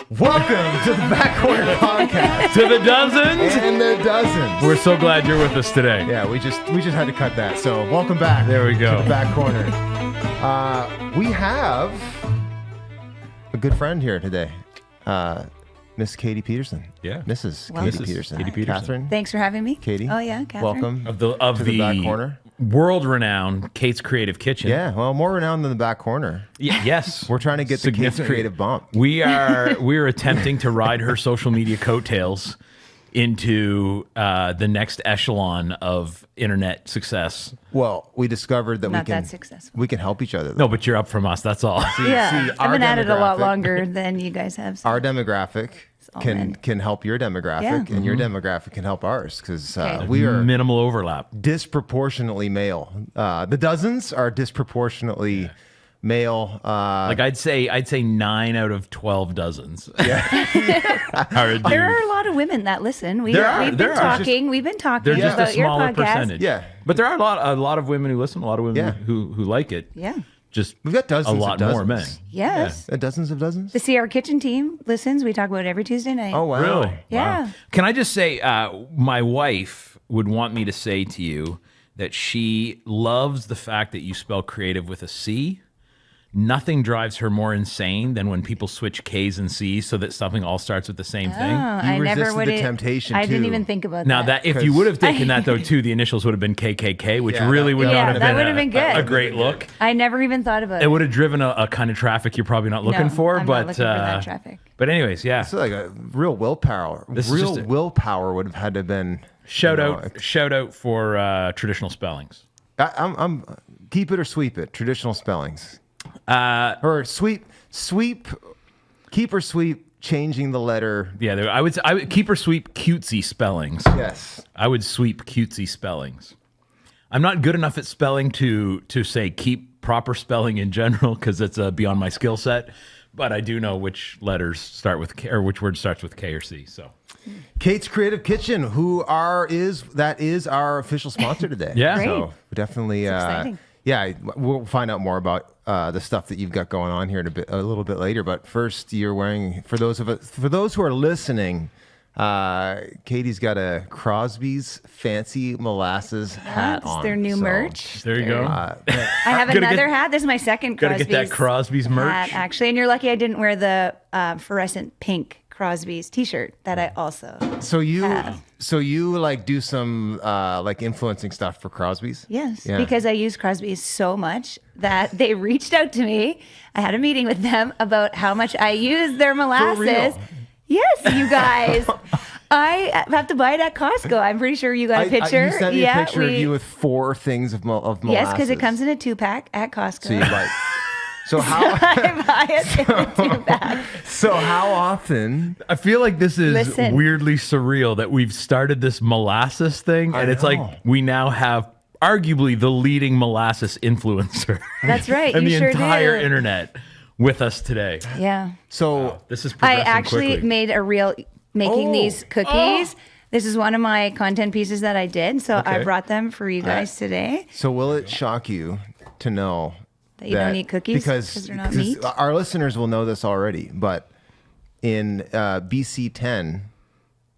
Welcome to the Back Corner Podcast. To the dozens and the dozens. We're so glad you're with us today. Yeah, we just had to cut that. So welcome back. There we go. To the Back Corner. We have a good friend here today, Miss Katie Peterson. Yeah, Mrs. Well, Katie Peterson. Katie Peterson. Catherine. Thanks for having me. Katie. Oh, yeah, Catherine. Welcome Of to the Back Corner. World-renowned Kate's Creative Kitchen. Yeah, well, more renowned than the Back Corner. Yes. We're trying to get the Kate's Creative bump. We're attempting to ride her social media coattails into the next echelon of internet success. Well, we discovered that Not that successful. we can help each other. No, but you're up from us. That's all. Yeah, our I've been at it a lot demographic- longer than you guys have. So. Our demographic all can men. help your demographic, Yeah. and your demographic can help ours because Okay. we are Minimal overlap. disproportionately male. The dozens are disproportionately male. Like I'd say 9 out of 12 dozens. Yeah. There are a lot of women that listen. We've been talking. We've been talking They're just about a your smaller podcast. percentage. Yeah. But there are a lot of women who listen, a lot of women Yeah. who like it. Yeah. Just We've got dozens a lot of more men. dozens. Yes. Dozens of dozens. The CR Kitchen team listens. We talk about it every Tuesday night. Oh wow! Really? Yeah. Wow. Can I just say, my wife would want me to say to you that she loves the fact that you spell creative with a C. Nothing drives her more insane than when people switch K's and C's so that something all starts with the same thing. Oh, I never resisted would. the temptation, I didn't too. even think about Now that. that if you would have taken that though too, the initials would have been KKK, which Yeah, really would Yeah, not have that been, would have been good. a great look. I never even thought about it. It would have driven a kind of traffic you're probably not looking No, for. I'm but not looking for that traffic. But anyways, yeah. It's like a real willpower. This is Real just a- willpower would have had to have been. Shout you know, out for traditional spellings. I'm keep it or sweep it. Traditional spellings. Or sweep, keep or sweep. Changing the letter. Yeah, I would keep or sweep cutesy spellings. Yes. I would sweep cutesy spellings. I'm not good enough at spelling to say keep proper spelling in general because it's beyond my skill set. But I do know which letters start with K, or which word starts with K or C. So Kate's Creative Kitchen, that is our official sponsor today. Yeah. Great. So definitely, exciting. yeah, we'll find out more about the stuff that you've got going on here in a little bit later. But first, you're wearing for those who are listening. Katie's got a Crosby's fancy molasses hat That's on. their new So, merch. there you go. I have Gotta another get- hat. This is my second Gotta Crosby's get that Crosby's merch. hat, actually. And you're lucky I didn't wear the fluorescent pink Crosby's t-shirt that I also So you have. like do some like influencing stuff for Crosby's? Yes, Yeah. because I use Crosby's so much that they reached out to me. I had a meeting with them about how much I use their molasses. real? Yes, you guys. I have to buy it at Costco. I'm pretty sure you got a picture. you sent me a picture of you with 4 things of molasses. Yes, because it comes in a 2-pack at Costco. So you like. So how? I buy it in a 2-pack. So how often? I feel like this is Listen. weirdly surreal that we've started this molasses thing, and it's know. like we now have arguably the leading molasses influencer. That's right, and you the sure entire do. internet with us today. Yeah. So This is I progressing actually quickly. made a reel making Oh. these cookies. This is one of my content pieces that I did. So I Okay. brought them for you guys today. so will it shock you to know That you don't eat cookies because 'cause they're not because meat? our listeners will know this already, but in BC 10,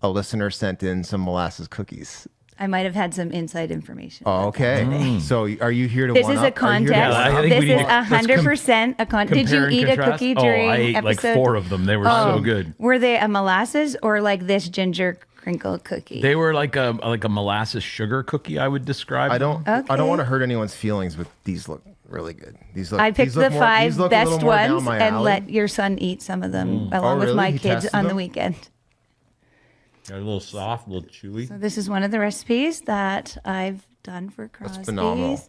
a listener sent in some molasses cookies. I might have had some inside information. Oh, about that okay. today. So are you here to This one is up? a contest. Yeah, I think This we need is to- let's 100% a contest. Did you Compare and eat a contrast? cookie during I ate episode? like 4 of them. They were so good. Were they a molasses or like this ginger crinkle cookie? They were like a molasses sugar cookie, I would describe. I don't Okay. want to hurt anyone's feelings, but these look really good. These look. I picked these look the more- 5 these look a little best more down ones my and alley. let your son eat some of them along Oh, with really? my He kids tested on the them? weekend. They're a little soft, a little chewy. So this is one of the recipes that I've done for Crosby's. phenomenal.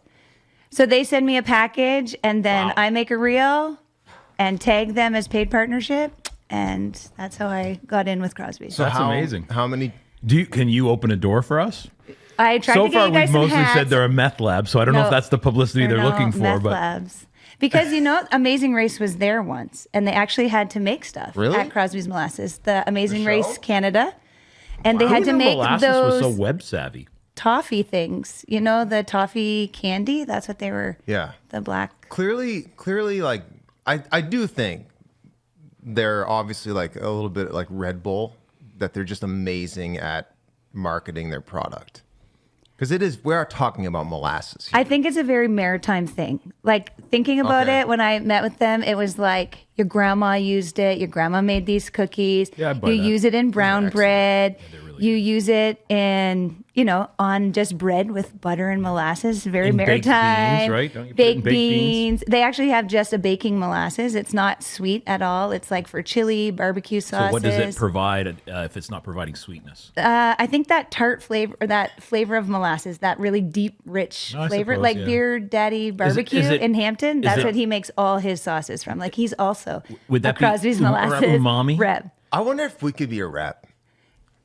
So they send me a package and then Wow. I make a reel and tag them as paid partnership. And that's how I got in with Crosby's. So That's how, amazing. How many? Can you open a door for us? I tried So to get far, you guys we've some mostly hats. said they're a meth lab, so I don't know if No, that's the publicity they're no looking for. meth But labs. Because, Amazing Race was there once, and they actually had to make stuff Really? at Crosby's Molasses, the Amazing The Race show? Canada. And they had to make molasses those was so web savvy. toffee things. The toffee candy? That's what they were. Yeah. The black. Clearly, like I do think they're obviously like a little bit like Red Bull, that they're just amazing at marketing their product. Because we are talking about molasses here. I think it's a very maritime thing. Like thinking about it, when I met with them, it was like your grandma used it. Your grandma made these cookies. Yeah, I'd buy you that. use it in brown bread. You use it in, on just bread with butter and molasses. Very In baked maritime. beans, right? Don't you put it in Baked baked beans? beans. They actually have just a baking molasses. It's not sweet at all. It's like for chili, barbecue sauces. So what does it provide if it's not providing sweetness? I think that tart flavor, or that flavor of molasses, that really deep, rich I flavor, suppose, like yeah. Beer Daddy Barbecue is it- in Hampton. is That's it- what he makes all his sauces from. Like he's also Would a that be Crosby's molasses umami? rep. I wonder if we could be a rep.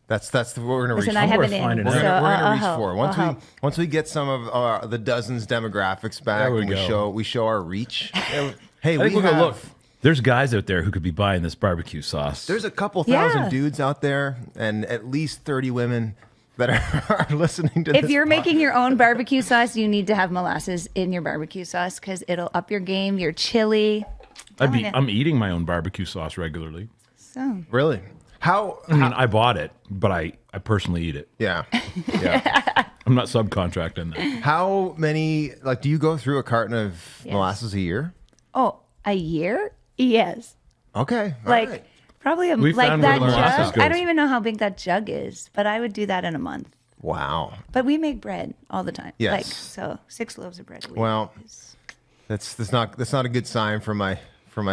That's what we're gonna reach Listen, for. I have We're an finding in, it so out. We're gonna I'll reach help. for I'll help. once we get some of the dozens demographics back, There we and go. we show our reach. Hey, I think we we'll go have, look. There's guys out there who could be buying this barbecue sauce. There's a couple thousand Yeah. dudes out there, and at least 30 women that are listening to this. If you're making your own barbecue sauce, you need to have molasses in your barbecue sauce because it'll up your game, your chili. I'm eating my own barbecue sauce regularly. So Really? How? I mean, I bought it, but I personally eat it. Yeah. Yeah. I'm not subcontracting that. How many? Like, do you go through a carton of molasses a year? Oh, a year? Yes. Okay. all Like right. probably We like found where that the molasses jug. I goes. don't even know how big that jug is, but I would do that in a month. Wow. But we make bread all the time. Yes. Like so 6 loaves of bread a week. Well, is- that's not a good sign for my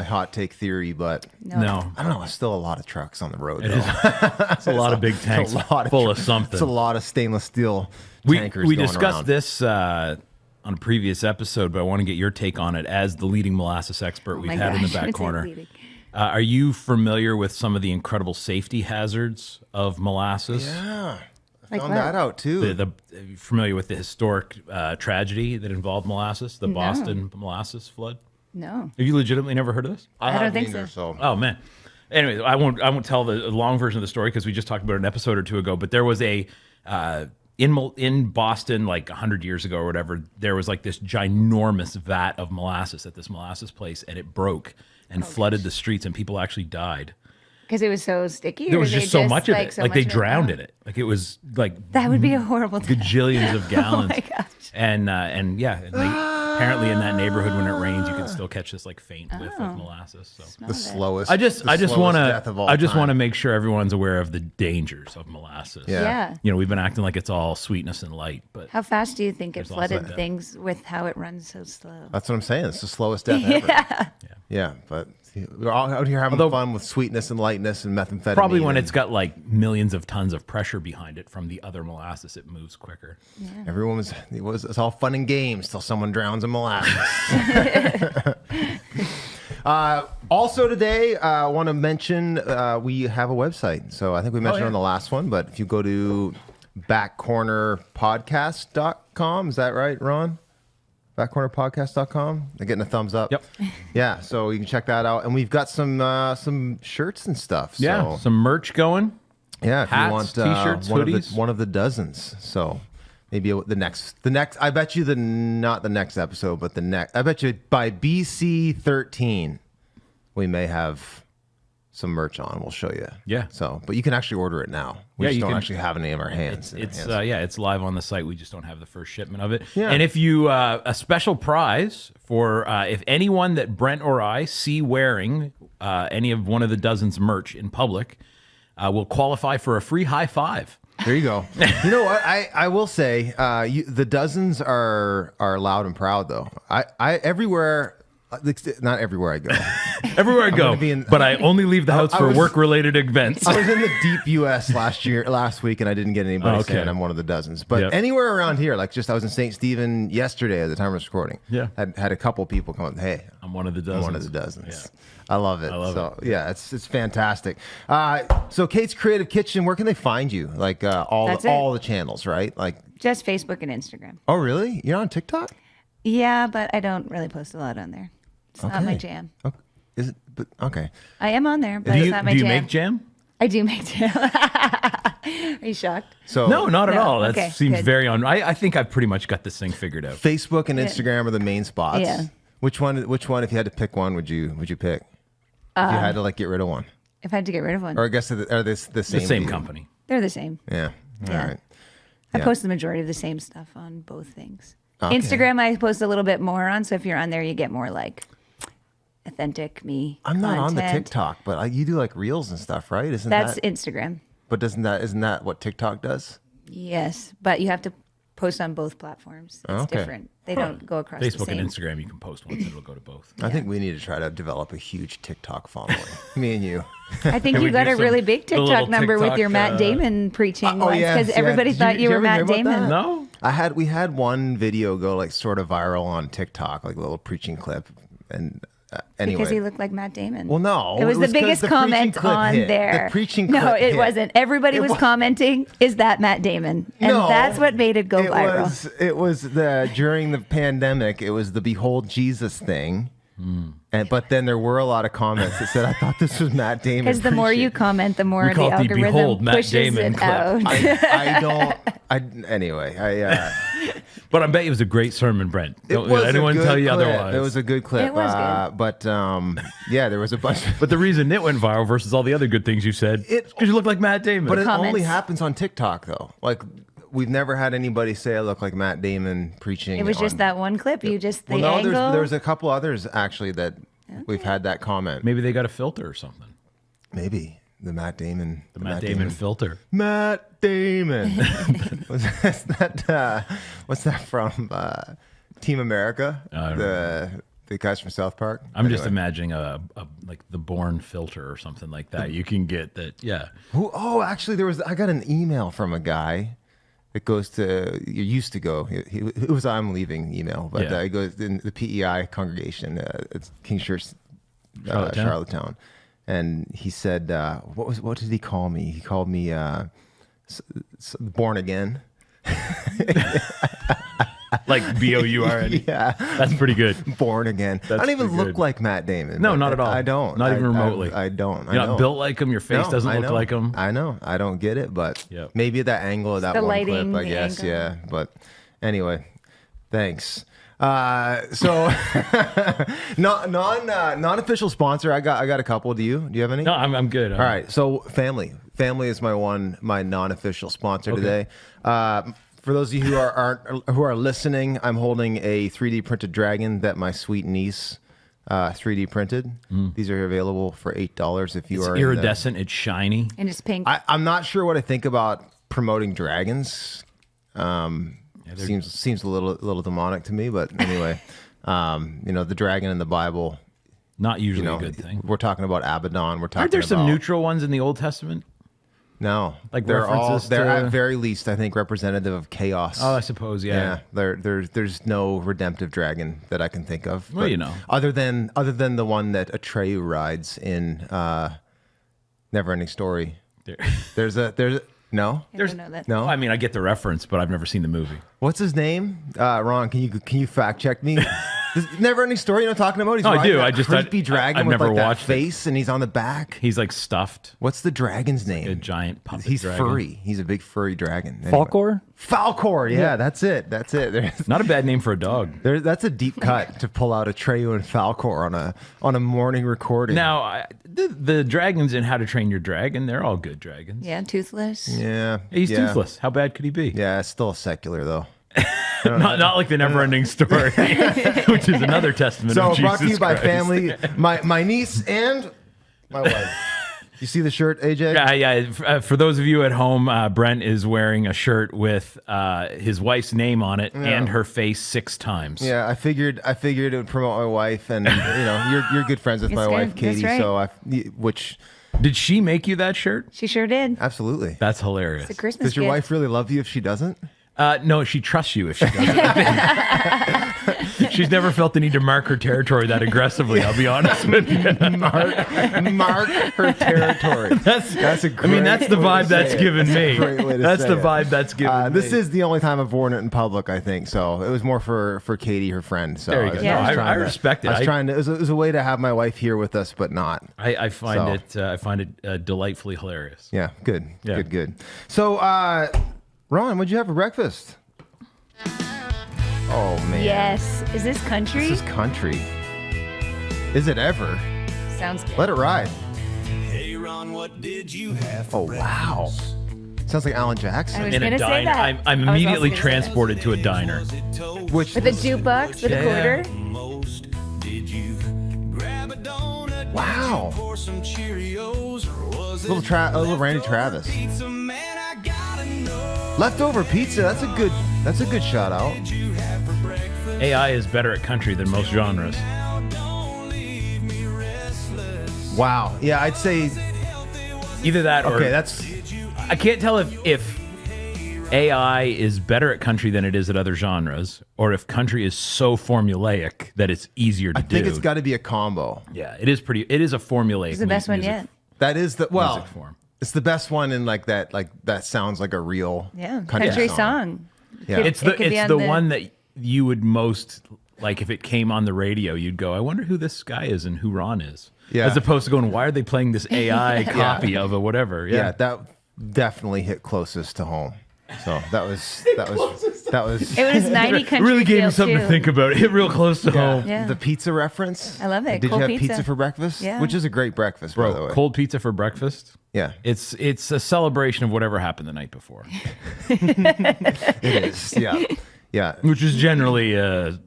hot take theory, but No. I don't know. It's still a lot of trucks on the road. It though. is. It's a lot of big tanks lot of full of It's a something. lot of stainless steel We tankers. we going discussed around. this on a previous episode, but I want to get your take on it as the leading molasses expert we've my had in the gosh, back it's corner. leading. Are you familiar with some of the incredible safety hazards of molasses? Yeah, I Like found what? that out too. Are you familiar with the historic tragedy that involved molasses, the Boston molasses flood? No. Have you legitimately never heard of this? I don't haven't think either, so. Oh man. Anyway, I won't tell the long version of the story because we just talked about it an episode or two ago. But there was a in Boston, like 100 years ago or whatever, there was like this ginormous vat of molasses at this molasses place, and it broke and flooded the streets, and people actually died. Because it was so sticky. There or was they just so much of it. so Like they much of it? drowned Oh. in it. Like it was like That would be a horrible thing. gajillions of gallons. Oh my gosh. And yeah, and apparently in that neighborhood when it rains, you can still catch this like faint whiff of molasses. So The slowest. I just slowest want death of all to time. make sure everyone's aware of the dangers of molasses. Yeah. Yeah. You know, we've been acting like it's all sweetness and light, but How fast do you think it There's also flooded that. things with how it runs so slow? That's what I'm saying. It's the slowest death ever. Yeah, but we're all out here having fun with sweetness and lightness and methamphetamine. probably when and it's got like millions of tons of pressure behind it from the other molasses, it moves quicker. everyone it's all fun and games till someone drowns in molasses. Also today, I want to mention we have a website. So I think we mentioned it on the last one, but if you go to backcornerpodcast.com, is that right, Ron? Backcornerpodcast.com. They're getting a thumbs up. Yep. Yeah, so you can check that out. And we've got some shirts and stuff. Yeah, So, some merch going. yeah, if Hats, you want t-shirts, hoodies. one of the dozens. So maybe the next I bet you not the next episode, but the next I bet you by BC 13 we may have some merch on. We'll show you. Yeah. So, but you can actually order it now. We Yeah, just you don't can- actually have any in our hands. It's it's live on the site. We just don't have the first shipment of it. Yeah. And if you a special prize for if anyone that Brent or I see wearing any of one of the dozens merch in public, will qualify for a free high five. There you go. You know what? I will say the dozens are loud and proud though. I everywhere. Not everywhere I go. Everywhere I go, gonna be in- but I only leave the house I for was- work-related events. I was in the deep U.S. last week, and I didn't get anybody Okay. saying I'm one of the dozens. But Yep. anywhere around here, like I was in St. Stephen yesterday at the time of this recording. Yeah. had a couple people come up. Hey, I'm one of the I'm dozens. one of the dozens. Yeah. I love it. I love so, yeah, it's fantastic. So Kate's Creative Kitchen, where can they find you? Like all That's it. the channels, right? Like, Just Facebook and Instagram. oh really? You're on TikTok? Yeah, but I don't really post a lot on there. It's not my Okay. jam. Okay. Is it? But okay. I am on there, but Do it's you, not my do you jam. make jam? I do make jam. Are you shocked? So No, not at No, all. That okay, seems good. very on. I think I've pretty much got this thing figured out. Facebook and Instagram are the main spots. Yeah. Which one? If you had to pick one, would you pick? If you had to like get rid of one, If I had to get rid of one, or I guess are this the same? The same deal? company. they're the same. Yeah. All Yeah. right. I Yeah. post the majority of the same stuff on both things. Okay. Instagram, I post a little bit more on. So if you're on there, you get more like authentic me. I'm not on the content. TikTok, but you do like reels and stuff, right? Isn't That's that? Instagram. But isn't that what TikTok does? Yes, but you have to post on both platforms. It's Okay. different. They don't go across the Facebook same. and Instagram, you can post once, it'll go to both. I think we need to try to develop a huge TikTok following. Me and you. I think Can we you got do a really some- big a little TikTok number with TikTok, your Matt Damon preaching once yeah. because everybody Did thought did you were ever hear Matt about that? Damon. No? We had one video go like sort of viral on TikTok, like a little preaching clip, and anyway. Because he looked like Matt Damon. Well, no, It was the 'cause biggest the preaching comment clip on hit. there. The preaching No, clip it hit. wasn't. Everybody It was wa- commenting, "Is that Matt Damon?" And No, that's what made it go viral. It was the during the pandemic. It was the Behold Jesus thing, but then there were a lot of comments that said, "I thought this was Matt Damon." Because the more you preaching." comment, the more We the call it the algorithm Behold Matt pushes Damon it clip. out. I don't. Anyway, But I bet it was a great sermon, Brent. it Don't was let anyone a good tell you clip. otherwise. It was a good clip. It was good. But yeah, there was a bunch. But the reason it went viral versus all the other good things you said, because you look like Matt Damon. But it only Comments. happens on TikTok, though. Like, we've never had anybody say I look like Matt Damon preaching. It was just on- that one clip. You just the Well, no, angle. there's a couple others actually that we've had that comment. Maybe they got a filter or something. Maybe the Matt Damon. The Matt Damon filter. Matt Damon. What's that from? Team America? I don't The guys from South Park? I'm just Anyway. imagining a like the Bourne filter or something like that. You can get that. Yeah. Actually, I got an email from a guy that goes to, you used to go, it was I'm leaving email, but Yeah. it goes in the PEI congregation, it's King Church, Charlottetown? Charlottetown. And he said, what did he call me? He called me born again. Like BOURN. Yeah. That's pretty good. Born again. I don't even pretty look good. like Matt Damon. No, not at all. I don't. Not even remotely. I don't. You're not built like him. Your face doesn't look like him. I know. I don't get it, but Yep. maybe that angle of that the one lighting, clip, I the guess. angle. Yeah. But anyway, thanks. So non-official sponsor. I got a couple. Do you have any? No, I'm good. All right. So family is my non-official sponsor today. For those of you who are listening, I'm holding a 3D printed dragon that my sweet niece 3D printed. These are available for $8 if you It's are iridescent. It's shiny. and it's pink. I'm not sure what I think about promoting dragons. Seems a little demonic to me, but anyway, the dragon in the Bible. Not usually a good thing. We're talking about Abaddon. We're talking. Aren't there some about, neutral ones in the Old Testament? No, Like they're all references they're to- at very least I think representative of chaos. Oh, I suppose. Yeah. There's no redemptive dragon that I can think of. Well, but other than the one that Atreyu rides in Neverending Story. There's a no. I don't know that. No? I mean, I get the reference, but I've never seen the movie. What's his name? Ron, can you fact check me? Never-ending Story. You know what I'm talking about? He's No, I riding do. that I just- creepy I- dragon I've with never like that watched it. face, and he's on the back. He's like stuffed. What's the dragon's name? A giant puppet He's dragon. furry. He's a big furry dragon. Anyway. Falcor? Falcor. Yeah, that's it. That's it. Not a bad name for a dog. That's a deep cut to pull out Atreyu and Falcor on a morning recording. Now, the dragons in How to Train Your Dragon, they're all good dragons. Yeah, toothless. Yeah, He's yeah. toothless. How bad could he be? Yeah, it's still secular though. Not like the never-ending story, which is another testament So of Jesus brought to you by Christ. family, my niece and my wife. You see the shirt, AJ? Yeah. For those of you at home, Brent is wearing a shirt with his wife's name on it and her face 6 times. Yeah, I figured it would promote my wife, and you're good friends with my That's wife, good. Katie. That's right. So which Did she make you that shirt? She sure did. absolutely. That's hilarious. It's a Christmas Does your gift. wife really love you if she doesn't? No, she trusts you if she doesn't. She's never felt the need to mark her territory that aggressively, I'll be honest with you. Mark her territory. That's a great I mean, that's the way to vibe say that's it. given me. a great way to That's say the it. vibe that's given me. This is the only time I've worn it in public, I think. So it was more for Katie, her friend. So There you I was- go. Yeah. No, was I trying to- respect it. I was trying to. It was a way to have my wife here with us, but not. I find So- it delightfully hilarious. Yeah, good, Yeah. good. So, Ron, what'd you have for breakfast? Oh man. Yes. Is this country? This is country. Is it ever? Sounds good. Let it ride. Hey Ron, what did you have for Oh, wow. Sounds like Alan I Jackson. was In gonna a say diner. that. I'm I was also immediately gonna say that. transported to a diner. Which With a jukebox, with a quarter. most? Did you grab a donut? Wow. Pour some Cheerios? Or was a little Randy Travis. pizza? Man, I gotta know. Leftover pizza. That's a good shout out. Did you have for breakfast? AI is better at country than most genres. Now don't leave me restless. Wow. Yeah, I'd say Either that or okay. That's I can't tell if AI is better at country than it is at other genres, or if country is so formulaic that it's easier to I do. think it's got to be a combo. Yeah, it is pretty. It is a formulaic. It's the best one music- yet. That is the music form. It's the best one in like that sounds like a real Yeah, country, country song. song. Yeah. It's It the could be it's on the the- one that you would most like if it came on the radio. You'd go, I wonder who this guy is and who Ron is. Yeah. As opposed to going, why are they playing this AI copy of a whatever? Yeah, that definitely hit closest to home. So that was It was 90 country really gave me feel, something too. to think about. It hit real close to home. Yeah. the pizza reference. I love it. Did Cold you have pizza. for breakfast? Yeah. Which is a great breakfast, by the Bro, way. cold pizza for breakfast. Yeah, It's a celebration of whatever happened the night before, it is. Yeah, yeah. which is generally a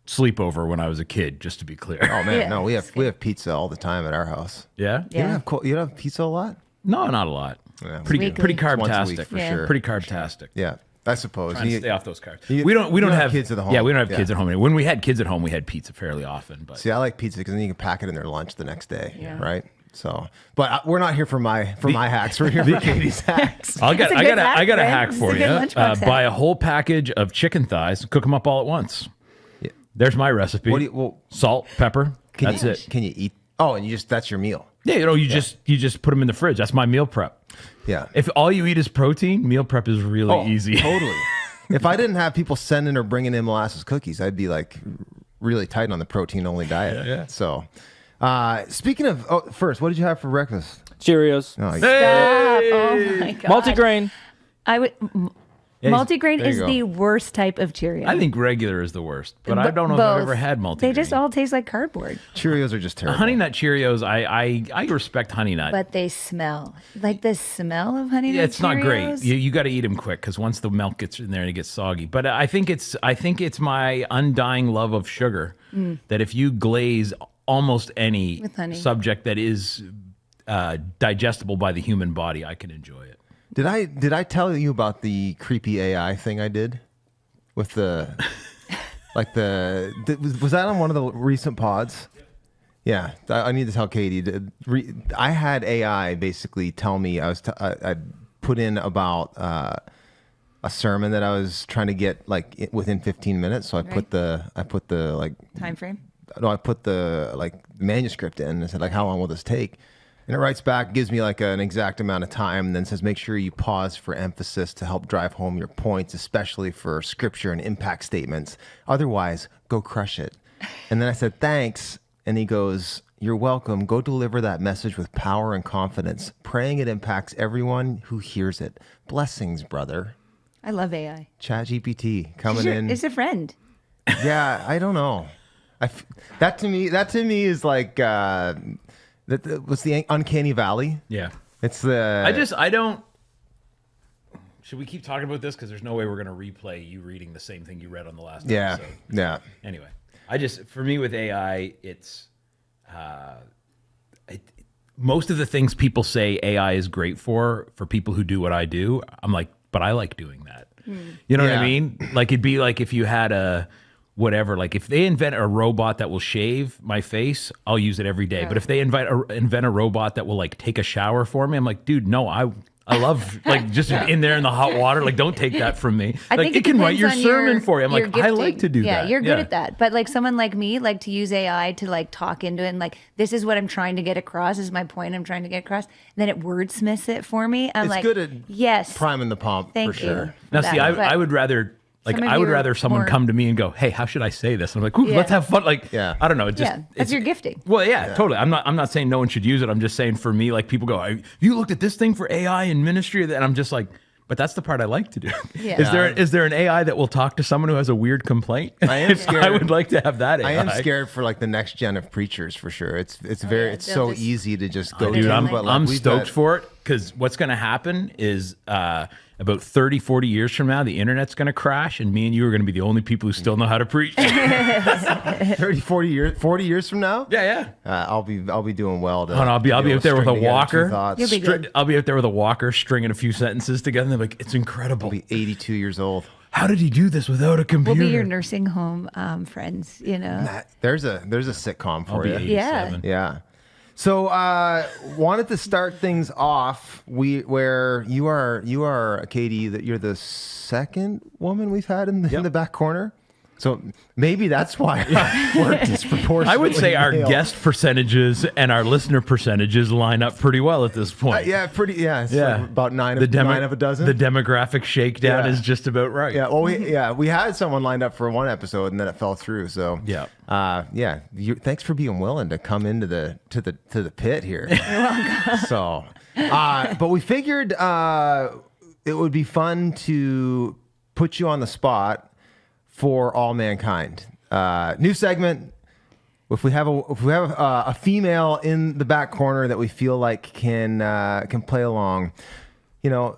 sleepover when I was a kid. Just to be clear. Oh man, Yeah, no, we that's have pizza all the time at our house. Yeah. Yeah. You don't have pizza a lot? No, not a lot. Yeah. Pretty Weekly. pretty Once a week carb-tastic for Yeah. sure. Pretty carb-tastic. Yeah, I suppose. Trying to You- stay off those carbs. you- we don't you don't have have kids at the home. Yeah, we don't have Yeah. kids at home. When we had kids at home, we had pizza fairly often. But See, I like pizza because then you can pack it in their lunch the next day, Yeah. right? So, but we're not here for my hacks. We're here for Katie's hacks. I It's a got good a hack, hack Brent. It's for a you. good lunchbox hack. Buy a whole package of chicken thighs, cook them up all at once. Yeah. There's my recipe. What do you- well, Salt, pepper. Can That's you, it. Can you eat? Oh, and that's your meal. Yeah, you just put them in the fridge. That's my meal prep. Yeah. If all you eat is protein, meal prep is really easy. Totally. If I didn't have people sending or bringing in molasses cookies, I'd be like really tight on the protein only diet. Yeah. So, speaking of, first, what did you have for breakfast? Cheerios. Oh, Stop. Oh my god. Multigrain. I would. Yeah, Multigrain there you is go. the worst type of Cheerio. I think regular is the worst, but I don't know if Both. I've ever had multigrain. They just all taste like cardboard, Cheerios are just terrible. Honey Nut Cheerios. I respect Honey Nut. but they smell like the smell of honey. Yeah, Nut it's not great. Cheerios. You got to eat them quick because once the milk gets in there, it gets soggy. But I think it's my undying love of sugar that if you glaze almost any With honey. subject that is digestible by the human body, I can enjoy it. Did I tell you about the creepy AI thing I did with the like was that on one of the recent pods? Yeah, I need to tell Katie. I had AI basically tell me I put in about a sermon that I was trying to get like within 15 minutes. So I put the like Time frame. no, I put the like manuscript in and said like, how long will this take? And it writes back, gives me like an exact amount of time, and then says, make sure you pause for emphasis to help drive home your points, especially for scripture and impact statements. Otherwise, go crush it. And then I said, thanks. And he goes, you're welcome. Go deliver that message with power and confidence, praying it impacts everyone who hears it. Blessings, brother. I love AI. ChatGPT coming in. It's a friend. Yeah, I don't know. That to me is like what's the uncanny valley? Yeah. It's the I don't. Should we keep talking about this? Because there's no way we're going to replay you reading the same thing you read on the last yeah episode. yeah. Anyway, for me with AI, it's most of the things people say AI is great for people who do what I do. I'm like, but I like doing that. You know what I Yeah. mean? Like it'd be like if you had a whatever, like if they invent a robot that will shave my face, I'll use it every day. But if they invent a robot that will like take a shower for me, I'm like, dude, no, I love like just in there in the hot water. Like, don't take that from me. I Like think it can write your depends on sermon for you. I'm your like, I like to do yeah, that. you're good at that. But like someone like me, like to use AI to like talk into it and like, this is what I'm trying to get across. This is my point I'm trying to get across. And then it wordsmiths it for me. I'm It's like, good at yes, priming the pump thank for you. sure. for Now, that. see, I But would rather. Like some of I would you are rather someone more- come to me and go, "Hey, how should I say this?" I'm like, "Ooh, Yeah. let's have fun." Like, Yeah. I don't know. It just Yeah, that's it's- your gifting. Well, yeah, totally. I'm not saying no one should use it. I'm just saying for me, like people go, "You looked at this thing for AI in ministry," and I'm just like, But that's the part I like to do. Yeah. Is there an AI that will talk to someone who has a weird complaint? I am scared. I would like to have that AI. I am scared for like the next gen of preachers for sure. It's very it's they'll so just- easy to just Oh, go dude, to. I'm, but, like, I'm we've stoked got- for it because what's going to happen is about 30, 40 years from now, the internet's going to crash and me and you are going to be the only people who still know how to preach. 30, 40 years from now. Yeah. I'll be doing well. To, Oh, no, I'll be able out to there with a string together two walker. thoughts. You'll be good. I'll be out there with a walker stringing a few sentences together and they're like, it's incredible. I'll be 82 years old. How did he do this without a We'll computer? be your nursing home friends, you know. There's a sitcom I'll for be you. 87. Yeah. So wanted to start things off where you are Katie, that you're the second woman we've had in the back corner. So maybe that's why we're disproportionately. I would say our male. guest percentages and our listener percentages line up pretty well at this point. It's like about nine of a dozen. The demographic shakedown Yeah. is just about right. Yeah, well, we had someone lined up for one episode and then it fell through. So thanks for being willing to come into the pit here. So, but we figured it would be fun to put you on the spot for all mankind. New segment. If we have a female in the back corner that we feel like can play along, you know.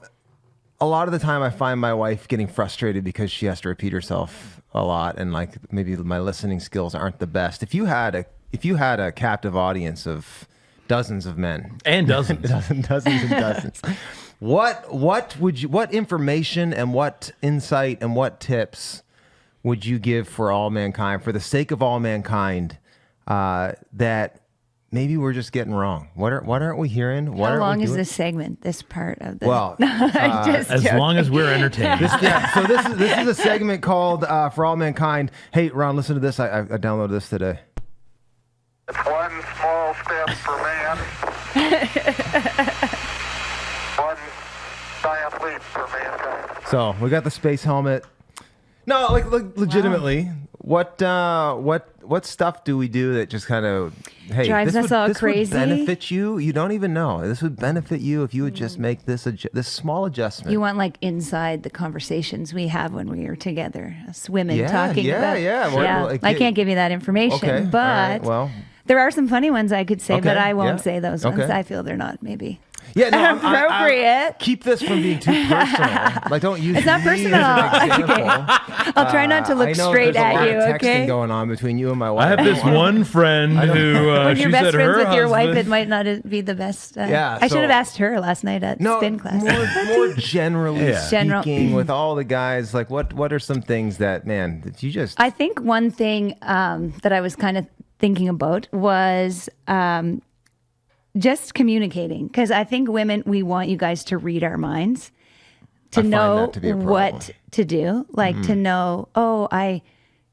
A lot of the time I find my wife getting frustrated because she has to repeat herself a lot and like maybe my listening skills aren't the best. If you had a captive audience of dozens of men And dozens. dozens and dozens, what information and what insight and what tips would you give for all mankind, for the sake of all mankind, that maybe we're just getting wrong? What aren't we hearing? How long is this segment? This part of the Well, As long as we're entertained. So this is a segment called "For All Mankind." Hey, Ron, listen to this. I downloaded this today. It's one small step for man, one giant leap for mankind. So we got the space helmet. No, like legitimately, what stuff do we do that just kind of Drives us all crazy? Would benefit you? You don't even know. This would benefit you if you would just make this small adjustment. You want like inside the conversations we have when we are together, us women Yeah, talking yeah, about. yeah. Well, like, I can't give you that information, Okay, all but right, well. there are some funny ones I could say, but Okay, I won't yeah. say those ones. Okay. I feel they're not maybe. Yeah, no, Appropriate. keep this from being too personal. Like, don't use It's not me personal. as an example. Okay. I'll try not to look I know straight there's a at lot you, of texting okay? going on between you and my I wife. have this one friend who When she you're said best friends her with your wife, husband- it might not be the best. Yeah, I so- should have asked her last night at spin class. More generally Yeah. speaking, with all the guys, like what are some things that, man, that you just I think one thing that I was kind of thinking about was just communicating, because I think women, we want you guys to read our minds, to find know that to be a problem. what to do, like to know,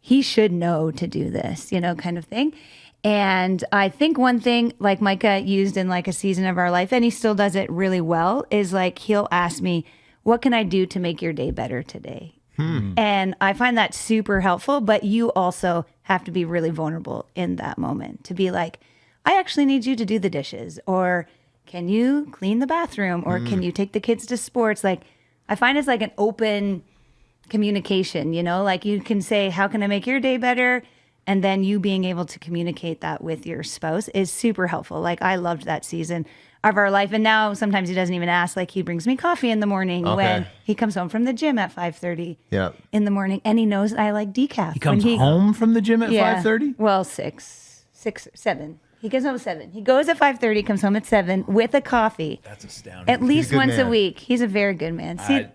he should know to do this, kind of thing. And I think one thing like Micah used in like a season of our life, and he still does it really well, is like he'll ask me, what can I do to make your day better today? And I find that super helpful, but you also have to be really vulnerable in that moment to be like, I actually need you to do the dishes, or can you clean the bathroom, or can you take the kids to sports? Like, I find it's like an open communication, like you can say, how can I make your day better? And then you being able to communicate that with your spouse is super helpful. Like, I loved that season of our life. And now sometimes he doesn't even ask, like he brings me coffee in the morning when he comes home from the gym at 5:30 in the morning. And he knows I like decaf. He comes home from the gym at 5:30? Well, 6, 7. He goes home at 7. He goes at 5:30, comes home at 7 with a coffee. That's astounding. At least good once a man. week. He's a very good man. See,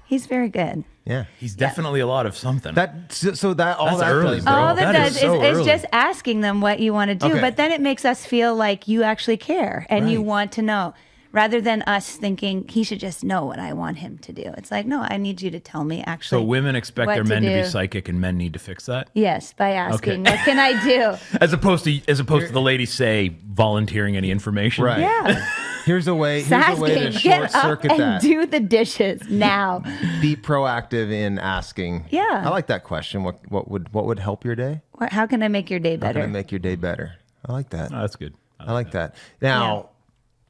he's very good. yeah. He's definitely a lot of something. So that all That's that early, does, bro. though, All that, That is does so is early. just asking them what you want to do. Okay. But then it makes us feel like you actually care and you Right. want to know, rather than us thinking he should just know what I want him to do. It's like, no, I need you to tell me actually. So women expect what their men to be do. psychic, and men need to fix that, Yes, by asking, Okay. what can I do? as opposed to the lady say volunteering any information. Right. Yeah. Here's a way. It's Here's a way to asking. short Get up circuit and that. do the dishes now. Be proactive in asking. Yeah. I like that question. What would help your day? How can I make your day How can I better? make your day better? I like that. Oh, that's good. I like that. Now,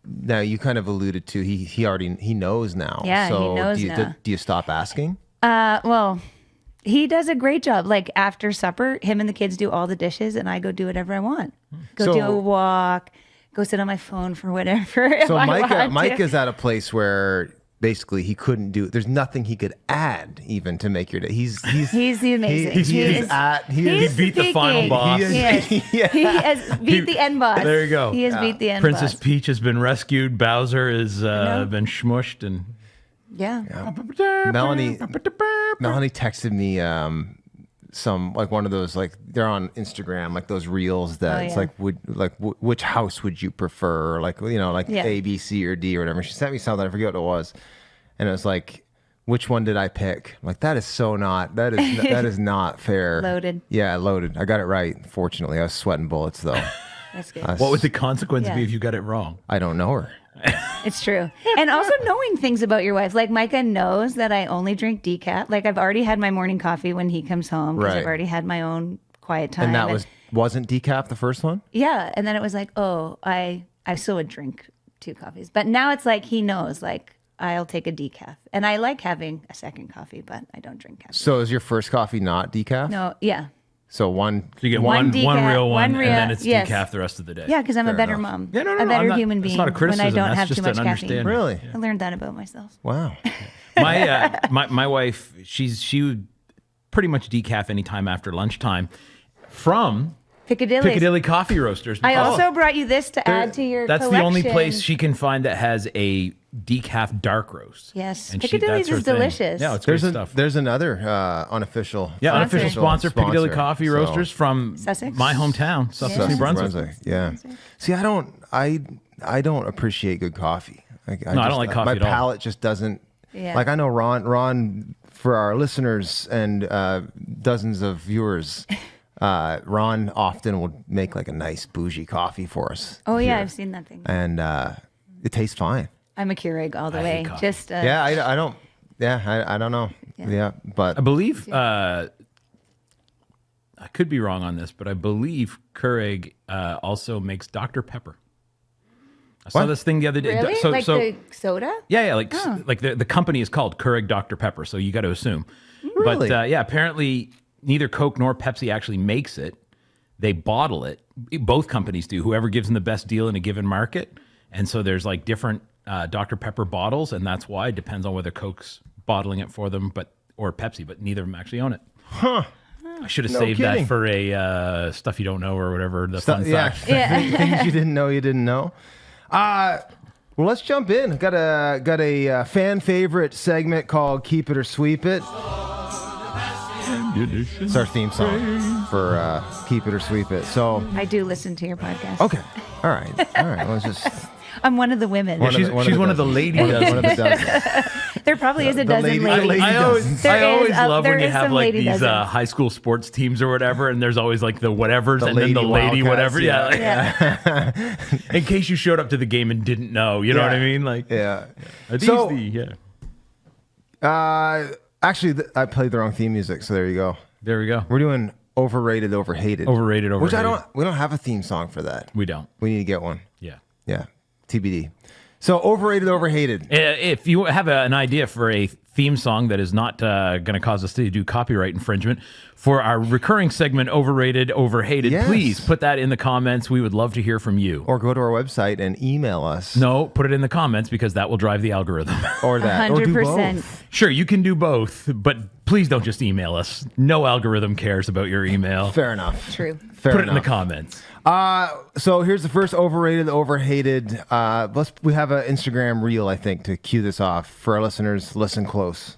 now you kind of alluded to he knows now. Yeah, he so knows do you, now. Do you stop asking? Well, he does a great job. Like after supper, him and the kids do all the dishes, and I go do whatever I want. Go So- do a walk. Go sit on my phone for whatever. if So I want to. Micah's at a place where basically he couldn't do. There's nothing he could add even to make your day. He's amazing. He's He beat the final boss. He has beat the end boss. There you go. He has beat the end Princess boss. Peach has been rescued. Bowser has been smushed, and Yeah. Melanie texted me some like one of those like they're on Instagram like those reels that it's yeah. like which house would you prefer, like like Yeah. A, B, C, or D or whatever. She sent me something, I forget what it was, and it was like, which one did I pick? I'm like, that is that is not fair. Loaded. Yeah, loaded. I got it right. Fortunately, I was sweating bullets though. That's good. what would the consequence Yeah. be if you got it wrong? I don't know her. It's true. And also knowing things about your wife. Like Micah knows that I only drink decaf. Like I've already had my morning coffee when he comes home because Right. I've already had my own quiet time. And that wasn't decaf the first one? Yeah. And then it was like, oh, I still would drink 2 coffees. But now it's like he knows, like, I'll take a decaf. And I like having a second coffee, but I don't drink caffeine. So is your first coffee not decaf? No, yeah. So one. So you get One one decaf, real one one, real- and then it's yes. decaf the rest of the day. Yeah, because I'm a better enough. mom. Yeah, no, a no, better I'm not- human it's being not a when I criticism, don't that's have just too much an caffeine. understanding. Really? I learned that about myself. Wow. My wife, she would pretty much decaf anytime after lunchtime from Piccadilly Coffee Roasters. I because also brought you this to add to your that's collection. the only place she can find that has a decaf dark roast. Yes. And Piccadilly's that's her is thing. delicious. Yeah, it's great There's stuff. there's another unofficial. Yeah, unofficial sponsor, Piccadilly Coffee So- Roasters from Sussex? my hometown, Sussex, New Brunswick. Yeah. See, I don't appreciate good coffee. I I don't like coffee My at all. palate just doesn't. Yeah. Like I know Ron for our listeners and dozens of viewers. Ron often will make like a nice bougie coffee for us. Oh, yeah, here. I've seen that thing. And it tastes fine. I'm a Keurig all the I way. hate coffee. Just Yeah, I don't. Yeah, I don't know. Yeah, but I believe, I could be wrong on this, but I believe Keurig also makes Dr. Pepper. I saw What? this thing the other day. Really? Like the soda? Yeah, like the company is called Keurig Dr. Pepper, so you got to assume. Really? But yeah, apparently neither Coke nor Pepsi actually makes it. They bottle it. Both companies do. Whoever gives them the best deal in a given market. And so there's like different Dr. Pepper bottles, and that's why it depends on whether Coke's bottling it for them, or Pepsi, but neither of them actually own it. Huh. I should have saved kidding. that for a stuff you don't know or whatever. The fun yeah, fact. things you didn't know. Well, let's jump in. Got a fan favorite segment called "Keep It or Sweep It." It's our theme song for "Keep It or Sweep It." So, I do listen to your podcast. okay, all right. Let's just I'm one of the women. She's one of the lady one of dozens. the dozen. There probably is a the dozen lady- ladies. lady I always, There I always is love there when you is have some like lady these dozens. high school sports teams or whatever, and there's always like the whatevers The and then the lady lady whatever. Wildcats, Yeah. Yeah. In case you showed up to the game and didn't know, you know what I mean? Like, Yeah. are these So- Actually, I played the wrong theme music, so there you go. There we go. We're doing overrated, overhated. Overrated, Which overhated. we don't have a theme song for that. We don't. We need to get one. Yeah. Yeah. TBD. So overrated, overhated. If you have an idea for a theme song that is not going to cause us to do copyright infringement for our recurring segment, Overrated, Overhated, Yes. please put that in the comments. We would love to hear from you. Or go to our website and email us. No, put it in the comments because that will drive the algorithm. Or that. Or do 100%. both. Sure, you can do both, but please don't just email us. No algorithm cares about your email. Fair enough. True. Fair Put it in the enough. comments. So here's the first overrated, overhated. We have an Instagram reel, I think, to cue this off for our listeners. Listen close.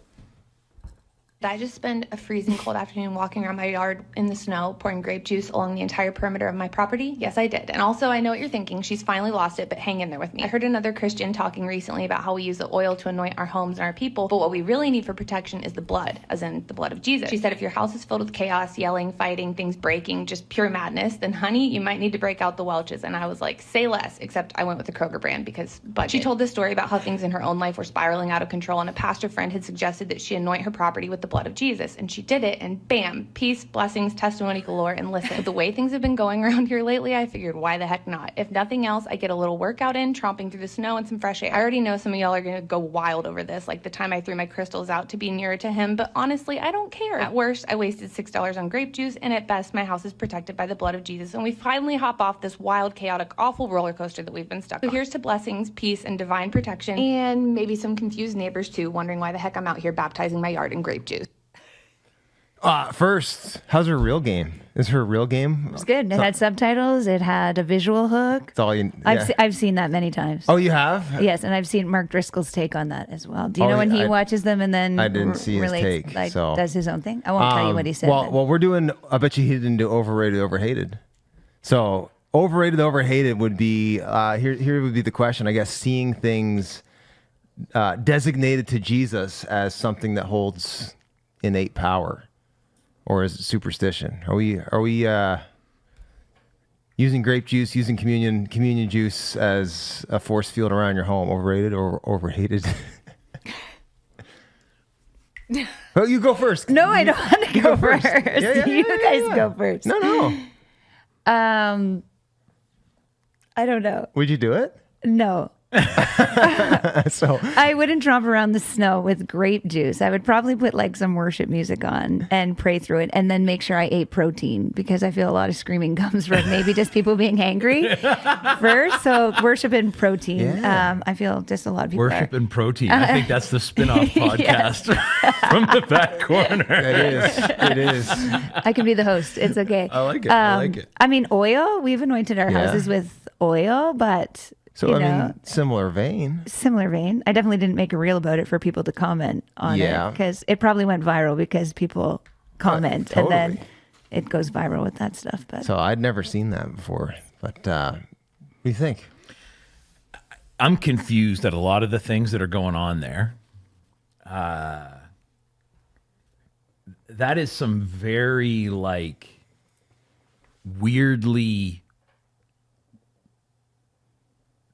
Did I just spend a freezing cold afternoon walking around my yard in the snow, pouring grape juice along the entire perimeter of my property? Yes, I did. And also, I know what you're thinking. She's finally lost it, but hang in there with me. I heard another Christian talking recently about how we use the oil to anoint our homes and our people, but what we really need for protection is the blood, as in the blood of Jesus. She said if your house is filled with chaos, yelling, fighting, things breaking, just pure madness, then honey, you might need to break out the Welch's. And I was like, say less, except I went with the Kroger brand because budget. She told this story about how things in her own life were spiraling out of control, and a pastor friend had suggested that she anoint her property with the blood of Jesus. And she did it, and bam, peace, blessings, testimony galore. And listen, with the way things have been going around here lately, I figured, why the heck not? If nothing else, I get a little workout in, tromping through the snow and some fresh air. I already know some of y'all are going to go wild over this, like the time I threw my crystals out to be nearer to him, but honestly, I don't care. At worst, I wasted $6 on grape juice, and at best, my house is protected by the blood of Jesus, and we finally hop off this wild, chaotic, awful roller coaster that we've been stuck on. So here's to blessings, peace, and divine protection, and maybe some confused neighbors too, wondering why the heck I'm out here baptizing my yard in grape juice. First, how's her real game? Is her real game? It's good. It had subtitles. It had a visual hook. It's all you. Yeah. I've seen that many times. Oh, you have? Yes, and I've seen Mark Driscoll's take on that as well. Do you Oh, know when he I- watches them and then I didn't see his take, like so- does his own thing? I won't tell you what he said. Well, but- well, we're doing. I bet you he didn't do overrated, overhated. So overrated, overhated would be here would be the question. I guess seeing things designated to Jesus as something that holds innate power, or is it superstition? Are we using grape juice, using communion juice as a force field around your home? Overrated or overhated? Oh, you go first. no, I don't want to go first. Yeah, You guys go first. No. I don't know. Would you do it? No. So I wouldn't tromp around the snow with grape juice. I would probably put like some worship music on and pray through it, and then make sure I ate protein, because I feel a lot of screaming comes from maybe just people being hangry first. So worship and protein. Yeah. I feel just a lot of people Worship are. and protein. I think that's the spin-off podcast from the back corner. it is. I can be the host. It's okay. I like it. I like it. I mean, oil. We've anointed our Yeah. houses with oil, but So you I know, mean, similar vein. similar vein. I definitely didn't make a reel about it for people to comment on Yeah. it, because it probably went viral because people comment and then totally. it goes viral with that stuff. But So I'd never seen that before. But what do you think? I'm confused at a lot of the things that are going on there. That is some very like weirdly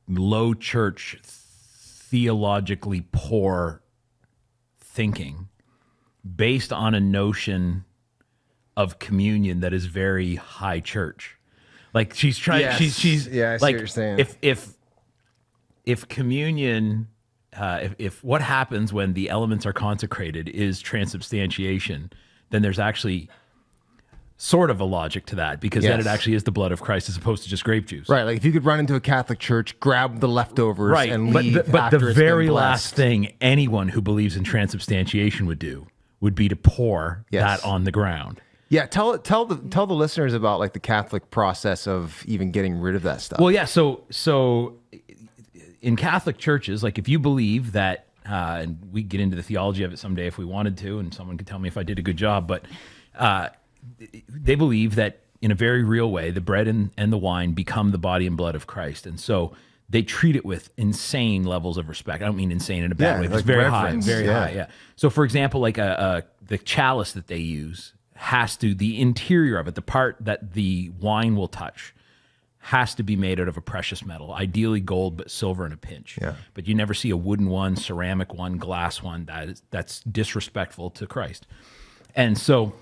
low church, theologically poor thinking based on a notion of communion that is very high church. Like she's trying, Yes. she's Yeah, I see like, what you're saying. if communion, if what happens when the elements are consecrated is transubstantiation, then there's actually sort of a logic to that, because then Yes. it actually is the blood of Christ as opposed to just grape juice. Right, like if you could run into a Catholic church, grab the leftovers, Right. and But leave the after it's been very blessed. last thing anyone who believes in transubstantiation would do would be to pour Yes. that on the ground. Yeah, tell the listeners about like the Catholic process of even getting rid of that stuff. Well, yeah. So in Catholic churches, like if you believe that, and we get into the theology of it someday if we wanted to, and someone could tell me if I did a good job, but they believe that in a very real way, the bread and the wine become the body and blood of Christ, and so they treat it with insane levels of respect. I don't mean insane in a bad Yeah, way, but like it's very reverence, high, very yeah. high. Yeah. So, for example, like the chalice that they use has to, the interior of it, the part that the wine will touch, has to be made out of a precious metal, ideally gold, but silver in a pinch. Yeah. But you never see a wooden one, ceramic one, glass one. That's disrespectful to Christ. And so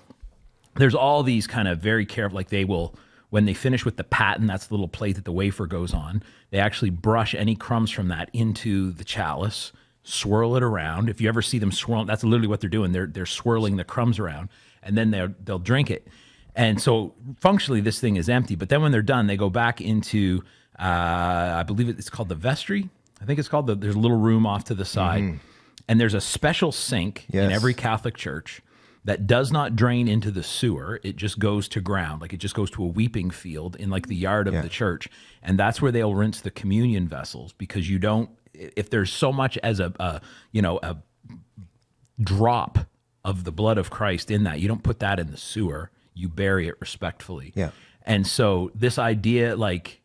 there's all these kind of very careful, like they will, when they finish with the paten, that's the little plate that the wafer goes on, they actually brush any crumbs from that into the chalice, swirl it around. If you ever see them swirl, that's literally what they're doing. They're swirling the crumbs around, and then they'll drink it. And so functionally, this thing is empty. But then when they're done, they go back into, I believe it's called the vestry. I think it's called there's a little room off to the side. And there's a special sink in Yes. every Catholic church that does not drain into the sewer. It just goes to ground. Like it just goes to a weeping field in like the yard of the church. And that's where they'll rinse the communion vessels, because you don't, if there's so much as a drop of the blood of Christ in that, you don't put that in the sewer. You bury it respectfully. Yeah. And so this idea, like,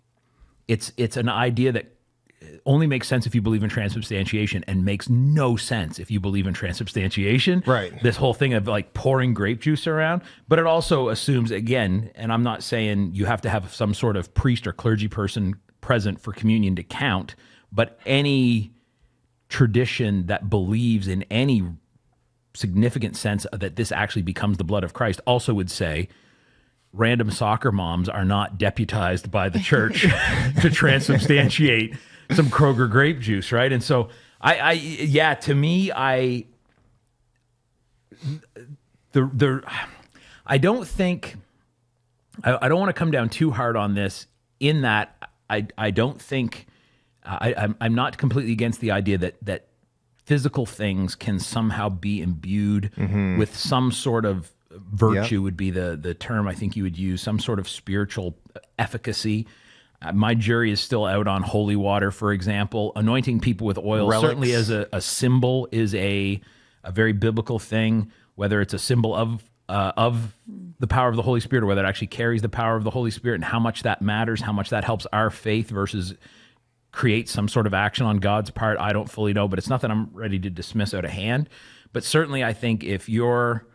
it's an idea that only makes sense if you believe in transubstantiation, and makes no sense if you believe in transubstantiation. Right. This whole thing of like pouring grape juice around, but it also assumes, again, and I'm not saying you have to have some sort of priest or clergy person present for communion to count, but any tradition that believes in any significant sense that this actually becomes the blood of Christ, also would say random soccer moms are not deputized by the church to transubstantiate some Kroger grape juice, right? And so to me, I don't think I don't want to come down too hard on this, in that I don't think I'm not completely against the idea that physical things can somehow be imbued with some sort of virtue, would be the term I think you would use, some sort of spiritual efficacy. My jury is still out on holy water, for example. Anointing people with oil, Relics. certainly as a symbol, is a very biblical thing, whether it's a symbol of the power of the Holy Spirit, or whether it actually carries the power of the Holy Spirit, and how much that matters, how much that helps our faith versus create some sort of action on God's part, I don't fully know, but it's nothing I'm ready to dismiss out of hand. But certainly I think if you're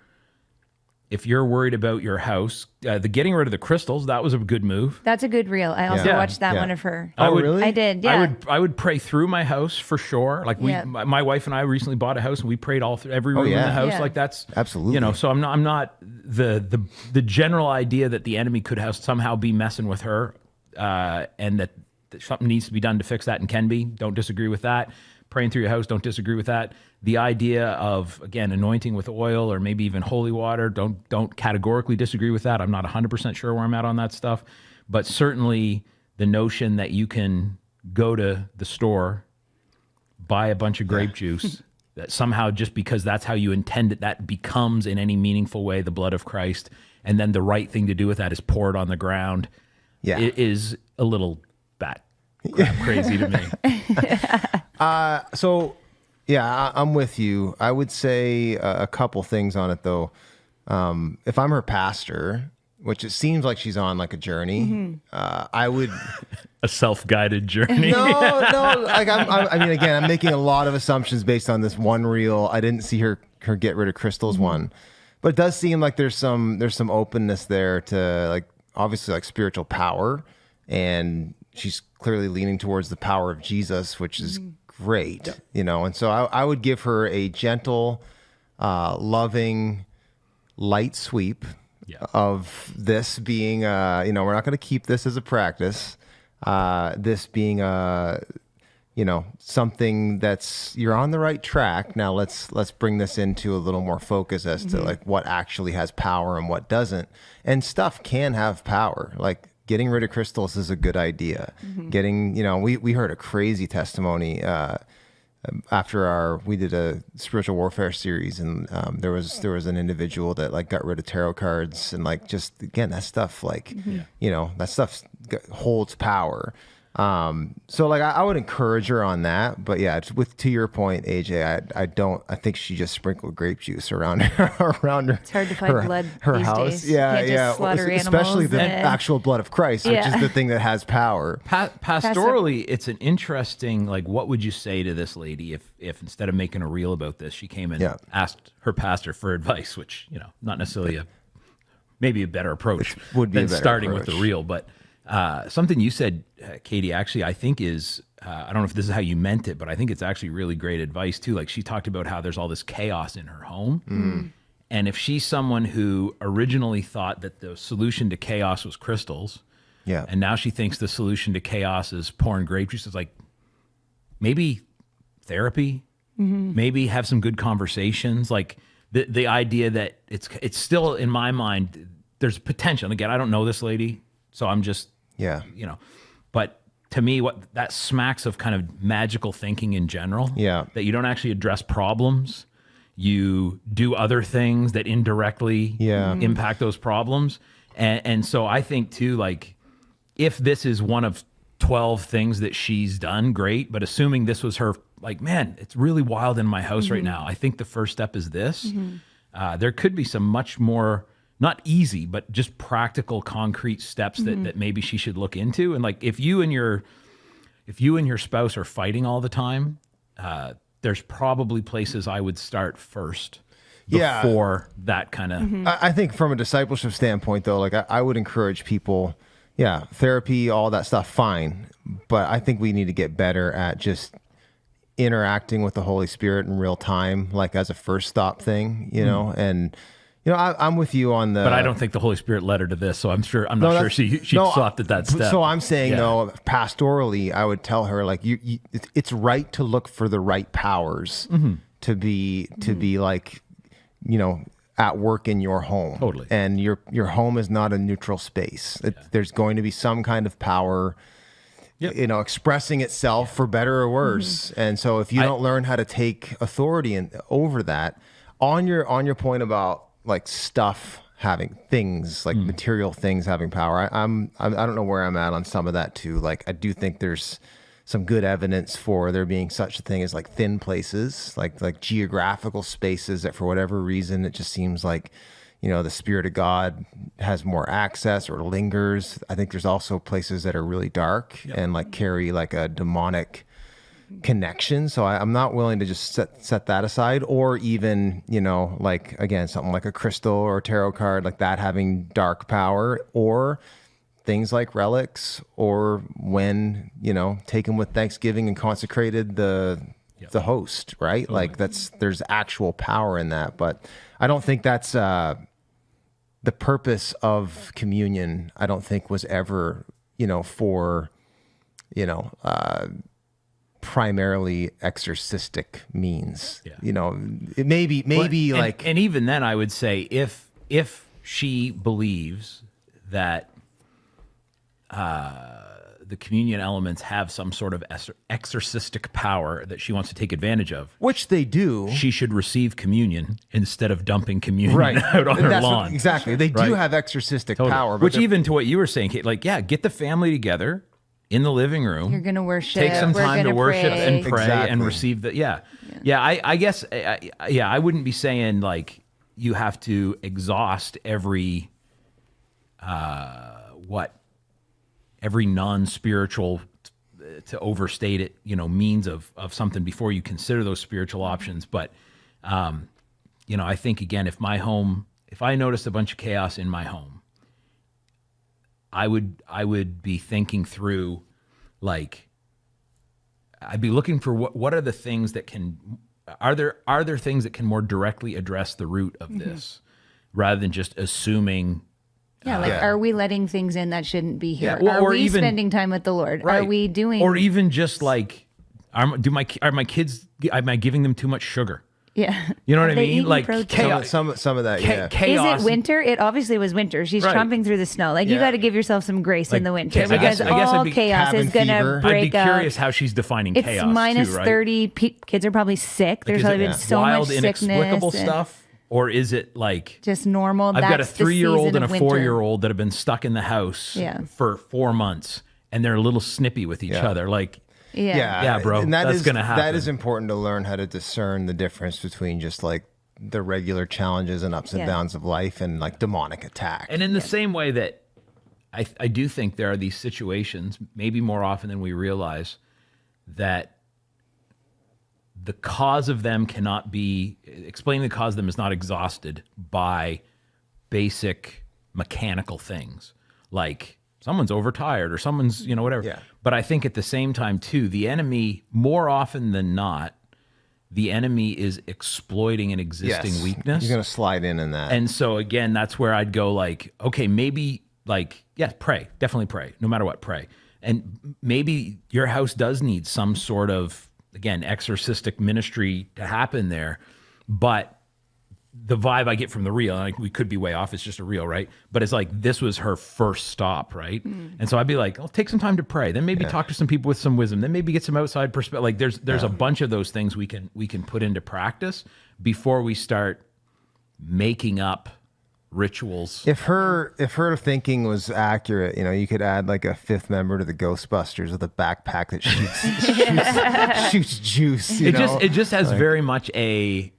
worried about your house, the getting rid of the crystals, that was a good move. That's a good reel. I also watched that one of her. Really? I did, yeah. I would pray through my house for sure. Like my wife and I recently bought a house, and we prayed all through every room in the house. Yeah. Like that's Absolutely. So I'm not the general idea that the enemy could have somehow be messing with her, and that something needs to be done to fix that, and can be. Don't disagree with that. Praying through your house, don't disagree with that. The idea of, again, anointing with oil or maybe even holy water, don't categorically disagree with that. I'm not 100% sure where I'm at on that stuff. But certainly the notion that you can go to the store, buy a bunch of grape juice, that somehow just because that's how you intend it, that becomes in any meaningful way the blood of Christ, and then the right thing to do with that is pour it on the ground, it is a little bat crap crazy to me. So, yeah, I'm with you. I would say a couple things on it, though. If I'm her pastor, which it seems like she's on like a journey, I would... A self-guided journey. No. Like I mean, again, I'm making a lot of assumptions based on this one reel. I didn't see her get rid of crystals one, but it does seem like there's some openness there to, like, obviously, like, spiritual power, and she's clearly leaning towards the power of Jesus, which is great, and so I would give her a gentle, loving, light sweep of this being, we're not going to keep this as a practice, this being something that's, you're on the right track. Now let's bring this into a little more focus as to like what actually has power and what doesn't. And stuff can have power. Like, getting rid of crystals is a good idea. Getting, we heard a crazy testimony after we did a spiritual warfare series, and there was an individual that like got rid of tarot cards, and like, just again, that stuff, like, that stuff holds power. So like I would encourage her on that, but yeah, to your point, AJ, I think she just sprinkled grape juice around her. It's hard to find blood her these house. days. Yeah, You can't just slaughter especially animals the and- actual blood of Christ, which is the thing that has power. Pastorally, it's an interesting, like, what would you say to this lady if instead of making a reel about this, she came and asked her pastor for advice, which, not necessarily maybe a better approach would be than a better starting approach. with the reel. But something you said, Katie, actually, I think is, I don't know if this is how you meant it, but I think it's actually really great advice too. Like, she talked about how there's all this chaos in her home. And if she's someone who originally thought that the solution to chaos was crystals, and now she thinks the solution to chaos is pouring grape juice, it's like, maybe therapy, maybe have some good conversations. Like, the idea that it's still, in my mind, there's potential. And again, I don't know this lady, so I'm just, but to me, what that smacks of kind of magical thinking in general, that you don't actually address problems. You do other things that indirectly impact those problems. And so I think too, like, if this is one of 12 things that she's done, great. But assuming this was her, like, man, it's really wild in my house right now, I think the first step is this. There could be some much more, not easy, but just practical, concrete steps that maybe she should look into. And like, if you and your spouse are fighting all the time, there's probably places I would start first before that kind of. I think from a discipleship standpoint, though, like I would encourage people, therapy, all that stuff, fine. But I think we need to get better at just interacting with the Holy Spirit in real time, like as a first stop thing, you know, and I'm with you on the. But I don't think the Holy Spirit led her to this, so I'm not sure she stopped at that step. So I'm saying though, pastorally, I would tell her like it's right to look for the right powers to be like, at work in your home. Totally. And your home is not a neutral space. There's going to be some kind of power. Yep. Expressing itself for better or worse. And so if you don't learn how to take authority over that, on your point about like stuff having things, like material things having power, I don't know where I'm at on some of that too. Like I do think there's some good evidence for there being such a thing as like thin places, like geographical spaces that for whatever reason it just seems like the Spirit of God has more access or lingers. I think there's also places that are really dark and like carry like a demonic connection. So I'm not willing to just set that aside, or even, like again, something like a crystal or a tarot card like that having dark power, or things like relics, or when, taken with Thanksgiving and consecrated the host, right? Totally. Like there's actual power in that, but I don't think that's, the purpose of communion, I don't think was ever, for, primarily exorcistic means. It maybe like, and even then, I would say if she believes that the communion elements have some sort of exorcistic power that she wants to take advantage of, which they do, she should receive communion instead of dumping communion out on her lawn. Exactly. They do have exorcistic power. But which even to what you were saying, Kate, like, get the family together in the living room. You're going to worship. Take some time to worship and pray and Exactly. receive the, I guess, I wouldn't be saying like you have to exhaust every, every non-spiritual, to overstate it, means of something before you consider those spiritual options. But, I think again, if I noticed a bunch of chaos in my home, I would be thinking through, like, I'd be looking for what are the things that are there things that can more directly address the root of this, rather than just assuming. Are we letting things in that shouldn't be here? Yeah, are we spending time with the Lord? Right. Are we doing, or even just like, am I giving them too much sugar? Yeah. You know what Have I they mean? eaten Like protein? some of that, chaos. Is it winter? It obviously was winter. She's Right. tromping through the snow. Like, you got to give yourself some grace in the winter, I guess because I'd be chaos is cabin going to fever. break I'd be out. curious how she's defining It's chaos. minus too, right? 30. Kids are probably sick. There's Is probably it been so wild, much sickness. inexplicable and stuff, or is it like just normal? I've got a That's the 3-year-old season and a of winter. 4-year-old that have been stuck in the house for 4 months, and they're a little snippy with each other. Like, Yeah. bro, and that's gonna happen. That is important to learn how to discern the difference between just like the regular challenges and ups and downs of life and like demonic attack. And in the same way that I do think there are these situations, maybe more often than we realize, that the cause of them explaining the cause of them is not exhausted by basic mechanical things like someone's overtired or someone's, whatever. Yeah. But I think at the same time too, the enemy, more often than not, the enemy is exploiting an existing weakness. You're going to slide in that. And so again, that's where I'd go like, okay, maybe like, pray, definitely pray, no matter what, pray. And maybe your house does need some sort of, again, exorcistic ministry to happen there. But the vibe I get from the reel, and we could be way off, it's just a reel, right? But it's like, this was her first stop, right? And so I'd be like, I'll take some time to pray. Then maybe talk to some people with some wisdom. Then maybe get some outside perspective. Like there's a bunch of those things we can put into practice before we start making up rituals. If her thinking was accurate, you could add like a 5th member to the Ghostbusters with a backpack that shoots juice. It just has very much a,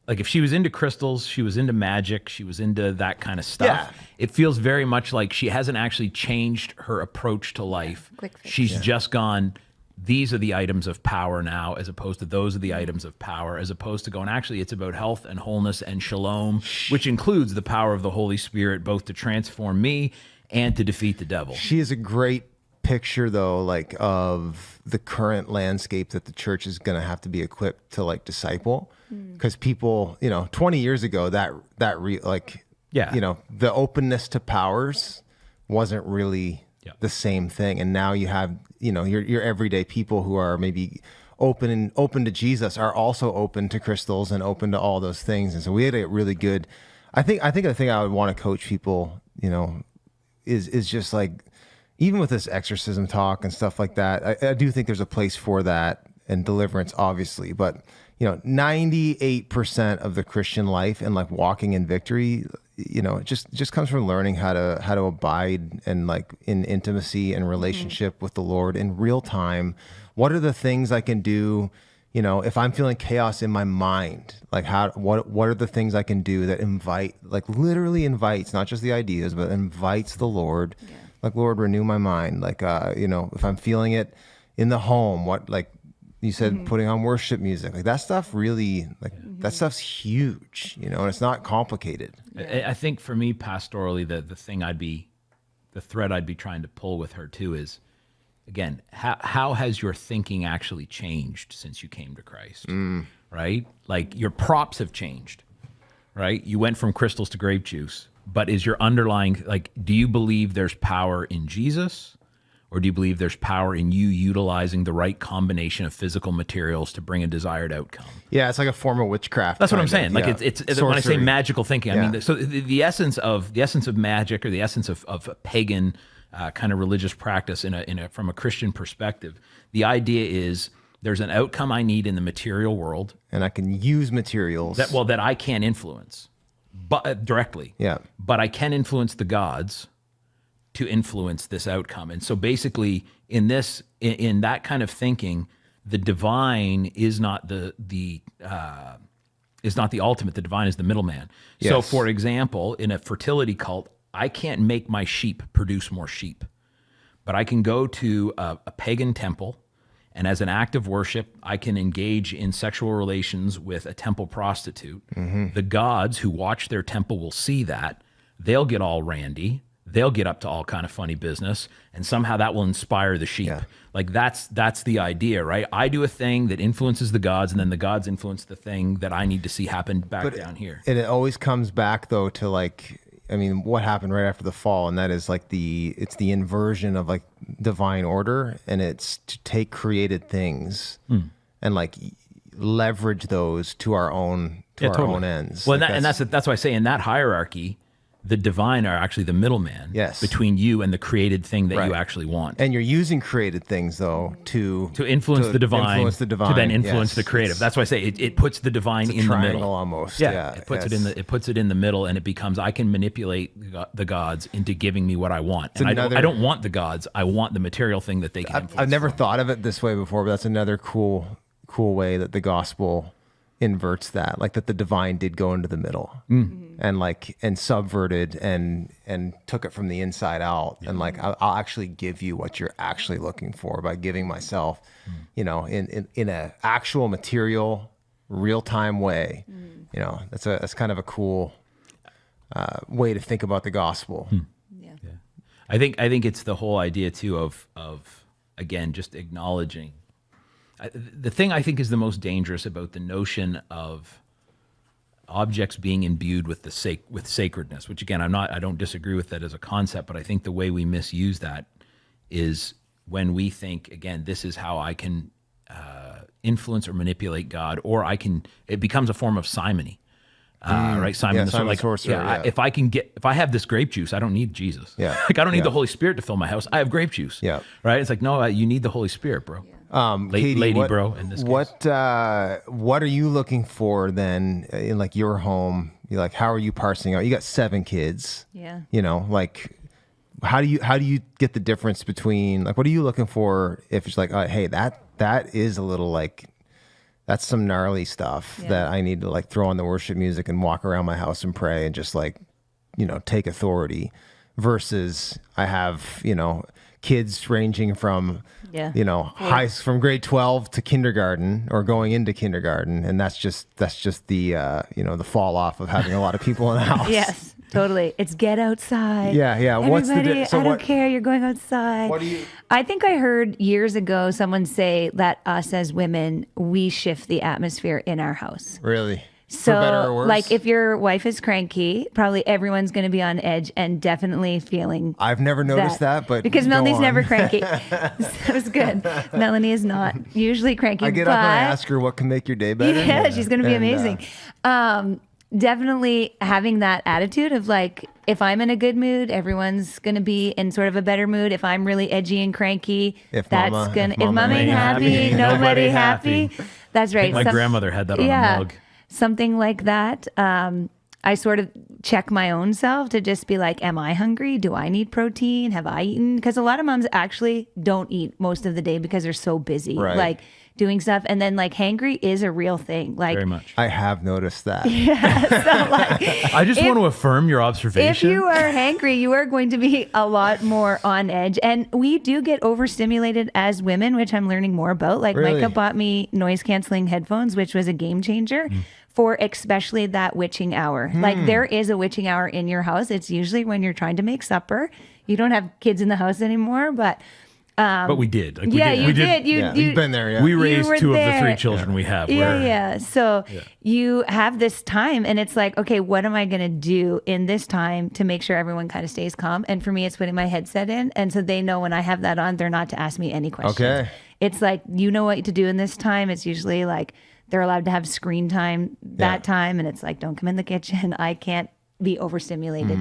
like, if she was into crystals, she was into magic, she was into that kind of stuff. Yeah. It feels very much like she hasn't actually changed her approach to life. Quick fix. She's just gone, these are the items of power now, as opposed to those are the items of power, as opposed to going, actually, it's about health and wholeness and shalom, which includes the power of the Holy Spirit, both to transform me and to defeat the devil. She is a great picture though, like of the current landscape that the church is going to have to be equipped to like disciple, because people, 20 years ago, Yeah. the openness to powers wasn't really the same thing. And now you have, your everyday people who are maybe open to Jesus are also open to crystals and open to all those things. And so we had a really good, I think the thing I would want to coach people, is just like, even with this exorcism talk and stuff like that, I do think there's a place for that and deliverance, obviously. But 98% of the Christian life and like walking in victory, it just comes from learning how to abide and like in intimacy and relationship with the Lord in real time. What are the things I can do? If I'm feeling chaos in my mind, like what are the things I can do that literally invites, not just the ideas, but invites the Lord. Yeah. Like, Lord, renew my mind. Like, if I'm feeling it in the home, what, like you said, putting on worship music, like that stuff really, like that stuff's huge, and it's not complicated. I think for me, pastorally, the thread I'd be trying to pull with her too is, again, how has your thinking actually changed since you came to Christ, right? Like your props have changed, right? You went from crystals to grape juice. But is your underlying, like, do you believe there's power in Jesus, or do you believe there's power in you utilizing the right combination of physical materials to bring a desired outcome? Yeah, it's like a form of witchcraft. That's what I'm saying. Like yeah. it's when I say magical thinking, I mean, so the essence of magic, or the essence of a pagan kind of religious practice from a Christian perspective, the idea is there's an outcome I need in the material world, and I can use materials that I can't influence. But directly, but I can influence the gods to influence this outcome. And so basically in that kind of thinking, the divine is not the ultimate. The divine is the middleman. Yes. So for example, in a fertility cult, I can't make my sheep produce more sheep, but I can go to a pagan temple, and as an act of worship, I can engage in sexual relations with a temple prostitute. The gods who watch their temple will see that. They'll get all randy. They'll get up to all kind of funny business, and somehow that will inspire the sheep. Yeah. Like that's the idea, right? I do a thing that influences the gods, and then the gods influence the thing that I need to see happen down here. And it always comes back though to like, I mean, what happened right after the fall, and that is like it's the inversion of like divine order, and it's to take created things and like leverage those to our own own ends. Well, like that's why I say in that hierarchy, the divine are actually the middleman between you and the created thing that you actually want. And you're using created things though to influence the divine, to then influence the creative. That's why I say it puts the divine in the middle almost. Yeah, it puts it in the middle, and it becomes I can manipulate the gods into giving me what I want. And I don't want the gods. I want the material thing that they can influence. I've never thought of it this way before, but that's another cool way that the gospel inverts that, like that the divine did go into the middle and subverted and took it from the inside out. And like, I'll actually give you what you're actually looking for by giving myself, in a actual material, real time way. That's kind of a cool way to think about the gospel. Yeah. I think it's the whole idea too of again, just acknowledging. The thing I think is the most dangerous about the notion of objects being imbued with with sacredness, which again, I don't disagree with that as a concept, but I think the way we misuse that is when we think, again, this is how I can influence or manipulate God, or it becomes a form of simony. Right, Simon the sorcerer. If I have this grape juice, I don't need Jesus. Yeah, like I don't need the Holy Spirit to fill my house. I have grape juice. Yeah, right. It's like no, you need the Holy Spirit, bro. Katie, lady, bro. In this case. What are you looking for then in like your home? You're like, how are you parsing out? You got 7 kids. Yeah. Like, how do you get the difference between like what are you looking for if it's like, hey, that is a little like. That's some gnarly stuff that I need to like throw on the worship music and walk around my house and pray and just like, take authority versus I have, kids ranging from, from grade 12 to kindergarten or going into kindergarten. And that's just the, the fall off of having a lot of people in the house. Yes. Totally. It's get outside. Yeah, yeah. What's the Everybody, so I don't what- care. You're going outside. What do you- I think I heard years ago someone say that us as women, we shift the atmosphere in our house. Really? So, For better or worse? like, if your wife is cranky, probably everyone's going to be on edge and definitely feeling. I've never noticed that, but because go Melanie's on. never cranky, that was good. Melanie is not usually cranky. I get but up and I ask her what can make your day better. yeah, she's going to be And, amazing. Definitely having that attitude of like, if I'm in a good mood, everyone's going to be in sort of a better mood. If I'm really edgy and cranky, If if mama mom ain't happy, nobody happy. That's right. My Some- grandmother had that on a mug. Something like that. I sort of check my own self to just be like, am I hungry? Do I need protein? Have I eaten? Because a lot of moms actually don't eat most of the day because they're so busy, Right. like doing stuff. And then like hangry is a real thing. Like Very much. I have noticed that. so like I just want to affirm your if observation. you are hangry, you are going to be a lot more on edge. And we do get overstimulated as women, which I'm learning more about. Like Really? Micah bought me noise canceling headphones, which was a game changer for especially that witching hour. Like there is a witching hour in your house. It's usually when you're trying to make supper. You don't have kids in the house anymore, but but we did. Like, yeah, we you did. Yeah, you've been there, yeah. We raised were 2 of the there. 3 children we have. Yeah, where- yeah. So you have this time, and it's like, okay, what am I going to do in this time to make sure everyone kind of stays calm? And for me, it's putting my headset in. And so they know when I have that on, they're not to ask me any questions. Okay. It's like, you know what to do in this time. It's usually like they're allowed to have screen time that time. And it's like, don't come in the kitchen. I can't be overstimulated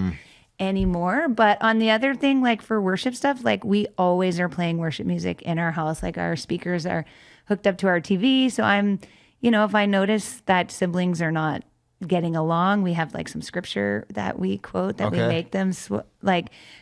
anymore. But on the other thing, like for worship stuff, like we always are playing worship music in our house. Like our speakers are hooked up to our TV. So I'm, if I notice that siblings are not getting along, we have like some scripture that we quote that we Okay. make them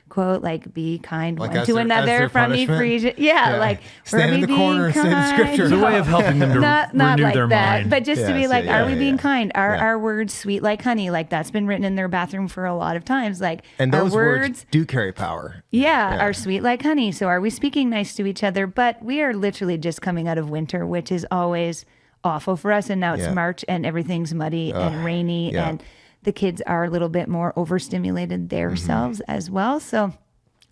quote, like be kind Like one as to their- as another their from punishment? Ephesians. Yeah, Yeah. like Stand we're in the being corner and say the kind. scripture. It's a way of helping them to not renew like their that, mind. but just to Yeah, be so like, yeah, are we yeah, being yeah. kind? Are Yeah. our words sweet like honey? Like that's been written in their bathroom for a lot of times. Like And our those words do carry power. yeah, are sweet like honey. So are we speaking nice to each other? But we are literally just coming out of winter, which is always awful for us. And now it's Yeah. March and everything's muddy and rainy yeah. and the kids are a little bit more overstimulated themselves as well. So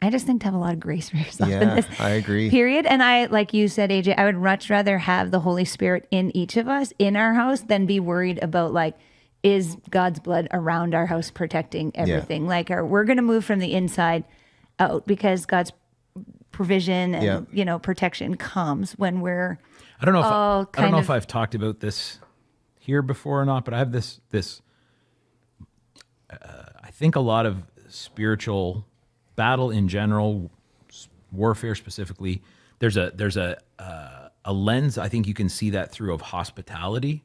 I just think to have a lot of grace for yourself in Yeah, this I agree. period. And I, like you said, AJ, I would much rather have the Holy Spirit in each of us in our house than be worried about like, is God's blood around our house protecting everything? Like, we're going to move from the inside out because God's provision and protection comes when we're I don't know if all I don't kind know of- if I've talked about this here before or not, but I have this. I think a lot of spiritual battle in general, warfare specifically. There's a lens I think you can see that through of hospitality,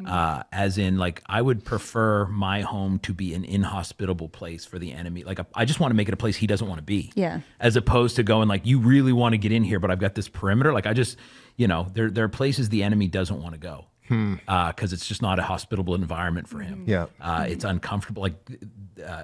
as in like I would prefer my home to be an inhospitable place for the enemy. Like I just want to make it a place he doesn't want to be. Yeah. As opposed to going like, you really want to get in here, but I've got this perimeter. Like I just, there are places the enemy doesn't want to go because it's just not a hospitable environment for him. Yeah. It's uncomfortable,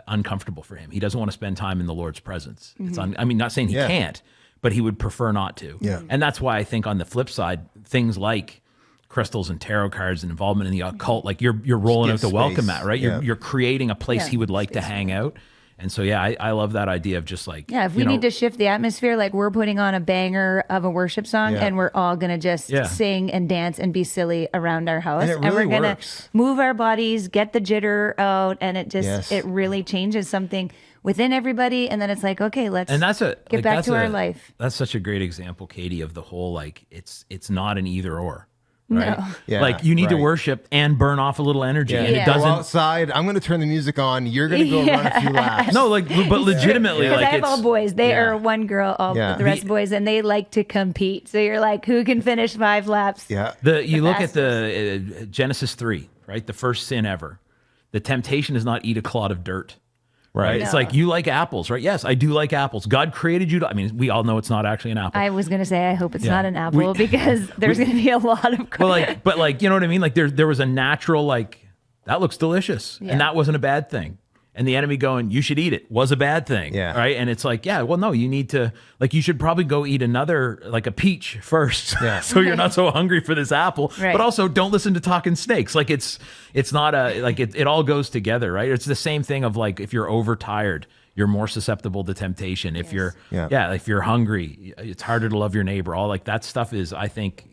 uncomfortable for him. He doesn't want to spend time in the Lord's presence. It's not saying he Yeah. can't, but he would prefer not to. Yeah. And that's why I think on the flip side, things like crystals and tarot cards and involvement in the occult, like you're rolling out give the welcome space. mat, right? Yeah. You're creating a place Yeah, he would like to hang out. And so, yeah, I love that idea of just like, if we need to shift the atmosphere, like we're putting on a banger of a worship song Yeah. and we're all going to just Yeah. sing and dance and be silly around our house. And it really we're going to works. move our bodies, get the jitter out. And it just, Yes. it really changes something within everybody. And then it's like, okay, let's and that's get back to our life. That's such a great example, Katie, of the whole, like, it's not an either or. Right? No. Yeah, like you need to right. worship and burn off a little energy. Yeah. And Yeah. it Go doesn't, outside. I'm going to turn the music on. You're going to go run a few laps. no, like, but legitimately, Because like I have it's, all boys. They yeah. are one girl, all Yeah. the rest boys, and they like to compete. So you're like, who can finish 5 laps? Yeah. you look at the Genesis 3, right? The first sin ever. The temptation is not eat a clod of dirt. Right. It's No. like, you like apples, right? Yes, I do like apples. God created you to, I mean, we all know it's not actually an apple. I was going to say, I hope it's Yeah. not an apple because there's going to be a lot of but like, you know what I mean? Like there was a natural, like, that looks delicious. Yeah. And that wasn't a bad thing. and the enemy going, you should eat it, was a bad thing. Yeah. Right. And it's like, yeah, well, no, you need to, like, you should probably go eat another, like a peach first. Yeah. So you're not so hungry for this apple. Right. But also don't listen to talking snakes. Like it's not it all goes together, right? It's the same thing of like, if you're overtired, you're more susceptible to temptation. If you're, if you're hungry, it's harder to love your neighbor. All like that stuff is, I think,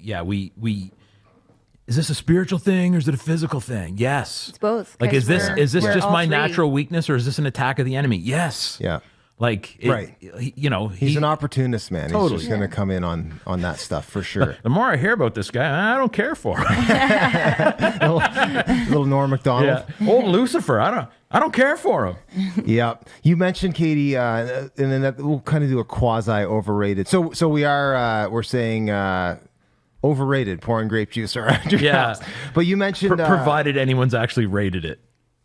is this a spiritual thing or is it a physical thing? Yes. It's both. Like, is this we're just all my three. natural weakness or is this an attack of the enemy? Yes. Yeah. Like, Right. He's an opportunist, man. Totally. He's just going to come in on that stuff for sure. The more I hear about this guy, I don't care for him. Little Norm Macdonald. Old Lucifer, I don't care for him. Yeah. You mentioned Katie, and then we'll kind of do a quasi overrated. So we're saying overrated pouring grape juice around your house. But you mentioned Provided anyone's actually rated it.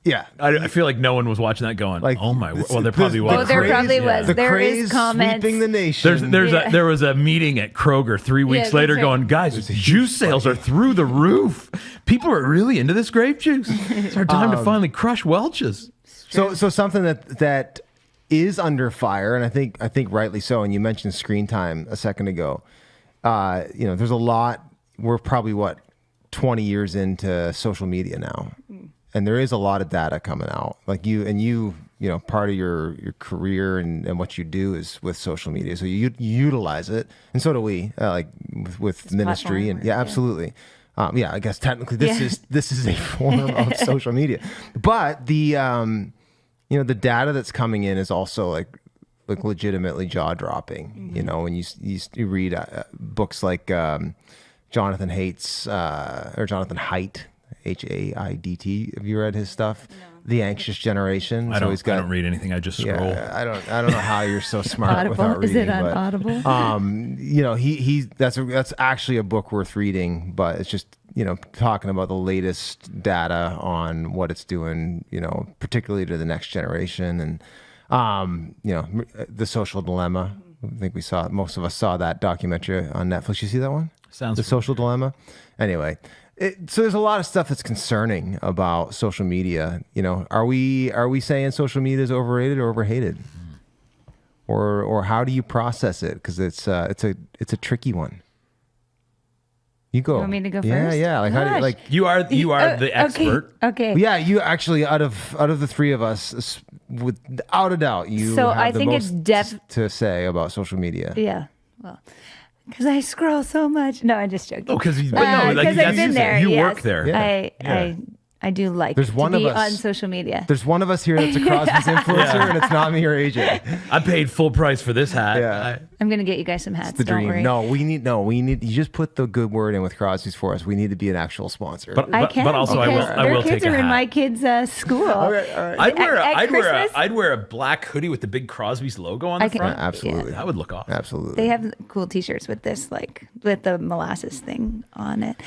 Yeah. I feel like no one was watching that going, Like, oh my, well, there probably was. Oh, there probably was. The There craze is comments. sweeping the nation. There was a meeting at Kroger 3 weeks that's later right. going, guys, juice sales are through the roof. People are really into this grape juice. It's our time to finally crush Welch's. So something that is under fire, and I think rightly so. And you mentioned screen time a second ago. There's a lot. We're probably 20 years into social media now, and there is a lot of data coming out. Like you part of your career and what you do is with social media, so you utilize it, and so do we. Like with ministry, and absolutely. I guess technically this is a form of social media, but the the data that's coming in is also like legitimately jaw dropping. Mm-hmm. When you read books like Jonathan Haidt's or Jonathan Haidt, Haidt. Have you read his stuff? No. The Anxious Generation. I don't read anything. I just scroll. Yeah, I don't know how you're so smart without reading. Is it on Audible? That's actually a book worth reading, but it's just talking about the latest data on what it's doing, particularly to the next generation, and the social dilemma. I think most of us saw that documentary on Netflix. You see that one? Sounds The Social Dilemma. Anyway, so there's a lot of stuff that's concerning about social media. Are we saying social media is overrated or overhated, or how do you process it? Because it's a tricky one. You go. You want me to go Yeah, first? yeah. Like, how do you, Gosh. like You are the expert. Okay. yeah, you actually out of the three of us, without a doubt, you So have I the think most it's to say about social media. Yeah. Well, because I scroll so much. No, I'm just joking. Oh, because I've been there. You yes. work there. Yeah. I do like There's to one of be us- on social media. There's one of us here that's a Crosby's influencer, and it's not me or AJ. I paid full price for this hat. Yeah. I'm gonna get you guys some hats. It's the don't dream. worry. No, we need. You just put the good word in with Crosby's for us. We need to be an actual sponsor. But I can. also I because will their take kids a are in hat. my kids' school. Okay, all right. I'd wear a black hoodie with the big Crosby's logo on the front. Absolutely. That would look awesome. Absolutely. They have cool T-shirts with this, like with the molasses thing on it.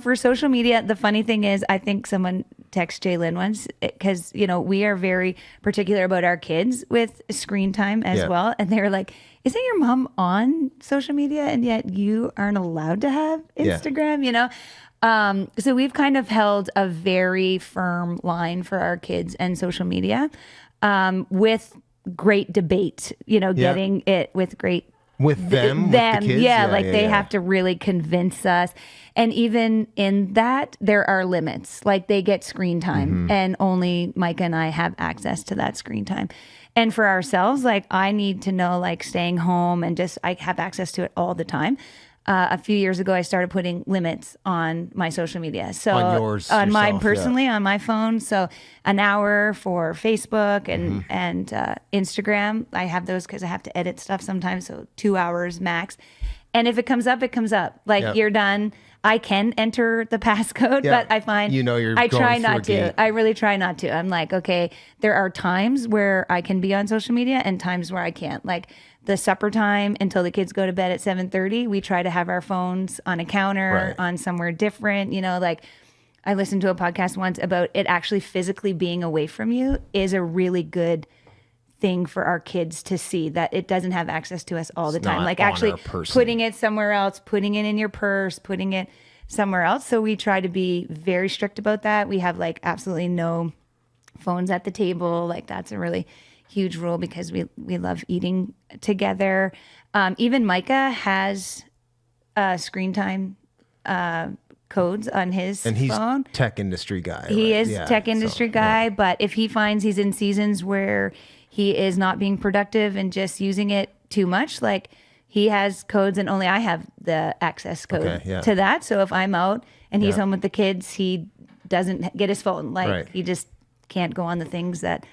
For social media, the funny thing is, I think someone texted Jalen once because we are very particular about our kids with screen time as well, and they were like, "Isn't your mom on social media, and yet you aren't allowed to have Instagram?" So we've kind of held a very firm line for our kids and social media, with great debate. Getting it with great. with them, with the kids? They have to really convince us. And even in that, there are limits. Like they get screen time, and only Micah and I have access to that screen time. And for ourselves, like I need to know, like staying home and just I have access to it all the time. A few years ago, I started putting limits on my social media. So On yours, on mine yourself, personally, on my phone. So an hour for Facebook and Instagram. I have those because I have to edit stuff sometimes. So 2 hours max. And if it comes up, it comes up. Like you're done. I can enter the passcode, but I find you're I try going through not a gate. to. I really try not to. I'm like, okay, there are times where I can be on social media and times where I can't. Like the supper time until the kids go to bed at 7:30, we try to have our phones on a counter, on somewhere different. Like I listened to a podcast once about it actually physically being away from you is a really good thing for our kids to see, that it doesn't have access to us all the time. not Like on actually our person. putting it somewhere else, putting it in your purse, putting it somewhere else. So we try to be very strict about that. We have like absolutely no phones at the table. Like that's a really huge rule because we love eating together. Even Micah has screen time codes on his And he's phone. tech industry guy. He right? is Yeah, tech industry so, guy, yeah. but if he finds he's in seasons where he is not being productive and just using it too much, like he has codes and only I have the access code Okay, yeah. to that. So if I'm out and he's Yeah. home with the kids, he doesn't get his phone. Like Right. he just can't go on the things that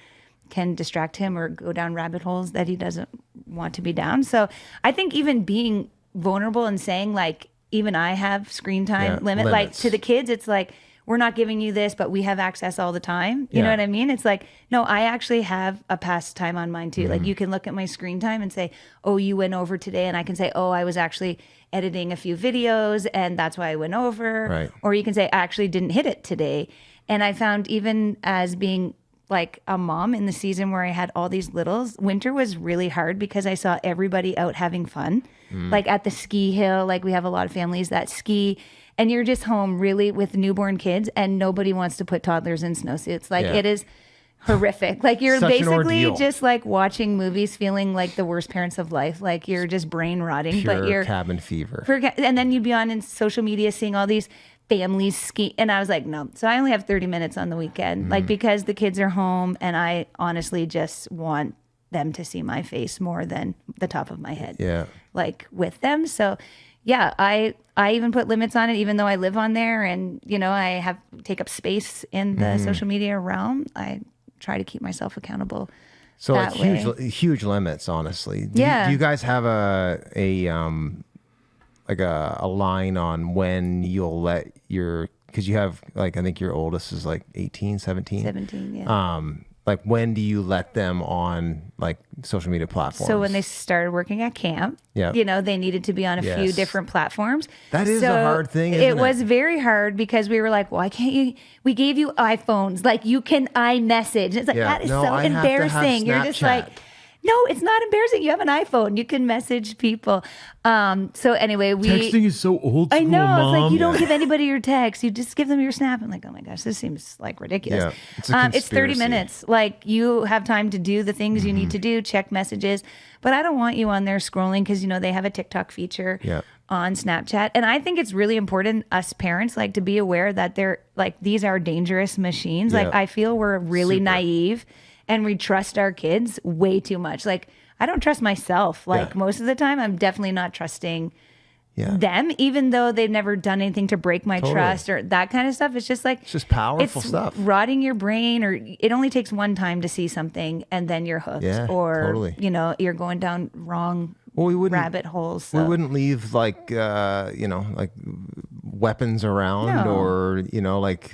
can distract him or go down rabbit holes that he doesn't want to be down. So I think even being vulnerable and saying like, even I have screen time Yeah, limit, like limits. to the kids, it's like, we're not giving you this, but we have access all the time. You Yeah. know what I mean? It's like, no, I actually have a pastime on mine too. Mm-hmm. Like you can look at my screen time and say, oh, you went over today. And I can say, oh, I was actually editing a few videos and that's why I went over. Right. Or you can say, I actually didn't hit it today. And I found even as being like a mom in the season where I had all these littles, winter was really hard because I saw everybody out having fun. Like at the ski hill, like we have a lot of families that ski and you're just home really with newborn kids and nobody wants to put toddlers in snowsuits. Like Yeah. it is horrific. Like you're Such an basically ordeal. just like watching movies feeling like the worst parents of life. Like you're just brain rotting, Pure but you're cabin fever. and then you'd be on in social media seeing all these families ski and I was like, no. So I only have 30 minutes on the weekend, like because the kids are home and I honestly just want them to see my face more than the top of my head. Yeah. Like with them. So yeah, I even put limits on it, even though I live on there and, you know, I have take up space in the social media realm. I try to keep myself accountable. So like that way. huge limits, honestly. Yeah. Do you guys have like a line on when you'll let your, because you have like, I think your oldest is like 18, 17. 17, yeah. Like when do you let them on like social media platforms? So when they started working at camp, Yeah. you know, they needed to be on a few Yes. different platforms. That is a hard thing, It isn't it? was very hard because we were like, why can't you? We gave you iPhones. Like you can iMessage. It's like, Yeah. that is No, so I have to have embarrassing. You're just Snapchat. like, no, it's not embarrassing. You have an iPhone. You can message people. So anyway, is so old I know. It's like you don't give anybody your text. You just give them your snap. I'm like, oh my gosh, this seems like ridiculous. Yeah, it's a It's 30 conspiracy. minutes. Like you have time to do the things you need to do, check messages. But I don't want you on there scrolling because, you know, they have a TikTok feature Yeah. on Snapchat. And I think it's really important, us parents, like to be aware that they're like, these are dangerous machines. Like Yeah. I feel we're really Super. naive and we trust our kids way too much. Like I don't trust myself. Like Yeah. most of the time, I'm definitely not trusting Yeah. them, even though they've never done anything to break my Totally. trust or that kind of stuff. It's just like It's just powerful it's stuff. rotting your brain, or it only takes one time to see something and then you're hooked, Yeah, or totally. you know, you're going down wrong Well, we wouldn't- rabbit holes. We So. wouldn't leave like you know, like weapons around No. or you know, like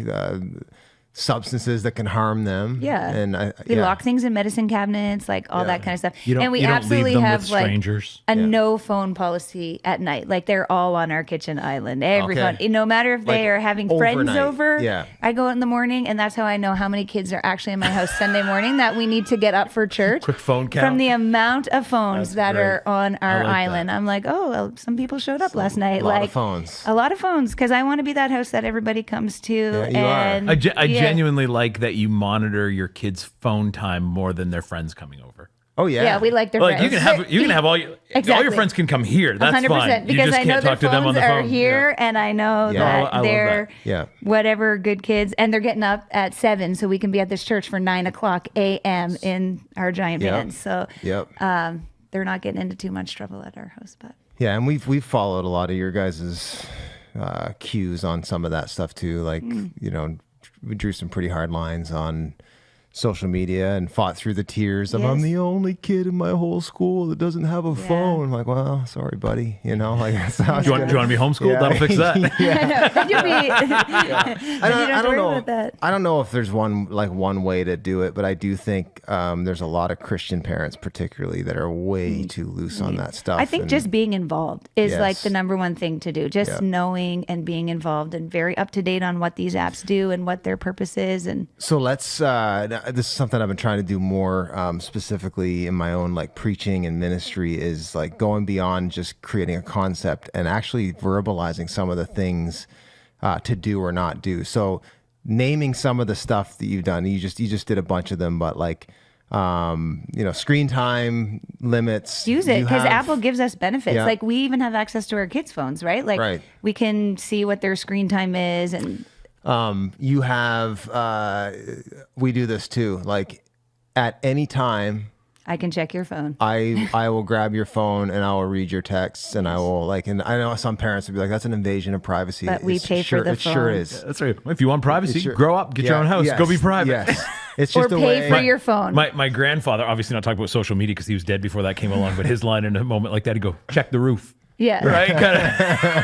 substances that can harm them. Yeah. And We yeah. lock things in medicine cabinets, like all that kind of stuff. You don't, and we you don't absolutely leave them have with like strangers. a no phone policy at night. Like they're all on our kitchen island. Every Okay. phone, no matter if they Like are having friends overnight. over. Yeah. I go out in the morning, and that's how I know how many kids are actually in my house Sunday morning that we need to get up for church. Quick phone count. From the amount of phones that great. are on our like island. that. I'm like, oh, well, some people showed up last night. a lot of like phones. A lot of phones, because I want to be that house that everybody comes to. Yeah, you are. and I yeah. genuinely like that you monitor your kids' phone time more than their friends coming over. Oh yeah. Yeah, we like their Like friends. you can have all your Exactly. friends can come here. That's 100%, fine. You because just I know can't their talk to them on phones the are phone. here, and I know Yeah. I that love they're that. Yeah. whatever good kids, and they're getting up at 7, so we can be at this church for 9:00 a.m. in our giant Yep. vans. So Yep. they're not getting into too much trouble at our house. But Yeah, and we've followed a lot of your guys' cues on some of that stuff too. Like you know, we drew some pretty hard lines on social media and fought through the tears of I'm Yes. the only kid in my whole school that doesn't have a phone. Like, well, sorry, buddy. You know, like that's how it's Do you want to be homeschooled? Yeah. That'll fix that. then you'll be. I don't, have to worry know. about that. I don't know if there's one way to do it, but I do think there's a lot of Christian parents, particularly, that are way too loose on that stuff. I think and- just being involved is like Yes. the number one thing to do. Just Yeah. knowing and being involved and very up to date on what these apps do and what their purpose is. And So let's. This is something I've been trying to do more specifically in my own like preaching and ministry. Is like going beyond just creating a concept and actually verbalizing some of the things to do or not do. So naming some of the stuff that you've done. You just did a bunch of them, but like, screen time limits. Use it You because have- Apple gives us benefits. Yeah. Like we even have access to our kids' phones, right? Like Right. we can see what their screen time is, and You have, we do this too. Like at any time, I can check your phone. I will grab your phone and I will read your texts and I will like, and I know some parents would be like, that's an invasion of privacy. But we pay for sure, the It sure phone. is. That's right. If you want privacy, Sure. grow up, get your own house, Yes, go be private. Yes. It's Or just a pay way. for your phone. My grandfather, obviously not talking about social media because he was dead before that came along, but his line in a moment like that, he'd go, check the roof. Yeah. Right?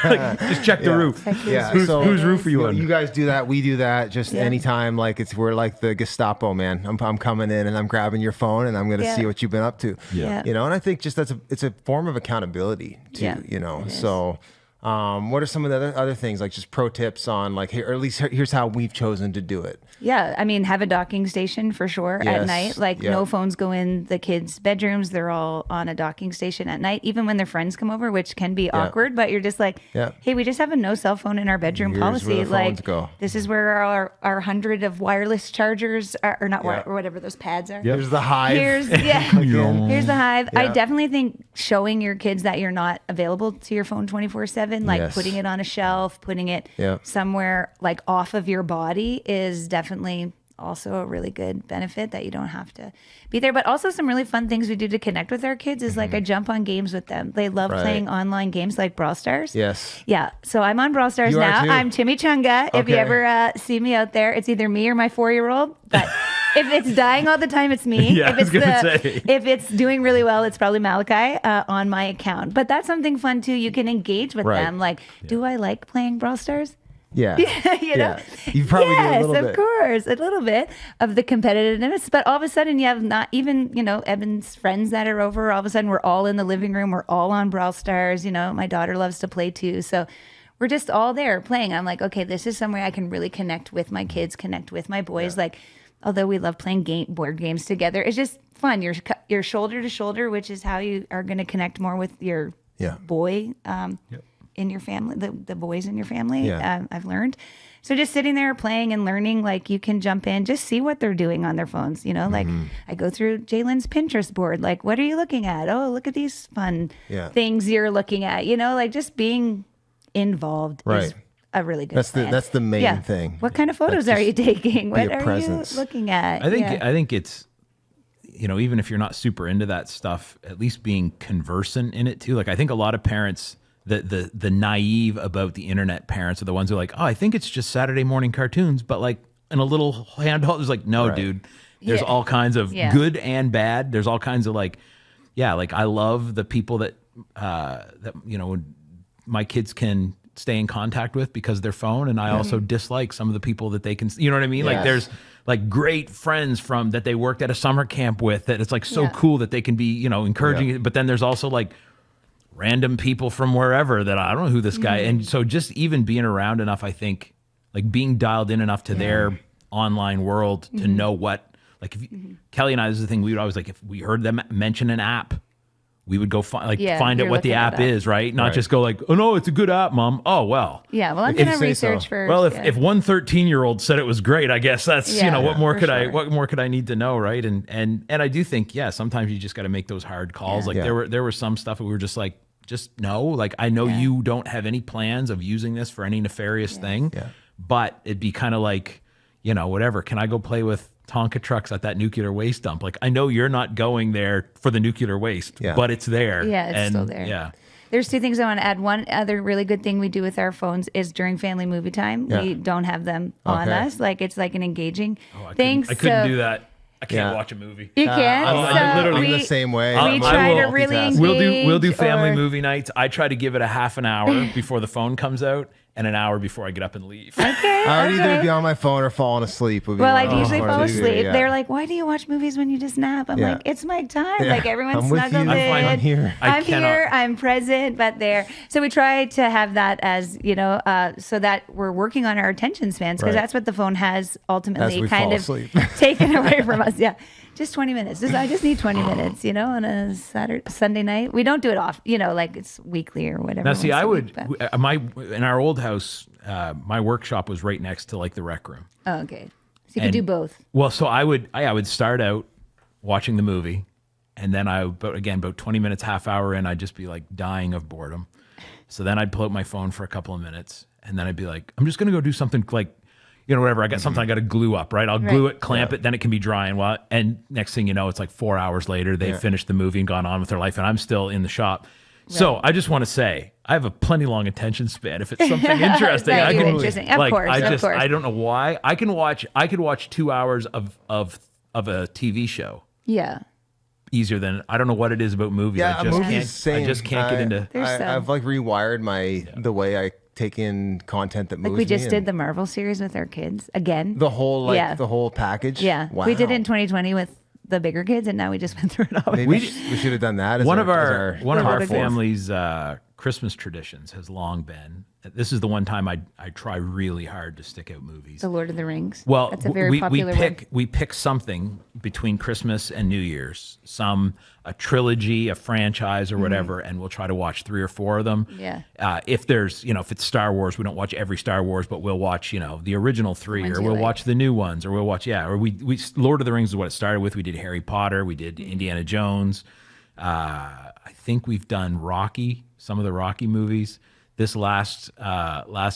Like, just check the roof. Yeah. Whose roof are you on? You guys do that. We do that. Just Yeah. anytime. Like we're like the Gestapo, man. I'm coming in and I'm grabbing your phone and I'm going to Yeah. see what you've been up to. Yeah. And I think just it's a form of accountability too. Yeah, it is. So. What are some of the other things, like just pro tips on like here, or at least here's how we've chosen to do it? Yeah, I mean, have a docking station for sure at Yes, night. Like, yeah. no phones go in the kids' bedrooms. They're all on a docking station at night, even when their friends come over, which can be awkward. But you're just like, Yeah. hey, we just have a no cell phone in our bedroom Here's policy. where the Like, phones go. this is where our 100 of wireless chargers are, or not, Yeah. or whatever those pads are. Here's the hive. Here's here's the hive. I Yeah. definitely think showing your kids that you're not available to your phone 24/7, like Yes. putting it on a shelf, putting it Yeah. somewhere like off of your body is definitely also a really good benefit that you don't have to be there. But also some really fun things we do to connect with our kids is like I jump on games with them. They love Right. playing online games like Brawl Stars. Yes. Yeah. So I'm on Brawl Stars You are now. too. I'm Chimichanga. If you Okay. ever see me out there, it's either me or my 4-year-old. But if it's dying all the time, it's me. Yeah, if I was it's gonna say. if it's doing really well, it's probably Malachi on my account. But that's something fun too. You can engage with Right. them. Like, do I like playing Brawl Stars? Yeah. You know? Yeah. You probably do a yes, little of bit. course, a little bit of the competitiveness. But all of a sudden, you have not even Evan's friends that are over. All of a sudden, we're all in the living room. We're all on Brawl Stars. My daughter loves to play too, so we're just all there playing. I'm like, okay, this is somewhere I can really connect with my kids, connect with my boys. Like, although we love playing board games together, it's just fun. You're shoulder to shoulder, which is how you are going to connect more with your boy. In your family, the boys in your family, Yeah. I've learned. So just sitting there playing and learning, like you can jump in, just see what they're doing on their phones. Like I go through Jalen's Pinterest board. Like, what are you looking at? Oh, look at these fun things you're looking at. Like just being involved is Right. a really good That's plan. the main thing. What kind of photos Like, are you taking? What a are presence. you looking at? I think it's, even if you're not super into that stuff, at least being conversant in it too. Like I think a lot of parents, the naive about the internet parents are the ones who are like, oh, I think it's just Saturday morning cartoons, but like in a little handheld, it's like, no, Right. dude. There's Yeah. all kinds of Yeah. good and bad. There's all kinds of like I love the people that my kids can stay in contact with because of their phone, and I also dislike some of the people that they can. You know what I mean? Like Yes. there's like great friends from that they worked at a summer camp with that it's like so Yeah. cool that they can be encouraging it. But then there's also like random people from wherever that I don't know who this guy. And so just even being around enough, I think like being dialed in enough to their online world to know what. Like if Kelly and I, this is the thing we would always like if we heard them mention an app, we would go find out you're what the looking app it up. is, right? Not Right. just go like, oh no, it's a good app, Mom. Oh well. Yeah, well, I'm If going you to say research so. first. Well, if, yeah. if one 13-year-old said it was great, I guess that's Yeah, what more for could sure. what more could I need to know, right? And I do think sometimes you just got to make those hard calls. Like Yeah. there were some stuff that we were just like, just no. Like I know you don't have any plans of using this for any nefarious thing, but it'd be kind of like whatever. Can I go play with Tonka trucks at that nuclear waste dump? Like I know you're not going there for the nuclear waste, but it's there. Yeah, it's and, still there. Yeah. There's two things I want to add. One other really good thing we do with our phones is during family movie time, Yeah. we don't have them on Okay. us. Like it's like an engaging I thing. couldn't do that. I can't Yeah. watch a movie. You can. I'm so literally we, the same way. We I'm try to will really engage. We'll do family or- movie nights. I try to give it a half an hour before the phone comes out and an hour before I get up and leave. Okay, I would either okay. be on my phone or falling asleep. Would be Well, one I'd of usually one fall of the two, asleep. yeah. They're like, "Why do you watch movies when you just nap?" I'm Yeah. like, "It's my time." Yeah. Like everyone's I'm with snuggled you. in. I'm here. I I'm cannot- here. I'm present, but there. So we try to have that as so that we're working on our attention spans because Right. that's what the phone has As ultimately we kind fall of asleep. taken away from us. Yeah, Just 20 minutes. I just need 20 minutes, on a Sunday night. We don't do it off, like it's weekly or whatever. Now, see, once I a would, week, but- in our old house, my workshop was right next to like the rec room. Oh, okay. So you could do both. Well, so I would start out watching the movie, and then about 20 minutes, half hour in, I'd just be like dying of boredom. So then I'd pull out my phone for a couple of minutes, and then I'd be like, I'm just going to go do something like, whatever. I got something I got to glue up, right? I'll glue it, clamp it, then it can be dry. And next thing you know, it's like 4 hours later, they've finished the movie and gone on with their life, and I'm still in the shop. Right. So I just want to say, I have a plenty long attention span. If it's something interesting, Right, I can. interesting. Of course. I don't know why. I could watch 2 hours of a TV show. Yeah. Easier than, I don't know what it is about movies. Yeah, I just can't get into. I've like rewired the way I take in content that moves Like we just me did the Marvel series with our kids again. the whole the whole package. Yeah. Wow. We did it in 2020 with the bigger kids, and now we just went through it all. Maybe we should have done that. As One of our our fourth. family's Christmas traditions has long been. This is the one time I try really hard to stick out movies. The Lord of the Rings. Well, that's a very popular one. We pick something between Christmas and New Year's, a trilogy, a franchise, or whatever, and we'll try to watch 3 or 4 of them. Yeah. If there's, if it's Star Wars, we don't watch every Star Wars, but we'll watch, the original 3, or we'll watch the new ones, or we'll watch, or we Lord of the Rings is what it started with. We did Harry Potter, we did Indiana Jones. I think we've done Rocky, some of the Rocky movies. This last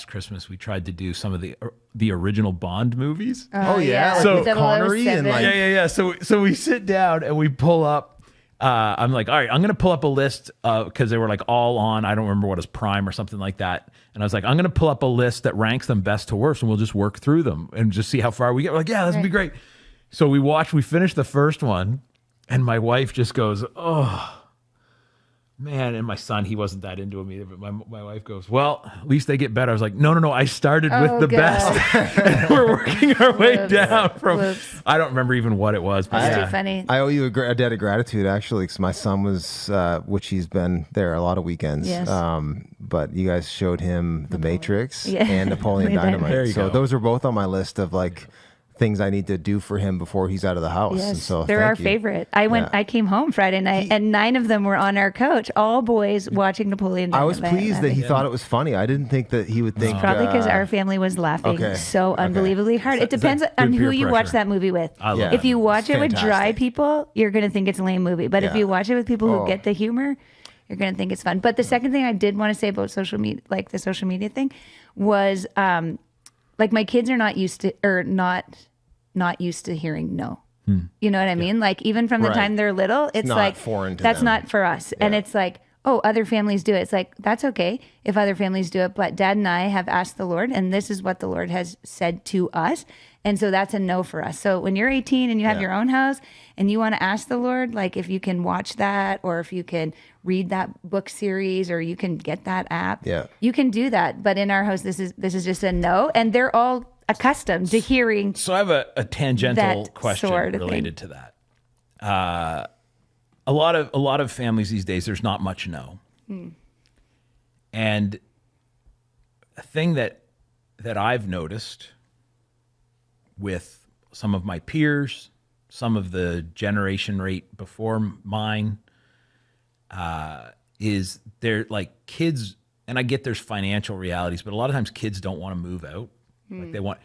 Christmas, we tried to do some of the original Bond movies. Oh yeah, So- like with Connery and like Yeah. So we sit down and we pull up. I'm like, all right, I'm gonna pull up a list because they were like all on. I don't remember what is Prime or something like that. And I was like, I'm gonna pull up a list that ranks them best to worst, and we'll just work through them and just see how far we get. We're like, yeah, this would be great. So we finished the first one, and my wife just goes, oh. Man, and my son, he wasn't that into him either, but my wife goes, well, at least they get better. I was like, no, I started with the best. And we're working our way down from, I don't remember even what it was. But That's too funny. I owe you a debt of gratitude, actually, because my son was, which he's been there a lot of weekends. Yes. But you guys showed him The Matrix Yeah. and Napoleon Napoleon Dynamite. There you so go. those are both on my list of like things I need to do for him before he's out of the house. Yes, And so they're thank our you. favorite. I came home Friday night, and 9 of them were on our couch, all boys watching Napoleon I was Dynamite. pleased that he thought it was funny. I didn't think that he would think. Probably because our family was laughing so unbelievably hard. It depends on who peer you pressure? watch that movie with. I love Yeah. If you watch It's it with dry fantastic. people, you're going to think it's a lame movie. But if Yeah. you watch it with people who Oh. get the humor, you're going to think it's fun. But the second thing I did want to say about social media, like the social media thing, was like my kids are not used to, or not used to hearing no. You know what I mean? Like even from the Right. time they're little, it's not like foreign to that's them. not for us. And it's like, oh, other families do it. It's like, that's okay if other families do it. But Dad and I have asked the Lord, and this is what the Lord has said to us. And so that's a no for us. So when you're 18 and you have your own house and you want to ask the Lord, like if you can watch that, or if you can read that book series, or you can get that app, you can do that. But in our house, this is just a no. And they're all accustomed to hearing. So I have a tangential that question sort of related to that. A lot of families these days, there's not much no. And a thing that I've noticed with some of my peers, some of the generation rate before mine, is they're like kids, and I get there's financial realities, but a lot of times kids don't want to move out. Like they want.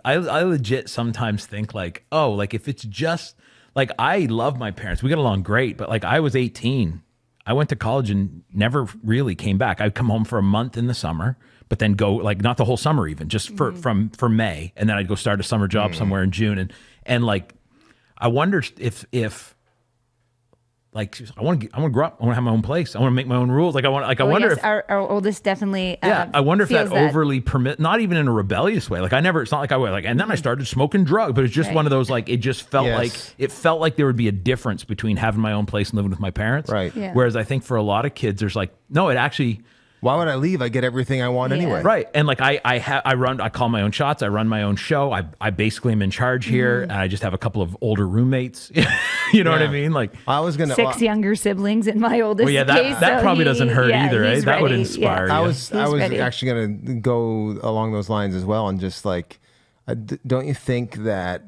I legit sometimes think like, oh, like if it's just like, I love my parents, we get along great, but like I was 18, I went to college and never really came back. I'd come home for a month in the summer, but then go like not the whole summer even, just for May, and then I'd go start a summer job somewhere in June, and like I wonder if like I want to grow up. I want to have my own place. I want to make my own rules. Like I wonder if our oldest definitely. I wonder if that feels overly permit, not even in a rebellious way. Like it's not like I would like, and then I started smoking drugs, but it's just one of those, like, it just felt like there would be a difference between having my own place and living with my parents. Right. Yeah. Whereas I think for a lot of kids, there's like, no, it actually, Why would I leave? I get everything I want anyway. right. And like, I call my own shots. I run my own show. I basically am in charge here. And I just have a couple of older roommates. You know what I mean? Like, I was gonna 6 younger siblings in my oldest well, yeah, case. that so probably doesn't hurt either, eh? he's That would ready. inspire Yeah. you. I was ready. actually gonna go along those lines as well, and just like, don't you think that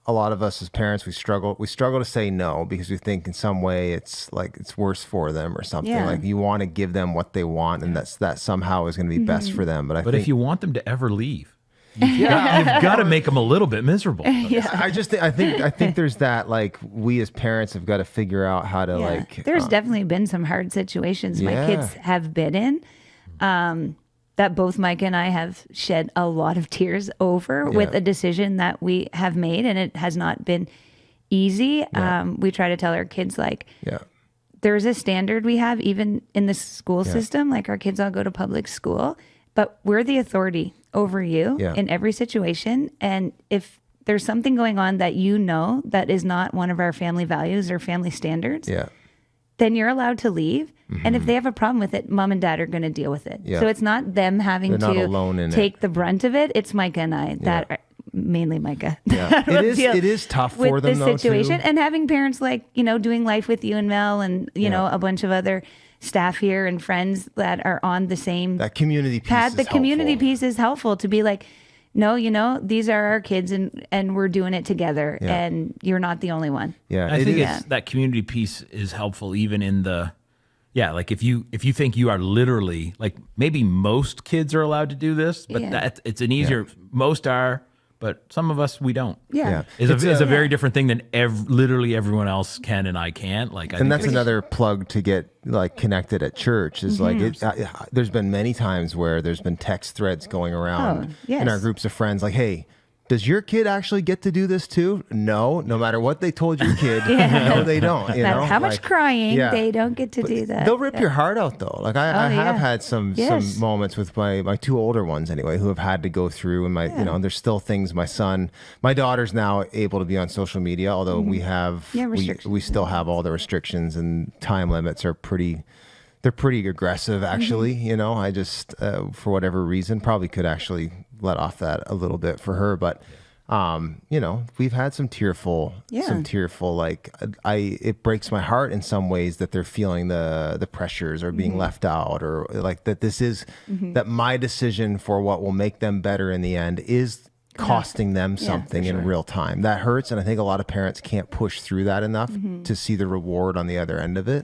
a lot of us as parents, we struggle to say no because we think in some way it's like it's worse for them or something. Yeah. Like you want to give them what they want, and that somehow is going to be best for them. But But think, if you want them to ever leave, you've got to make them a little bit miserable. I just I think there's that, like, we as parents have got to figure out how to like. There's definitely been some hard situations my kids have been in. That both Mike and I have shed a lot of tears over with a decision that we have made, and it has not been easy. We try to tell our kids, like, there's a standard we have even in the school system. Like, our kids all go to public school, but we're the authority over you in every situation. And if there's something going on that you know that is not one of our family values or family standards, then you're allowed to leave. And if they have a problem with it, mom and dad are going to deal with it. So it's not them having to take the brunt of it. It's Micah and I that are, mainly Micah. It is tough for with them this situation. too. And having parents like, doing life with you and Mel and, you know, a bunch of other staff here and friends that are on the same That community piece path. is The community helpful. piece is helpful to be like, no, these are our kids and we're doing it together and you're not the only one. Yeah, I think it's, that community piece is helpful even in the, like if you think you are literally, like, maybe most kids are allowed to do this, but that it's an easier, most are, but some of us, we don't. It's a very different thing than literally everyone else can and I can't. Like, and that's another plug to get like connected at church is like there's been many times where there's been text threads going around in our groups of friends like, hey, does your kid actually get to do this too? No matter what they told your kid, no, they don't. You know, how much like, crying, they don't get to do that. They'll rip your heart out though. Like I have had some moments with my two older ones anyway, who have had to go through, and my there's still things. My daughter's now able to be on social media, although we have we still have all the restrictions and time limits are pretty. They're pretty aggressive, actually. You know, I just, for whatever reason, probably could actually let off that a little bit for her. But, you know, we've had some tearful, like, it breaks my heart in some ways that they're feeling the pressures or being left out, or like that this is, that my decision for what will make them better in the end is costing them something in real time. That hurts. And I think a lot of parents can't push through that enough to see the reward on the other end of it.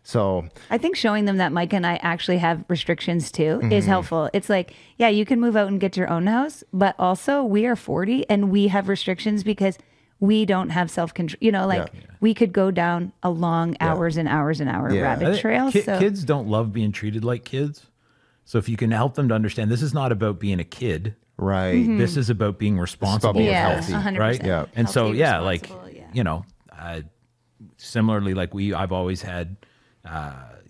So I think showing them that Mike and I actually have restrictions too is helpful. It's like, you can move out and get your own house, but also we are 40 and we have restrictions because we don't have self-control. You know, like we could go down a long hours and hours and hour rabbit trail. Kids don't love being treated like kids. So if you can help them to understand, this is not about being a kid. Right. This is about being responsible and healthy. 100%. Right. Yeah. And so, like, responsible, you know, similarly, like I've always had,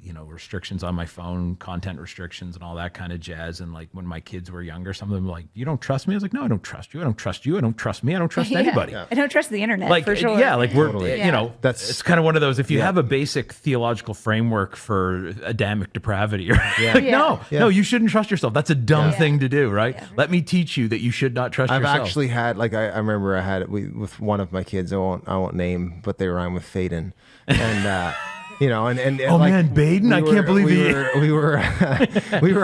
you know, restrictions on my phone, content restrictions and all that kind of jazz. And like when my kids were younger, some of them were like, you don't trust me? I was like, no, I don't trust you. I don't trust you. I don't trust me. I don't trust anybody. I don't trust the internet, Like, for sure. like we're, you know, it's kind of one of those, if you have a basic theological framework for Adamic depravity, like, no, you shouldn't trust yourself. That's a dumb thing to do, right? Let me teach you that you should not trust yourself. I've actually had, like, I remember I had it with one of my kids, I won't name, but they rhyme with Faden. And, you know, and oh like, man, Baden, I can't believe we were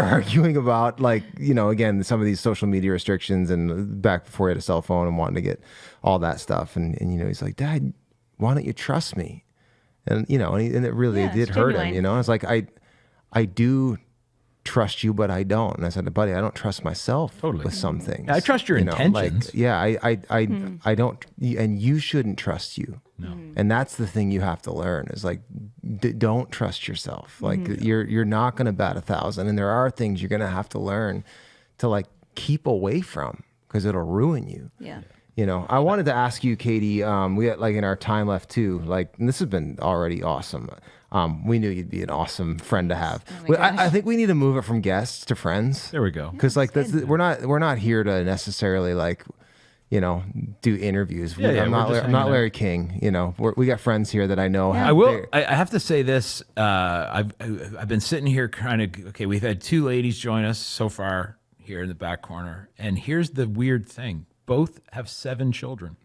arguing about, like, you know, again, some of these social media restrictions and back before he had a cell phone and wanting to get all that stuff. And you know, he's like, Dad, why don't you trust me? And, you know, and it really did hurt him, you know. I was like, I do trust you, but I don't. And I said, buddy, I don't trust myself with some things. I trust your intentions. Like, I don't, and you shouldn't trust you. No. And that's the thing you have to learn is like, don't trust yourself. Like you're not going to bat 1,000. And there are things you're going to have to learn to like keep away from because it'll ruin you. Yeah. You know, I wanted to ask you, Katie, we had, like, in our time left too, like, and this has been already awesome. We knew you'd be an awesome friend to have. I think we need to move it from guests to friends. There we go. Because like we're not here to necessarily, like, you know, do interviews. I'm not Larry King. You know, we got friends here that I know. I will. I have to say this. I've been sitting here kind of. Okay, we've had two ladies join us so far here in the back corner, and here's the weird thing: both have 7 children.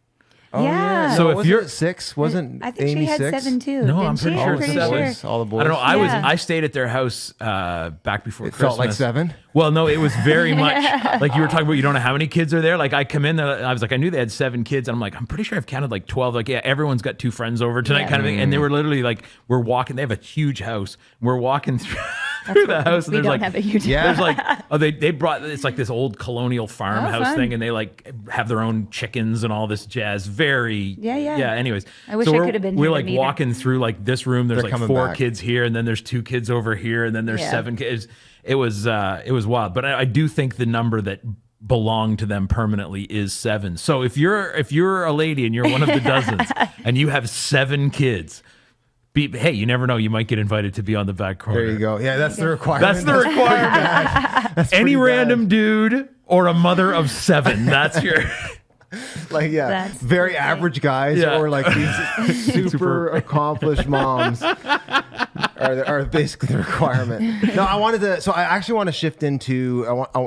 Oh, Yeah. So if was you're- it 6, wasn't I think Amy she had 6? 7 too. No, didn't I'm pretty she? sure I'm it's pretty seven. sure. All the boys. I don't know. Yeah. I stayed at their house back before It Christmas. felt like 7? Well, no, it was very much like you were talking about. You don't know how many kids are there. Like I come in there, I was like, I knew they had 7 kids, and I'm like, I'm pretty sure I've counted like 12. Like, yeah, everyone's got 2 friends over tonight, Yeah. kind of thing. And they were literally like, we're walking. They have a huge house. We're walking through the house, and We there's don't like, have a huge Yeah. there's like, oh, they brought, it's like this old colonial farmhouse fun. thing, and they like have their own chickens and all this jazz. Very, Yeah. yeah. Anyways, I wish so I we're- could have been We're here to like meet her. walking through like this room. There's They're like coming 4 back. kids here, and then there's 2 kids over here, and then there's Yeah. 7 kids. It was wild, but I do think the number that belonged to them permanently is 7. So if you're a lady and you're one of the dozens and you have 7 kids, hey, you never know, you might get invited to be on the back corner. There you go. Yeah, that's the requirement. That's the requirement. That's Any pretty bad. random dude or a mother of 7. That's your. Like, yeah, That's very okay. average guys Yeah. or like these super accomplished moms are basically the requirement. No, I actually want to shift into,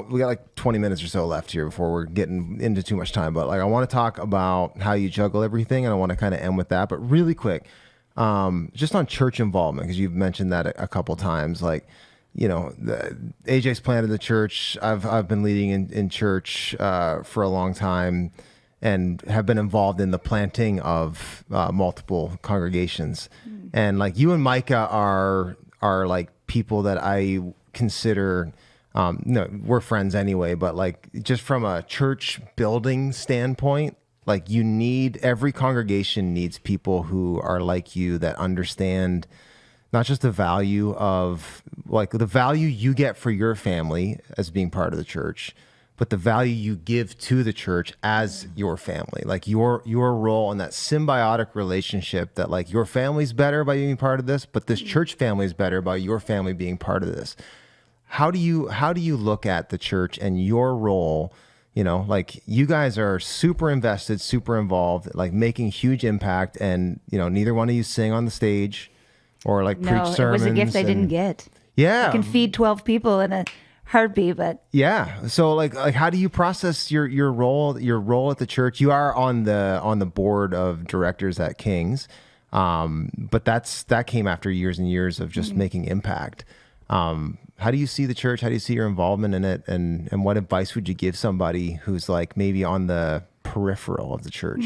we got like 20 minutes or so left here before we're getting into too much time, but like, I want to talk about how you juggle everything, and I want to kind of end with that, but really quick, just on church involvement, because you've mentioned that a couple times, like, you know, AJ's planted the church. I've been leading in church for a long time, and have been involved in the planting of multiple congregations. And like you and Micah are like people that I consider, no, we're friends anyway, but like just from a church building standpoint, like every congregation needs people who are like you, that understand not just the value of like the value you get for your family as being part of the church, but the value you give to the church as your family, like your role in that symbiotic relationship, that like your family's better by being part of this, but this church family is better by your family being part of this. How do you look at the church and your role? You know, like you guys are super invested, super involved, like making huge impact, and you know, neither one of you sing on the stage or like No, preach sermons. it was a gift I didn't and- get. Yeah. I can feed 12 people in a heartbeat, but Yeah. So like how do you process your role at the church? You are on the board of directors at King's. But that came after years and years of just making impact. How do you see the church? How do you see your involvement in it? And what advice would you give somebody who's like maybe on the peripheral of the church?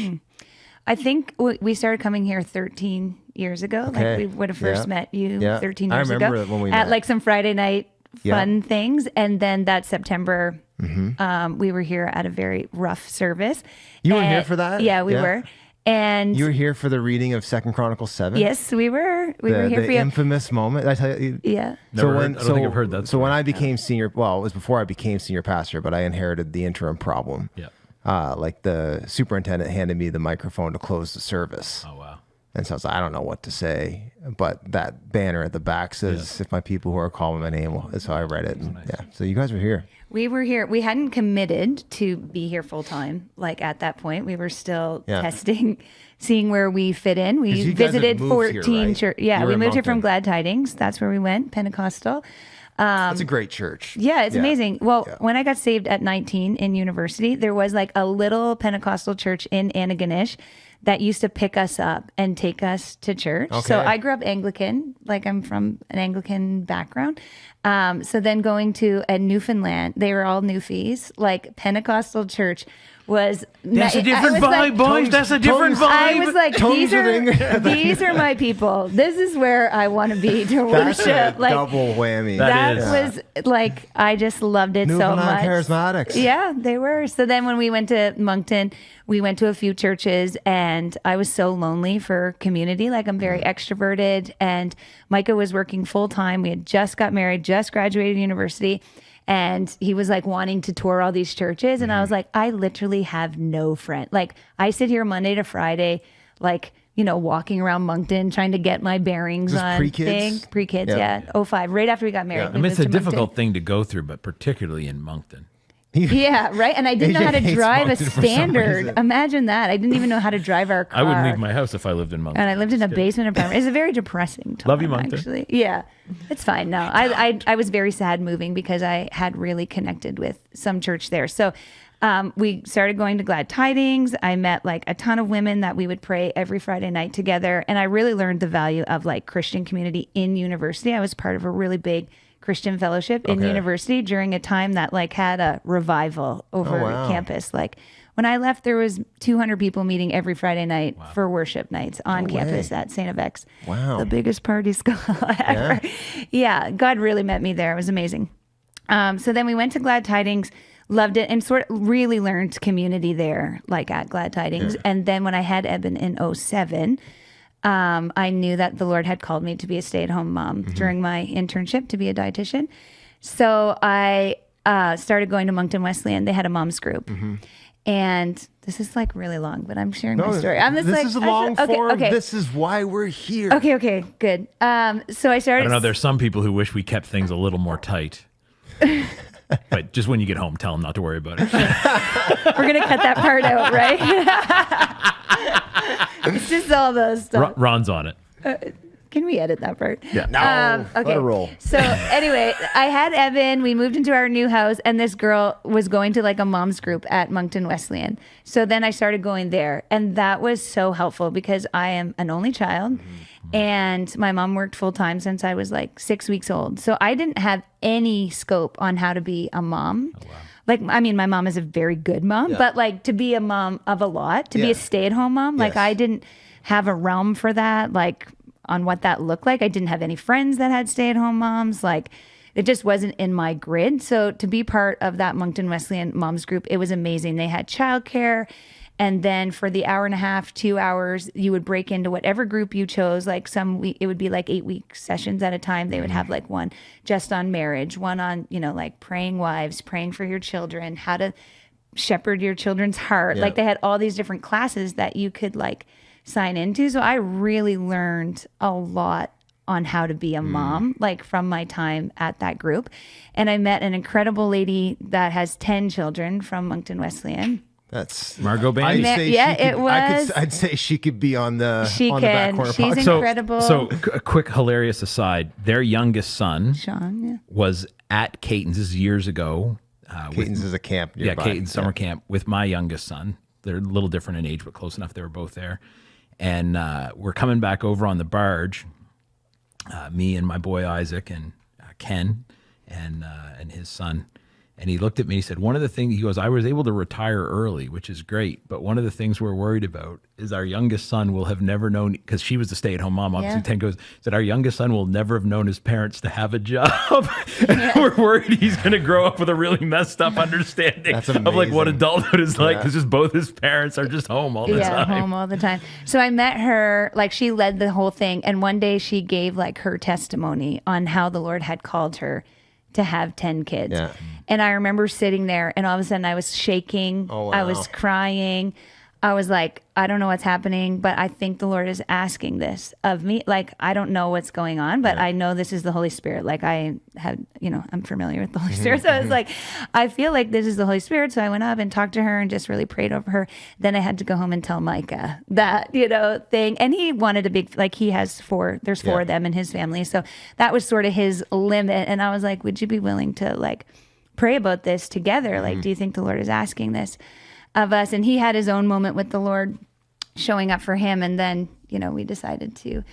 I think we started coming here 13 years ago. Okay. Like we would have first Yeah. met you Yeah. 13 I years remember ago it when we at met. like some Friday night Yeah. fun things. And then that September, Mm-hmm. we were here at a very rough service. You were And- here for that? Yeah, we Yeah. were. And You were here for the reading of 2 Chronicles 7? yes, we were. We were here the for you. infamous moment. Did I tell you? Yeah. Never heard- I don't think I've heard that So when story. I became senior, well, it was before I became senior pastor, but I inherited the interim problem. Yeah. Like the superintendent handed me the microphone to close the service. Oh wow. And so I was like, I don't know what to say, but that banner at the back says, if my people who are calling my name will. So I read it. And, yeah. So you guys were here. We were here. We hadn't committed to be here full time. Like at that point, we were still Yeah. testing, seeing where we fit in. 'Cause We you guys had visited moved 14 here, right? church. Yeah, You were we in moved here from Moncton. Glad Tidings. That's where we went, Pentecostal. That's a great church. Yeah, it's amazing. Well, Yeah. when I got saved at 19 in university, there was like a little Pentecostal church in Antigonish that used to pick us up and take us to church. So Okay. I grew up Anglican, like I'm from an Anglican background. So then going to a Newfoundland, they were all Newfies, like Pentecostal church was. That's a I different was vibe, like, boys. That's a different vibe. I was like, Tongues of English. these are my people. This is where I want to be to That's a worship. Like double whammy. That that is. was like I just loved it so Newfoundland much. Charismatics. Yeah, they were. So then when we went to Moncton, we went to a few churches, and I was so lonely for community. Like I'm very extroverted, and Micah was working full time. We had just got married, just graduated university. And he was like wanting to tour all these churches. And I was like, I literally have no friend. Like I sit here Monday to Friday, like, you know, walking around Moncton, trying to get my bearings This on pre-kids? Pre-kids, Yeah. yeah. 05, right after we got married. Yeah. we I mean, it's moved a to Moncton. difficult thing to go through, but particularly in Moncton. Yeah, right. And I didn't know AJ how to hates drive a Moncton for some standard. reason. Imagine that. I didn't even know how to drive our car. I wouldn't leave my house if I lived in Moncton. And I lived in a basement apartment. It's a very depressing time. Love you, Moncton. Actually, yeah, it's fine. No, I was very sad moving because I had really connected with some church there. So, We started going to Glad Tidings. I met like a ton of women that we would pray every Friday night together. And I really learned the value of like Christian community in university. I was part of a really big Christian fellowship in university during a time that like had a revival over campus. Like when I left, there was 200 people meeting every Friday night for worship nights on campus at St. FX. Wow. The biggest party school ever. Yeah, God really met me there. It was amazing. So then we went to Glad Tidings, loved it, and sort of really learned community there, like at Glad Tidings. Yeah. And then when I had Eben in 2007, I knew that the Lord had called me to be a stay-at-home mom during my internship to be a dietitian. So I started going to Moncton Wesleyan. They had a mom's group. And this is like really long, but I'm sharing my story. I'm just this like, is long form. Okay. This is why we're here. Okay, good. So I started. I don't know. There's some people who wish we kept things a little more tight. But just when you get home, tell them not to worry about it. We're going to cut that part out, right? It's just all those stuff. Ron's on it. Can we edit that part? Yeah. No. Okay. Let it roll. So anyway, I had Evan. We moved into our new house, and this girl was going to like a mom's group at Moncton Wesleyan. So then I started going there, and that was so helpful because I am an only child, and my mom worked full time since I was like 6 weeks old. So I didn't have any scope on how to be a mom. Oh, wow. Like, I mean, my mom is a very good mom, but like to be a mom of a lot, to be a stay-at-home mom, like I didn't have a realm for that. Like, on what that looked like. I didn't have any friends that had stay-at-home moms. Like, it just wasn't in my grid. So to be part of that Moncton Wesleyan moms group, it was amazing. They had childcare. And then for the hour and a half, 2 hours, you would break into whatever group you chose. Like some week, it would be like 8-week sessions at a time. They would have like one just on marriage, one on, you know, like praying wives, praying for your children, how to shepherd your children's heart. Like they had all these different classes that you could like sign into. So I really learned a lot on how to be a mom, like from my time at that group. And I met an incredible lady that has 10 children from Moncton Wesleyan. That's Margot Bandy. I'd say she could be on the back corner. She's incredible. So a quick hilarious aside. Their youngest son, Sean, was at Caton's. This is years ago. Caton's is a camp nearby. Yeah, Caton's summer camp with my youngest son. They're a little different in age, but close enough. They were both there. And we're coming back over on the barge, me and my boy Isaac and Ken and his son. And he looked at me, he said, one of the things, he goes, I was able to retire early, which is great. But one of the things we're worried about is our youngest son will have never known, because she was the stay-at-home mom, obviously 10 goes, said our youngest son will never have known his parents to have a job. And we're worried he's going to grow up with a really messed up understanding of like what adulthood is like, because just both his parents are just home all the time. Yeah, home all the time. So I met her, like she led the whole thing. And one day she gave like her testimony on how the Lord had called her to have 10 kids. Yeah. And I remember sitting there and all of a sudden I was shaking. Oh, wow. I was crying. I was like, I don't know what's happening, but I think the Lord is asking this of me. Like, I don't know what's going on, but I know this is the Holy Spirit. Like I had, you know, I'm familiar with the Holy Spirit. So I was like, I feel like this is the Holy Spirit. So I went up and talked to her and just really prayed over her. Then I had to go home and tell Micah that, you know, thing. And he wanted a big, like he has there's four of them in his family. So that was sort of his limit. And I was like, would you be willing to like pray about this together? Like, do you think the Lord is asking this of us? And he had his own moment with the Lord showing up for him. And then, you know, we decided to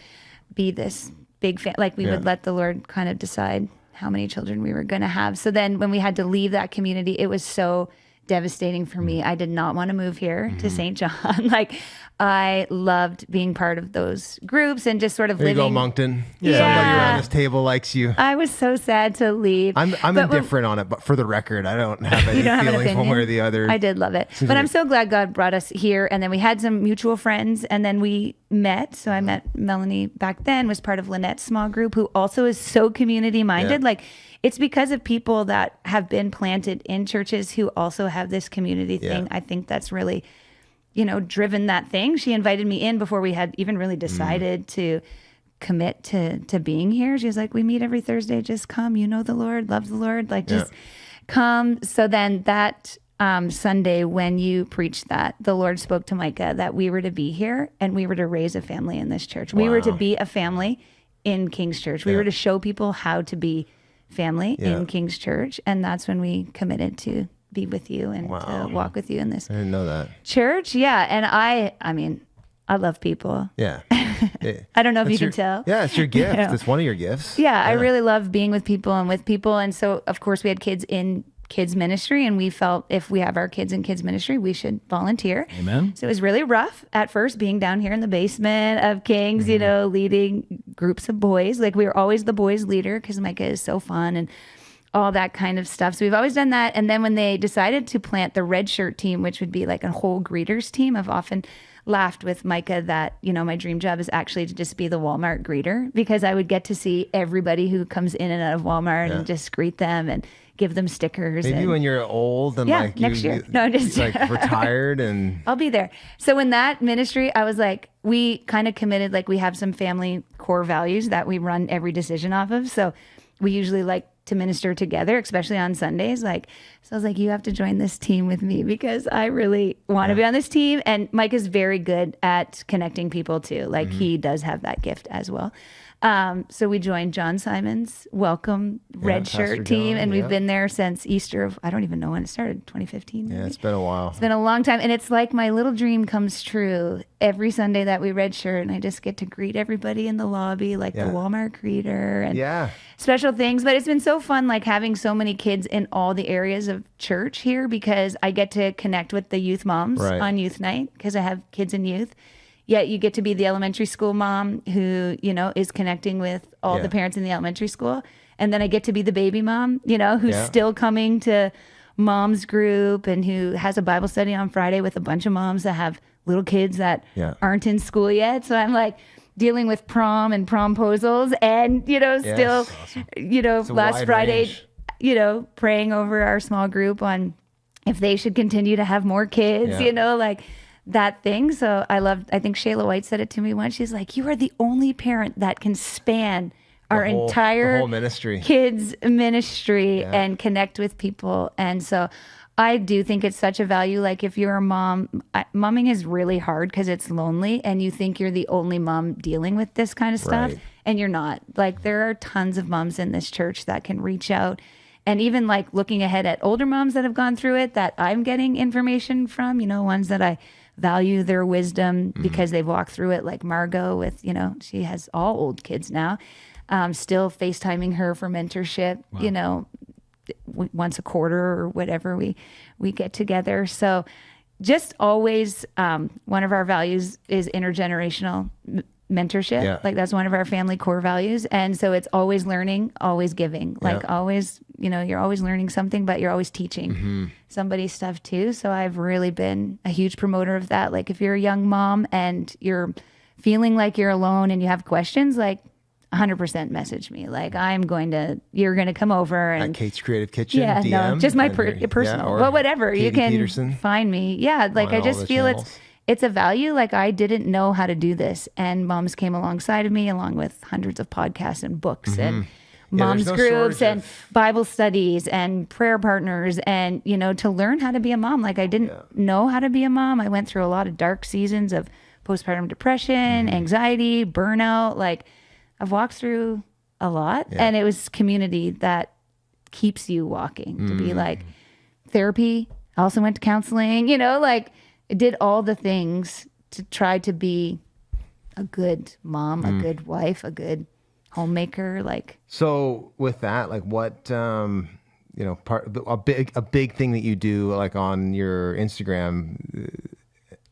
be this big like we would let the Lord kind of decide how many children we were going to have. So then when we had to leave that community, it was so devastating for me. I did not want to move here to St. John. Like I loved being part of those groups and just sort of there living. You go, Moncton. Yeah. Somebody around this table likes you. I was so sad to leave. I'm indifferent on it, but for the record, I don't have any feelings one way or the other. I did love it. But I'm so glad God brought us here. And then we had some mutual friends and then we met. So I met Melanie back then, was part of Lynette's small group, who also is so community minded. Like it's because of people that have been planted in churches who also have this community thing. I think that's really, you know, driven that thing. She invited me in before we had even really decided to commit to being here. She was like, we meet every Thursday. Just come. You know the Lord, love the Lord. Like just come. So then that Sunday when you preached that, the Lord spoke to Micah that we were to be here and we were to raise a family in this church. We were to be a family in King's Church. We were to show people how to be family in King's Church. And that's when we committed to be with you and to walk with you in this I didn't know that. church. Yeah. And I mean, I love people. Yeah. I don't know if you That's can tell. Yeah, it's your gift. know. It's one of your gifts. Yeah, I really love being with people and with people. And so, of course, we had kids in kids ministry, and we felt if we have our kids in kids ministry, we should volunteer. Amen. So it was really rough at first being down here in the basement of King's, you know, leading groups of boys. Like we were always the boys leader because Micah is so fun and all that kind of stuff. So we've always done that. And then when they decided to plant the red shirt team, which would be like a whole greeters team, I've often laughed with Micah that, you know, my dream job is actually to just be the Walmart greeter because I would get to see everybody who comes in and out of Walmart and just greet them and give them stickers. Maybe and, when you're old and Yeah, like next year. No, just- like retired and I'll be there. So in that ministry, I was like, we kind of committed, like we have some family core values that we run every decision off of. So we usually like to minister together, especially on Sundays. Like, so I was like, you have to join this team with me because I really want to be on this team. And Mike is very good at connecting people too. Like he does have that gift as well. So we joined John Simon's Welcome Red Pastor Shirt team, John, and we've yeah. been there since Easter of, I don't even know when it started, 2015. yeah, maybe? it's been a while. It's been a long time, and it's like my little dream comes true every Sunday that we red shirt, and I just get to greet everybody in the lobby, like the Yeah. Walmart greeter, and Yeah. special things. But it's been so fun, like having so many kids in all the areas of church here because I get to connect with the youth moms Right. on youth night because I have kids in youth. Yet you get to be the elementary school mom who, you know, is connecting with all Yeah. the parents in the elementary school. And then I get to be the baby mom, you know, who's Yeah. still coming to mom's group and who has a Bible study on Friday with a bunch of moms that have little kids that Yeah. aren't in school yet. So I'm like dealing with prom and promposals and, you know, still, you know, a last wide Friday, range. you know, praying over our small group on if they should continue to have more kids, Yeah. you know, like that thing. So I think Shayla White said it to me once. She's like, you are the only parent that can span our The entire whole ministry. kids ministry Yeah. and connect with people. And so I do think it's such a value. Like if you're a mom, momming is really hard because it's lonely and you think you're the only mom dealing with this kind of stuff. Right. And you're not. Like there are tons of moms in this church that can reach out. And even like looking ahead at older moms that have gone through it that I'm getting information from, you know, ones that I value their wisdom because they've walked through it, like Margot with, you know, she has all old kids now, still FaceTiming her for mentorship, you know, once a quarter or whatever we get together. So just always one of our values is intergenerational mentorship. Yeah. Like that's one of our family core values. And so it's always learning, always giving, like Yeah. always, you know, you're always learning something, but you're always teaching somebody stuff too. So I've really been a huge promoter of that. Like if you're a young mom and you're feeling like you're alone and you have questions, like 100% message me. Like you're going to come over and At Kate's Creative Kitchen. yeah, DM, no, just my and personal, or well, whatever. You Katie can Peterson find me. Yeah, like on I all just the feel channels. it's a value. Like I didn't know how to do this, and moms came alongside of me, along with hundreds of podcasts and books and Mm-hmm. Yeah, moms there's no groups shortage and of- Bible studies and prayer partners, and you know, to learn how to be a mom. Like I didn't know how to be a mom. I went through a lot of dark seasons of postpartum depression, Mm-hmm. anxiety, burnout. Like I've walked through a lot, and it was community that keeps you walking to be like therapy. I also went to counseling, you know, like I did all the things to try to be a good mom, a good wife, a good homemaker. Like, So with that, like what, you know, a big thing that you do like on your Instagram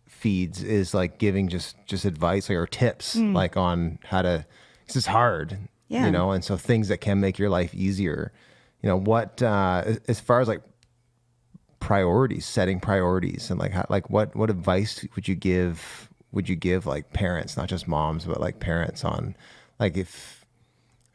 feeds is like giving just advice or tips like on how to, this is hard, Yeah. you know, and so things that can make your life easier, you know, what, as far as like setting priorities and like how, like what advice would you give like parents, not just moms, but like parents on like if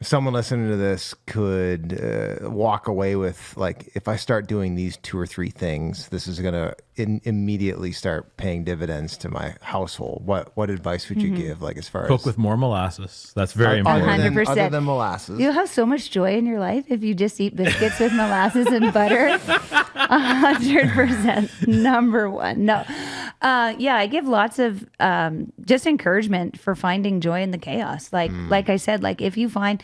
someone listening to this could walk away with like, if I start doing these 2 or 3 things, this is going to immediately start paying dividends to my household. What advice would you give? Like as far Cook as with more molasses. That's very other important. than, 100%. other than molasses. you'll have so much joy in your life if you just eat biscuits with molasses and butter. 100%. Number one. No. Yeah, I give lots of just encouragement for finding joy in the chaos. Like I said, like if you find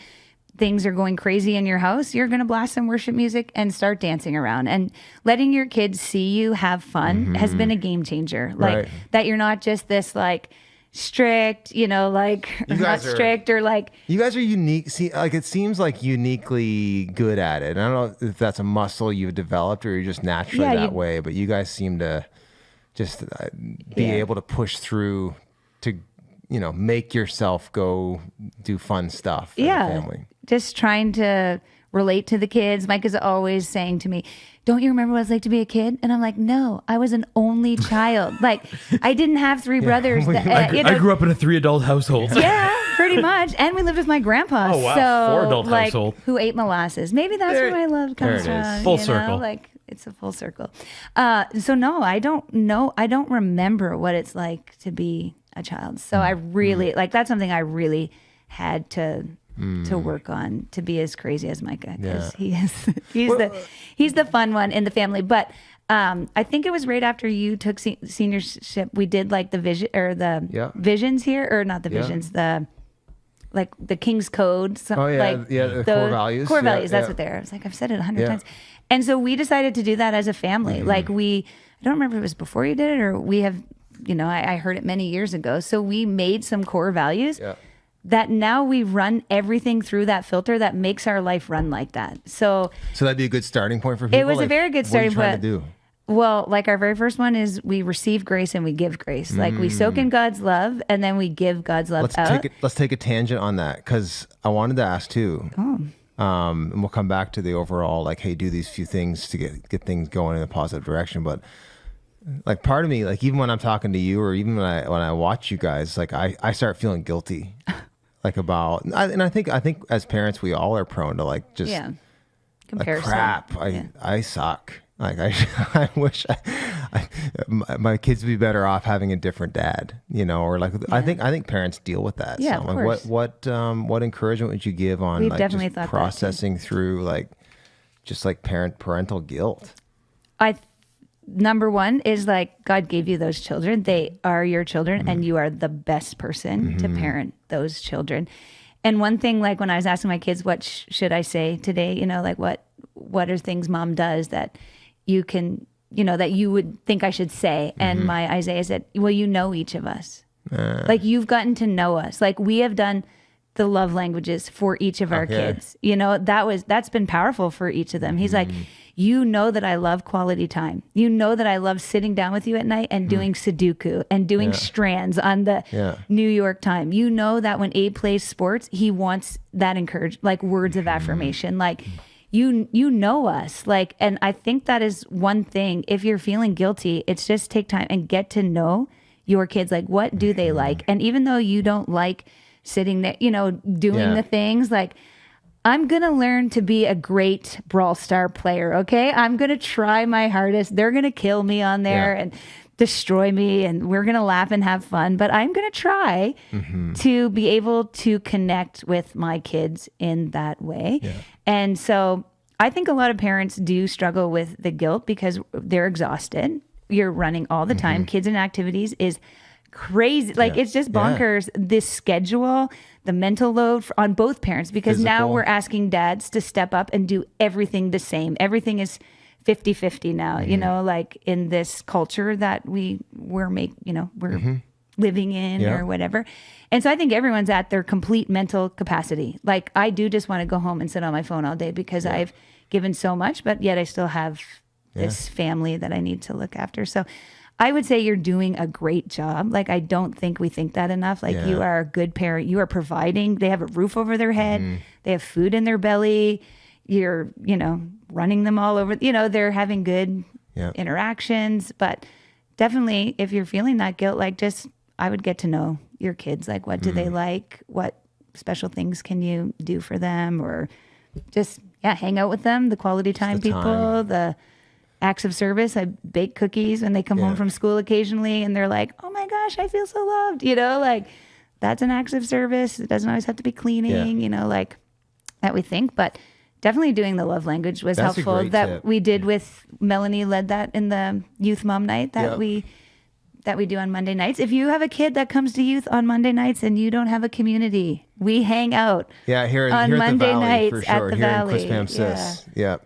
things are going crazy in your house, you're going to blast some worship music and start dancing around. And letting your kids see you have fun has been a game changer. Like Right. that you're not just this like strict, like or not guys are- strict or like You guys are unique. See, like it seems like uniquely good at it. And I don't know if that's a muscle you've developed or you're just naturally Yeah, that you- way. But you guys seem to just be Yeah. able to push through to, make yourself go do fun stuff as a family. Just trying to relate to the kids. Mike is always saying to me, "Don't you remember what it's like to be a kid?" And I'm like, "No, I was an only child. Like, I didn't have three brothers. That, I grew up in a 3-adult household. Yeah, pretty much. And we lived with my grandpa. Oh, wow. So, 4-adult like, household. who ate molasses. Maybe that's where my love comes there it is. from. Full circle. Like, it's a full circle. So, no, I don't know. I don't remember what it's like to be a child. So I really, that's something I really had to work on, to be as crazy as Micah, because he's the fun one in the family. But I think it was right after you took seniorship, we did like the vision or the visions here, or not the visions, the King's Code. The core values. Core Yeah, values. That's yeah. what they are. I was like, I've said it 100 times. And so we decided to do that as a family. Like I don't remember if it was before you did it or we have, I heard it many years ago. So we made some core values. Yeah. That now we run everything through that filter that makes our life run like that. So that'd be a good starting point for people. it was a very good starting What are you point. trying to do? Well, like our very first one is we receive grace and we give grace. Like we soak in God's love and then we give God's love out. Let's take a tangent on that, because I wanted to ask too. And we'll come back to the overall, like, hey, do these few things to get things going in a positive direction. But like part of me, like even when I'm talking to you or even when I watch you guys, like I start feeling guilty. Like I think as parents we all are prone to like just like Comparison. crap. I suck. Like I wish my kids would be better off having a different dad, or like I think parents deal with that. Yeah, so of like course. what encouragement would you give on We've like definitely just thought that, processing through like just like parental guilt? Number one is like God gave you those children. They are your children and you are the best person to parent those children. And one thing, like when I was asking my kids, what should I say today? Like what are things mom does that you can, that you would think I should say? And my Isaiah said, well, each of us. Like you've gotten to know us. Like we have done the love languages for each of our kids. That's been powerful for each of them. He's like, that I love quality time. That I love sitting down with you at night and doing Sudoku and doing strands on the New York time. That when Abe plays sports, he wants that like words of affirmation. Like you know us. Like, and I think that is one thing. If you're feeling guilty, it's just take time and get to know your kids. Like, what do they like? And even though you don't like sitting there, doing the things, like, I'm going to learn to be a great Brawl Star player, okay? I'm going to try my hardest. They're going to kill me on there and destroy me, and we're going to laugh and have fun. But I'm going to try to be able to connect with my kids in that way. Yeah. And so I think a lot of parents do struggle with the guilt because they're exhausted. You're running all the time. Kids and activities is crazy. Like it's just bonkers. This schedule, the mental load on both parents, because now we're asking dads to step up and do everything the same. Everything is 50-50 now, like in this culture that we're living in or whatever. And so I think everyone's at their complete mental capacity. Like I do just want to go home and sit on my phone all day because I've given so much, but yet I still have this family that I need to look after. So I would say you're doing a great job. Like, I don't think we think that enough. Like, you are a good parent. You are providing. They have a roof over their head. They have food in their belly. You're, running them all over. They're having good interactions. But definitely, if you're feeling that guilt, like, I would get to know your kids. Like, what do they like? What special things can you do for them? Or just, hang out with them. The quality time people, the acts of service. I bake cookies when they come home from school occasionally and they're like, oh my gosh, I feel so loved. Like that's an act of service. It doesn't always have to be cleaning, like that we think, but definitely doing the love language was helpful. That we did with Melanie led that in the youth mom night that that we do on Monday nights. If you have a kid that comes to youth on Monday nights and you don't have a community, we hang out. Yeah, here on at Monday the Valley nights for at sure. the Here Valley. in Quispamsis. Yeah.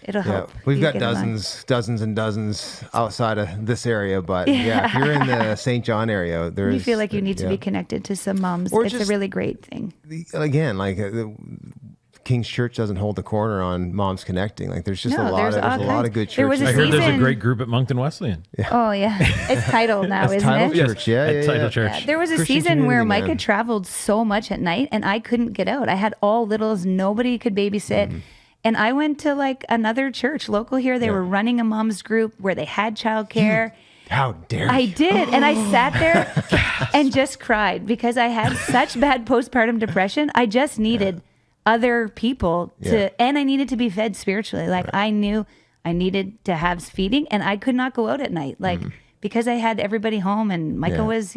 It'll help. We've you got get along. dozens and dozens outside of this area, but if you're in the St. John area, there's. You feel like you need to be connected to some moms. Or It's a just- really great thing. Again, like King's Church doesn't hold the corner on moms connecting. Like there's just No, a lot there's of all kinds. good There was churches. a I heard there's a season- great group at Moncton Wesleyan. Oh yeah, it's titled now, isn't Title it? Church, yeah, at Title yeah. Church. Yeah, there was a Christian season where community, Micah man. traveled so much at night and I couldn't get out. I had all littles, nobody could babysit. Mm-hmm. And I went to like another church local here. They were running a mom's group where they had childcare. How dare I you? did. And I sat there and just cried because I had such bad postpartum depression. I just needed other people to, and I needed to be fed spiritually. Like I knew I needed to have feeding and I could not go out at night. Like because I had everybody home and Micah was,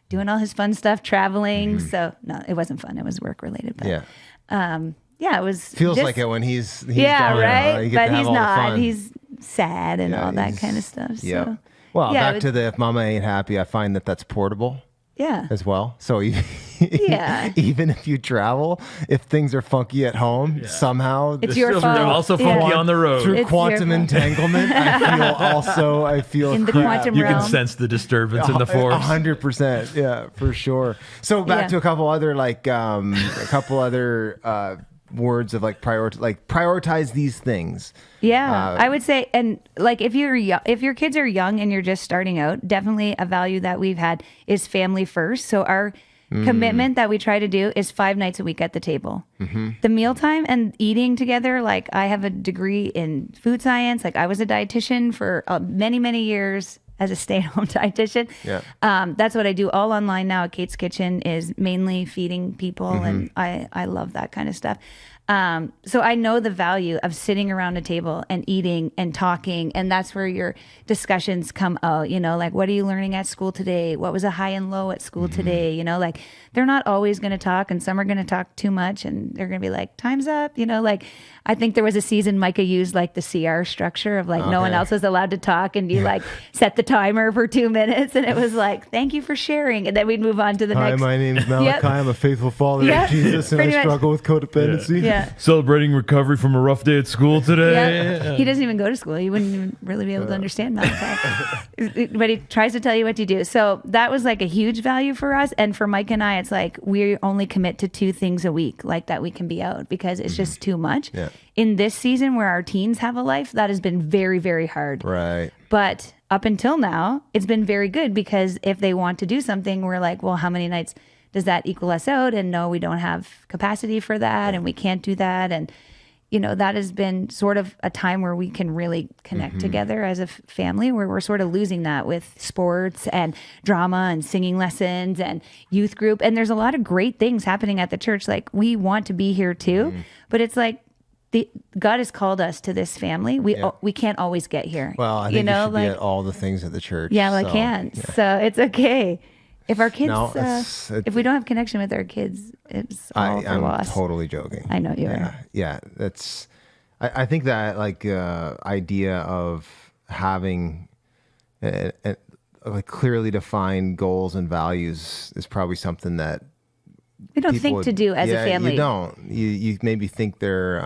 doing all his fun stuff, traveling. So no, it wasn't fun. It was work related. But Yeah. it was Feels just- like it when he's yeah, gone, right. you get But to have he's all the not. fun. He's sad and Yeah, all that he's- kind of stuff. Yeah. So Well, yeah, back to the if mama ain't happy, I find that's portable yeah. as well. So Yeah. even if you travel, if things are funky at home, somehow It's your They're fault. also funky on the road. through It's quantum your fault. entanglement, I feel In the crap. quantum You can realm. sense the disturbance in the force. 100%, yeah, for sure. So back Yeah. to a couple other words of prioritize these things. Yeah, I would say, and like if your kids are young and you're just starting out, definitely a value that we've had is family first. So our commitment that we try to do is 5 nights a week at the table. The mealtime and eating together. Like I have a degree in food science. Like I was a dietitian for many years as a stay-at-home dietitian. Yeah. That's what I do all online now at Kate's Kitchen is mainly feeding people. And I love that kind of stuff. So I know the value of sitting around a table and eating and talking. And that's where your discussions come out, like what are you learning at school today? What was a high and low at school today? Like they're not always going to talk and some are going to talk too much and they're going to be like, time's up. Like I think there was a season Micah used like the CR structure of like no one else was allowed to talk and you like set the timer for 2 minutes and it was like, thank you for sharing. And then we'd move on to the Hi, next. my name is Malachi. Yep. I'm a faithful follower Yeah, of Jesus, and I pretty much. struggle with codependency. Yeah. Celebrating recovery from a rough day at school today. Yeah. He doesn't even go to school. You wouldn't even really be able to understand Malachi. But he tries to tell you what to do. So that was like a huge value for us. And for Mike and I, it's like we only commit to 2 things a week like that we can be out because it's just too much. Yeah. In this season where our teens have a life, that has been very, very hard. Right. But up until now, it's been very good because if they want to do something, we're like, well, how many nights does that equal us out? And no, we don't have capacity for that and we can't do that. And, that has been sort of a time where we can really connect together as a family where we're sort of losing that with sports and drama and singing lessons and youth group. And there's a lot of great things happening at the church. Like we want to be here too, but it's like, God has called us to this family. We can't always get here. Well, I think you should be at all the things at the church. Yeah, well, so, I can. yeah. So it's okay. If our kids, No, if we don't have connection with our kids, it's all for I'm loss. totally joking. I know you yeah, are. Yeah, that's. I think that idea of having clearly defined goals and values is probably something that we don't people think would- to do as a family. You don't. You maybe think they're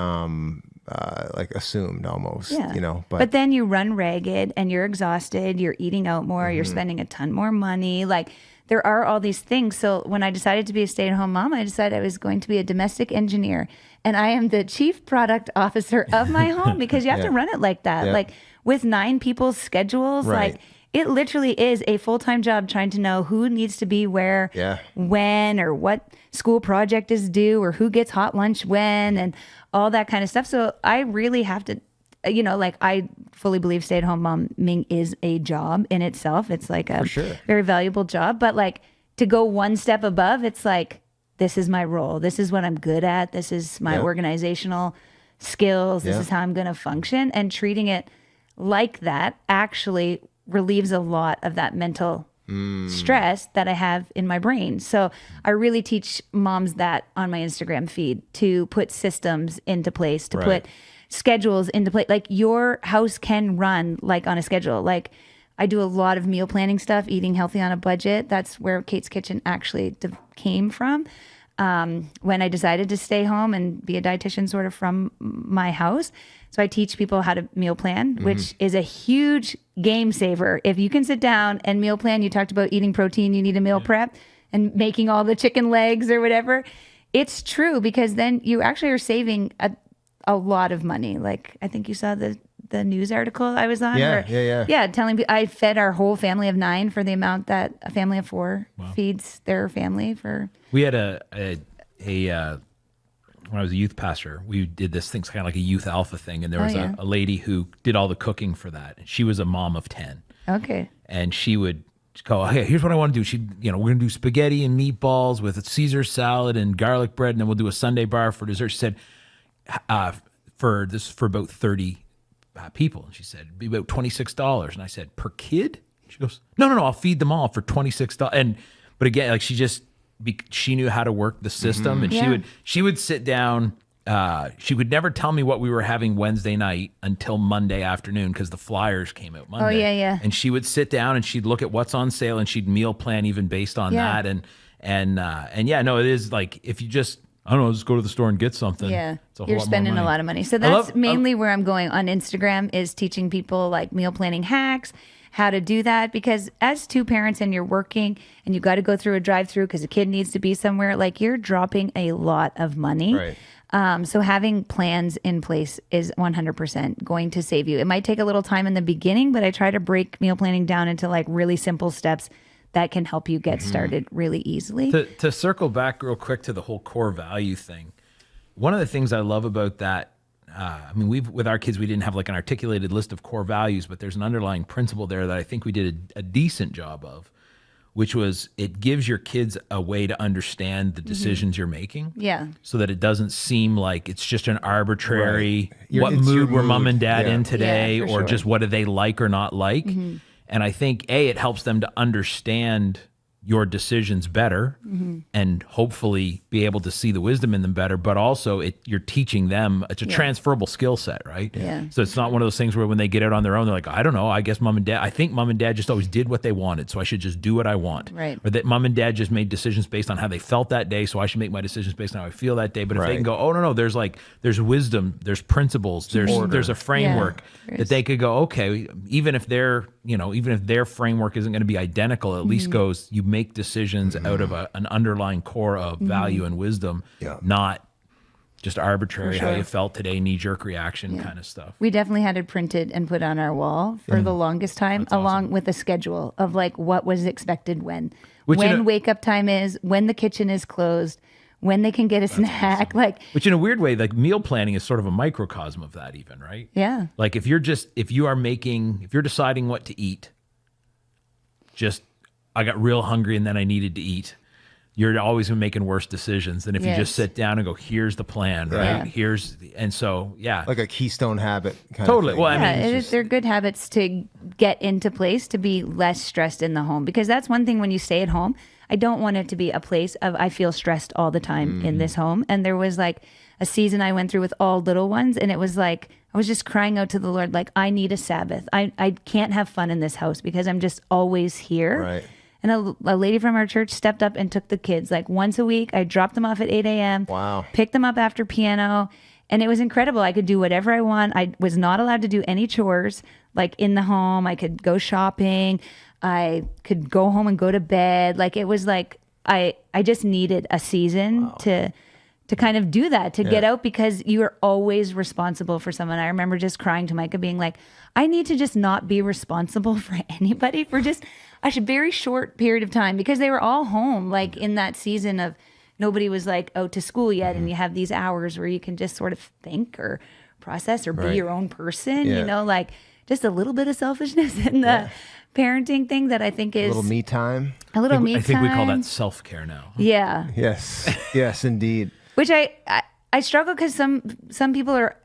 assumed almost. Yeah. But then you run ragged and you're exhausted. You're eating out more. You're spending a ton more money. Like there are all these things. So when I decided to be a stay-at-home mom, I decided I was going to be a domestic engineer. And I am the chief product officer of my home because you have to run it like that. Yeah. Like with 9 people's schedules, Right. like it literally is a full-time job trying to know who needs to be where, when, or what school project is due, or who gets hot lunch when, and all that kind of stuff. So I really have to, I fully believe stay-at-home momming is a job in itself. It's like a very valuable job. But like to go one step above, it's like, this is my role. This is what I'm good at. This is my organizational skills. This is how I'm going to function. And treating it like that actually relieves a lot of that mental stress that I have in my brain. So I really teach moms that on my Instagram feed to put systems into place, to put schedules into place. Like your house can run like on a schedule. Like I do a lot of meal planning stuff, eating healthy on a budget. That's where Kate's Kitchen actually came from. When I decided to stay home and be a dietitian sort of from my house. So I teach people how to meal plan, which is a huge game saver. If you can sit down and meal plan, you talked about eating protein, you need a meal prep and making all the chicken legs or whatever. It's true, because then you actually are saving a lot of money. Like, I think you saw the news article I was on. Yeah, telling people I fed our whole family of 9 for the amount that a family of 4 feeds their family for. We had when I was a youth pastor, we did this thing, kind of like a youth alpha thing, and there was a lady who did all the cooking for that, and she was a mom of 10. Okay. And she would go, hey, here's what I want to do. We're going to do spaghetti and meatballs with a Caesar salad and garlic bread, and then we'll do a Sunday bar for dessert. She said, for about 30 people. And she said, it'd be about $26. And I said, per kid? She goes, no, I'll feed them all for $26. But again, like she knew how to work the system, and she would sit down. She would never tell me what we were having Wednesday night until Monday afternoon, because the flyers came out Monday. Oh, yeah. And she would sit down and she'd look at what's on sale, and she'd meal plan even based on that. It is like, if you just, I don't know, just go to the store and get something. Yeah, it's a whole you're lot more spending money. a lot of money. So that's mainly where I'm going on Instagram, is teaching people like meal planning hacks, how to do that. Because as 2 parents and you're working and you got to go through a drive-through because the kid needs to be somewhere, like, you're dropping a lot of money. Right. So having plans in place is 100% going to save you. It might take a little time in the beginning, but I try to break meal planning down into like really simple steps that can help you get started really easily. To circle back real quick to the whole core value thing, one of the things I love about that, with our kids, we didn't have like an articulated list of core values, but there's an underlying principle there that I think we did a decent job of, which was, it gives your kids a way to understand the decisions you're making. Yeah. So that it doesn't seem like it's just an arbitrary, Right. what It's your mood were mom mood. and dad in today, Yeah, for or sure. just what do they like or not like. And I think, it helps them to understand your decisions better, and hopefully be able to see the wisdom in them better, but also you're teaching them, it's a transferable skill set, right? Yeah. So it's not one of those things where when they get out on their own, they're like, I don't know, I guess I think mom and dad just always did what they wanted, so I should just do what I want. Right. Or that mom and dad just made decisions based on how they felt that day, so I should make my decisions based on how I feel that day. But if they can go, oh, no, there's wisdom, there's principles, there's a framework that they could go, okay, even if their framework isn't going to be identical, at least goes, you make decisions out of an underlying core of value and wisdom, not just arbitrary how you felt today, knee-jerk reaction kind of stuff. We definitely had it printed and put on our wall for the longest time, along with a schedule of like what was expected when wake up time is, when the kitchen is closed, when they can get a snack. Awesome. Which in a weird way, like meal planning is sort of a microcosm of that even, right? Yeah. Like if you're deciding what to eat, I got real hungry and then I needed to eat, you're always making worse decisions than if you just sit down and go, here's the plan, right? Yeah. Like a keystone habit kind totally. of thing. Well, they're good habits to get into place to be less stressed in the home, because that's one thing when you stay at home. I don't want it to be a place of I feel stressed all the time in this home. And there was like a season I went through with all little ones, and it was like I was just crying out to the Lord, like, I need a Sabbath. I can't have fun in this house because I'm just always here. Right. And a lady from our church stepped up and took the kids like once a week. I dropped them off at 8 a.m. Wow. Picked them up after piano. And it was incredible. I could do whatever I want. I was not allowed to do any chores like in the home. I could go shopping. I could go home and go to bed. Like it was like I just needed a season to kind of do that, to get out, because you are always responsible for someone. I remember just crying to Micah, being like, I need to just not be responsible for anybody for just a very short period of time, because they were all home, like in that season of nobody was like out to school yet. And you have these hours where you can just sort of think or process or be your own person, like just a little bit of selfishness in the parenting thing that I think is a little me time. A little me time. I think we call that self-care now. Yeah. Yes, indeed. Which I struggle, because some people are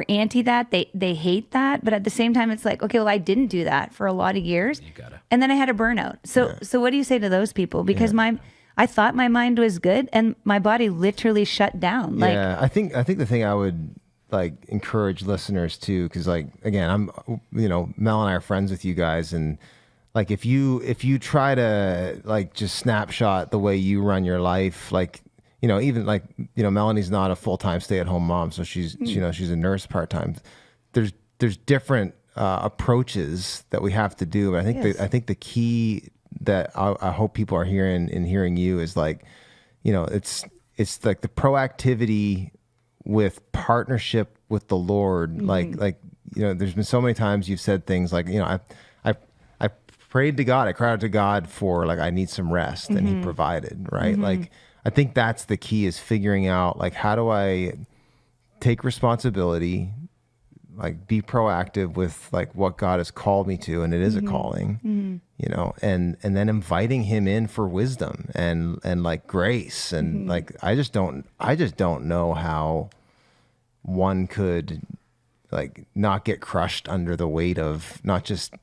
anti that. They hate that. But at the same time, it's like, okay, well, I didn't do that for a lot of years. You gotta. And then I had a burnout. So what do you say to those people? Because I thought my mind was good and my body literally shut down. Like, I think the thing I would like encourage listeners to, because like, again, I'm, Mel and I are friends with you guys, and like if you try to like just snapshot the way you run your life, like, even like, Melanie's not a full-time stay-at-home mom, so she's she's a nurse part-time. There's different approaches that we have to do. But I think the key that I hope people are hearing in hearing you is like, it's like the proactivity with partnership with the Lord. Like, there's been so many times you've said things like, I prayed to God, I cried out to God for like, I need some rest, and he provided, right? Like, I think that's the key, is figuring out like, how do I take responsibility, like be proactive with like what God has called me to, and it is a calling, and then inviting him in for wisdom and like grace, and like I just don't know how one could like not get crushed under the weight of not just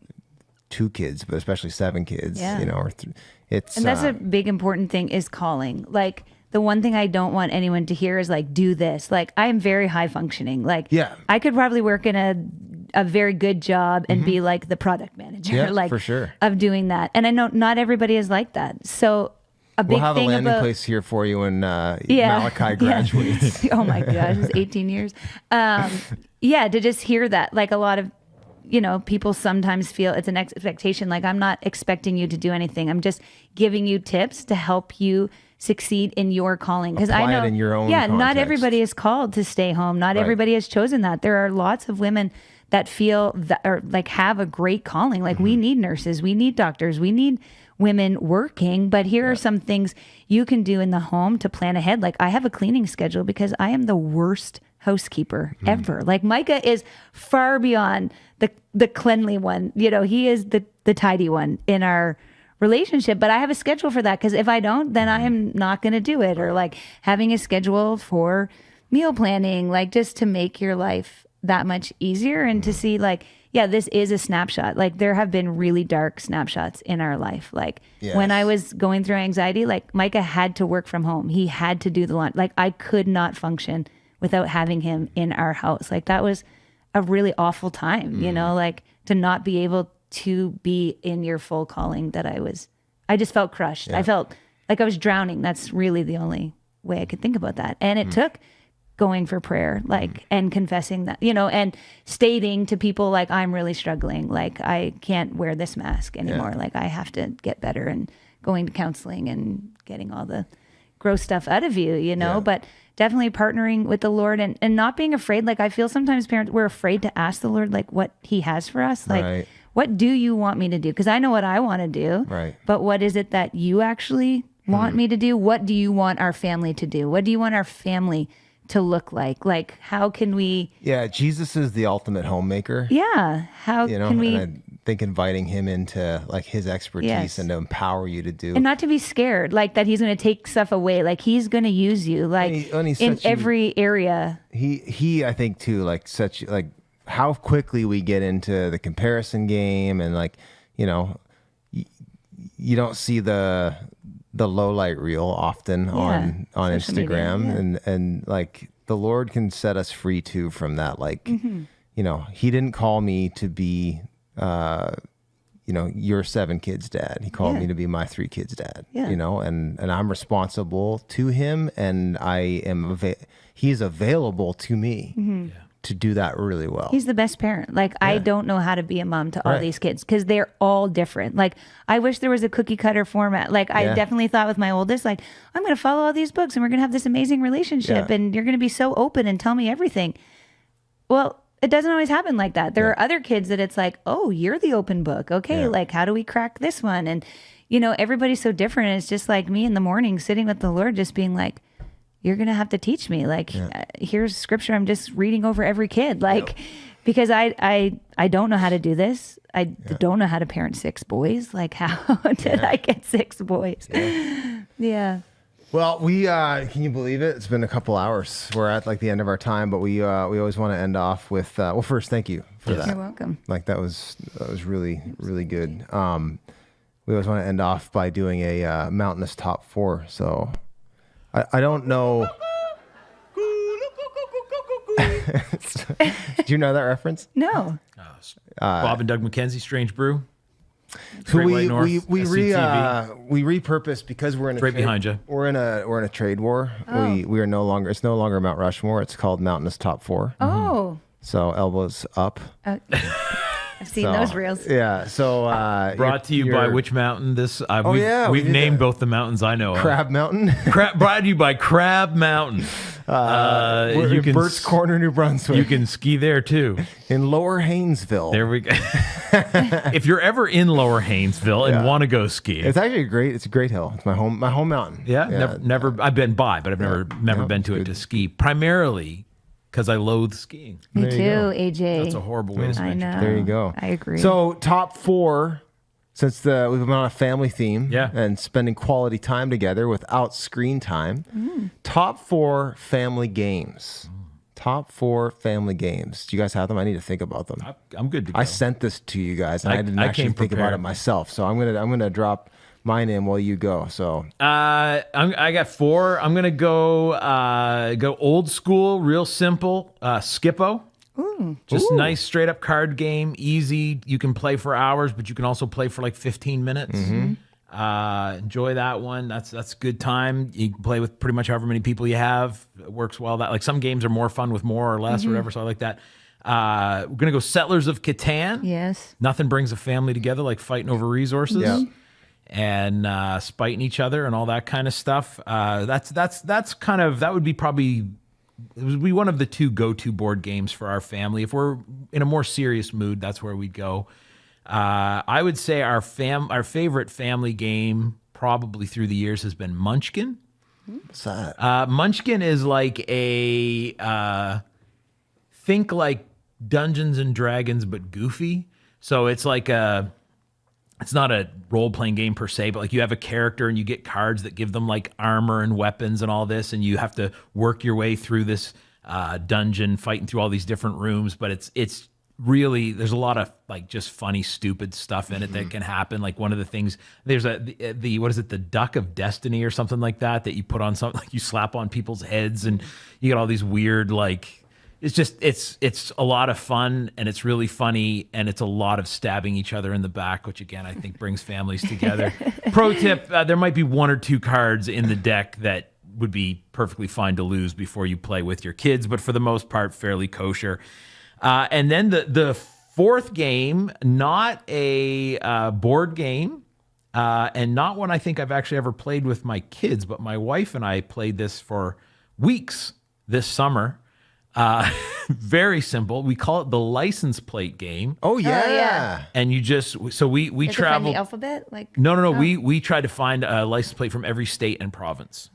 2 kids, but especially 7 kids, or it's, and that's a big important thing, is calling. Like, the one thing I don't want anyone to hear is like, do this. Like, I am very high functioning. Like, I could probably work in a very good job and be like the product manager, like for sure, of doing that. And I know not everybody is like that. So we'll have a landing place here for you when Malachi graduates. Oh my gosh, it's 18 years. To just hear that, like a lot of, people sometimes feel it's an expectation. Like, I'm not expecting you to do anything. I'm just giving you tips to help you succeed in your calling. Because I know, it in your own not context. everybody is called to stay home. Not everybody has chosen that. There are lots of women that feel that, or like have a great calling. Like, we need nurses, we need doctors, we need women working. But here are some things you can do in the home to plan ahead. Like, I have a cleaning schedule because I am the worst housekeeper ever. Like, Micah is far beyond the cleanly one. He is the tidy one in our relationship, but I have a schedule for that, because if I don't, then I am not going to do it. Or like having a schedule for meal planning, like just to make your life that much easier, and to see like, this is a snapshot. Like, there have been really dark snapshots in our life. Like, when I was going through anxiety, like Micah had to work from home. He had to do the laundry. Like, I could not function without having him in our house. Like, that was a really awful time, like to not be able to be in your full calling that I just felt crushed. I felt like I was drowning. That's really the only way I could think about that. And it took going for prayer, like, and confessing that, and stating to people like, I'm really struggling. Like, I can't wear this mask anymore. Like, I have to get better, and going to counseling and getting all the gross stuff out of you, but definitely partnering with the Lord, and not being afraid. Like, I feel sometimes parents, we're afraid to ask the Lord, like, what he has for us. Like, what do you want me to do? Because I know what I want to do, but what is it that you actually want me to do? What do you want our family to do? What do you want our family to look like? Like, how can we? Yeah, Jesus is the ultimate homemaker. Yeah, how can we? And I think inviting him into like his expertise and to empower you to do, and not to be scared, like that he's going to take stuff away. Like, he's going to use you, like in every area. He I think too, like such like how quickly we get into the comparison game, and like you don't see the low light reel often on Instagram, media, and like the Lord can set us free too from that. Like, he didn't call me to be, your 7 kids dad. He called me to be my 3 kids dad, and I'm responsible to him, and he's available to me. To do that really well. He's the best parent. Like, I don't know how to be a mom to all these kids, because they're all different. Like, I wish there was a cookie cutter format. Like, I definitely thought with my oldest, like, I'm going to follow all these books and we're going to have this amazing relationship and you're going to be so open and tell me everything. Well, it doesn't always happen like that. There are other kids that it's like, oh, you're the open book. Okay. Like, how do we crack this one? And, everybody's so different. And it's just like me in the morning sitting with the Lord, just being like, you're going to have to teach me. Like, here's scripture I'm just reading over every kid. Like, because I don't know how to do this. I don't know how to parent 6 boys. Like, how did I get 6 boys? Yeah. Well, we can you believe it? It's been a couple hours. We're at like the end of our time, but we always want to end off with well, first, thank you for that. You're welcome. Like, that was really, really good. We always want to end off by doing a mountainous top 4. So I don't know. Do you know that reference? No. Bob and Doug McKenzie, Strange Brew. So Great we White North, we SCTV. we repurposed because we're in a Right behind you. We're in a trade war. We are no longer. It's no longer Mount Rushmore. It's called Mountainous Top 4. Oh, So elbows up. I've seen So, those reels. Yeah. So Brought to you by which mountain? yeah, we we've did named that. both the mountains I know. Crab Mountain. Brought to you by Crab Mountain. We're You in can Burt's Corner, New Brunswick. You can ski there too. in Lower Haynesville. There we go. If you're ever in Lower Haynesville and want to go skiing, It's actually great. It's a great hill. It's my home mountain. yeah, never. I've been by, but I've never been to it to ski. Primarily because I loathe skiing. Me There too, you go. AJ. That's a horrible way to I spend your know. time. There you go. I agree. So top 4, since we've been on a family theme, Yeah. and spending quality time together without screen time. Top 4 family games. Top 4 family games. Do you guys have them? I need to think about them. I'm good to go. I sent this to you guys, and I didn't I actually came think about prepared. it myself. So I'm gonna drop mine in while you go. So I got 4. I'm gonna go old school, real simple. Skippo. Just nice straight up card game, easy. You can play for hours, but you can also play for like 15 minutes. Enjoy that one. That's a good time. You can play with pretty much however many people you have. It works well. That like some games are more fun with more or less or whatever. So I like that. We're gonna go Settlers of Catan. yes. Nothing brings a family together like fighting over resources. Yeah. And spiting each other and all that kind of stuff. That's kind of that would be probably it would be one of the 2 go-to board games for our family. If we're in a more serious mood, that's where we'd go. I would say our favorite family game probably through the years has been Munchkin. what's that? Munchkin is like a think like Dungeons and Dragons but goofy. So it's like it's not a role-playing game per se, but like you have a character and you get cards that give them like armor and weapons and all this, and you have to work your way through this dungeon, fighting through all these different rooms. But it's really, there's a lot of like just funny, stupid stuff in it that can happen. Like one of the things, there's the what is it, the Duck of Destiny or something like that you put on something, like you slap on people's heads, and you get all these weird like. It's just it's a lot of fun, and it's really funny, and it's a lot of stabbing each other in the back, which again I think brings families together. Pro tip: there might be 1 or 2 cards in the deck that would be perfectly fine to lose before you play with your kids, but for the most part, fairly kosher. And then the 4th game, not a board game, and not one I think I've actually ever played with my kids, but my wife and I played this for weeks this summer. Very simple. We call it the license plate game. Oh yeah. yeah. And you just we You have to find traveled. the alphabet? Like No. We tried to find a license plate from every state and province.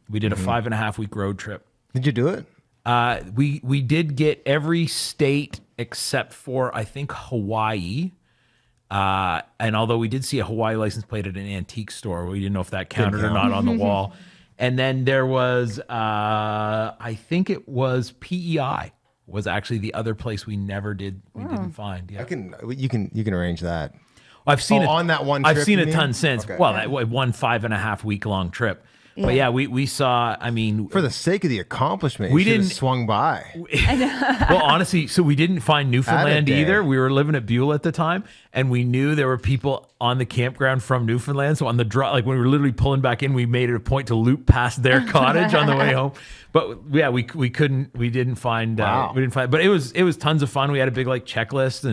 We did a 5.5 week road trip. Did you do it? We did get every state except for I think Hawaii. And although we did see a Hawaii license plate at an antique store, we didn't know if that counted or not on the wall. And then there was, I think it was PEI was actually the other place we never did, we didn't find. Yeah, You can arrange that. I've seen it on that one I've trip, seen you a mean? ton since. Okay. Well, that one 5.5 week long trip. But yeah, we saw. I mean, For the sake of the accomplishment, We you should have didn't- swung by. well, honestly, so we didn't find Newfoundland day. either. We were living at Buell at the time, and we knew there were people on the campground from Newfoundland. So on the drive, like when we were literally pulling back in, we made it a point to loop past their cottage on the way home. But yeah, we didn't find, Wow. but it was tons of fun. We had a big like checklist,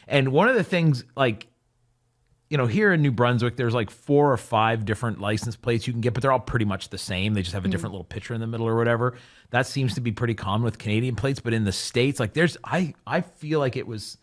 and one of the things like, you know, here in New Brunswick, there's like 4 or 5 different license plates you can get, but they're all pretty much the same. They just have a different little picture in the middle or whatever. That seems to be pretty common with Canadian plates, but in the States, like I feel like it was